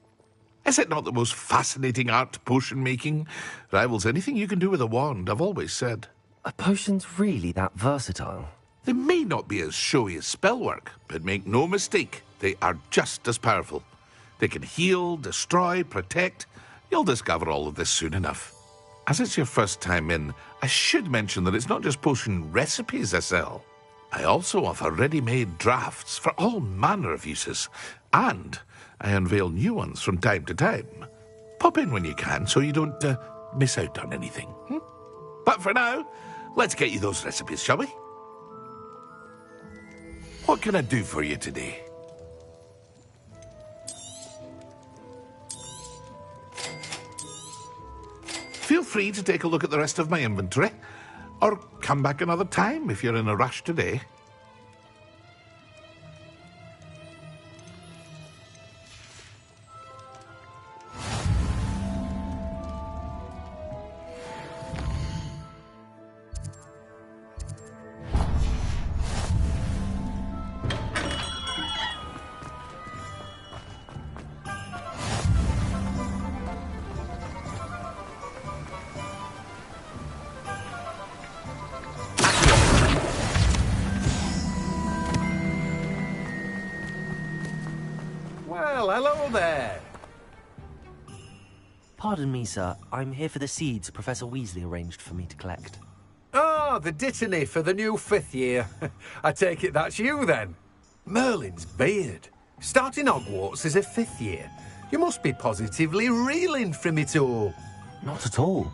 Is it not the most fascinating art, potion making? Rivals anything you can do with a wand, I've always said. Are potions really that versatile? They may not be as showy as spellwork, but make no mistake, they are just as powerful. They can heal, destroy, protect. You'll discover all of this soon enough. As it's your first time in, I should mention that it's not just potion recipes I sell. I also offer ready-made drafts for all manner of uses, and I unveil new ones from time to time. Pop in when you can so you don't miss out on anything. But for now, let's get you those recipes, shall we? What can I do for you today? Feel free to take a look at the rest of my inventory, or come back another time if you're in a rush today. Well, hello there. Pardon me, sir. I'm here for the seeds Professor Weasley arranged for me to collect. Oh, the dittany for the new 5th year. I take it that's you, then. Merlin's beard. Starting Hogwarts as a 5th year. You must be positively reeling from it all. Not at all.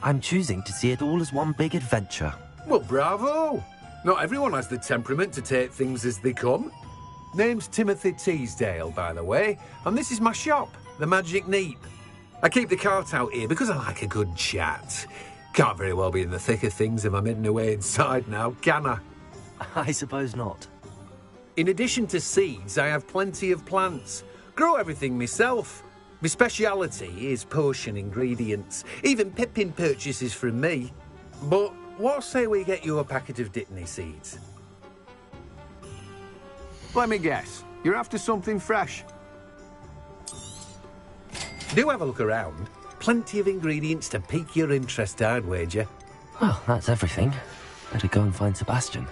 I'm choosing to see it all as one big adventure. Well, bravo. Not everyone has the temperament to take things as they come. Name's Timothy Teasdale, by the way, and this is my shop, the Magic Neep. I keep the cart out here because I like a good chat. Can't very well be in the thick of things if I'm hidden away inside now, can I? I suppose not. In addition to seeds, I have plenty of plants. Grow everything myself. My speciality is potion ingredients. Even Pippin purchases from me. But what say we get you a packet of Dittany seeds? Let me guess. You're after something fresh. Do have a look around. Plenty of ingredients to pique your interest, I'd wager. Well, that's everything. Better go and find Sebastian.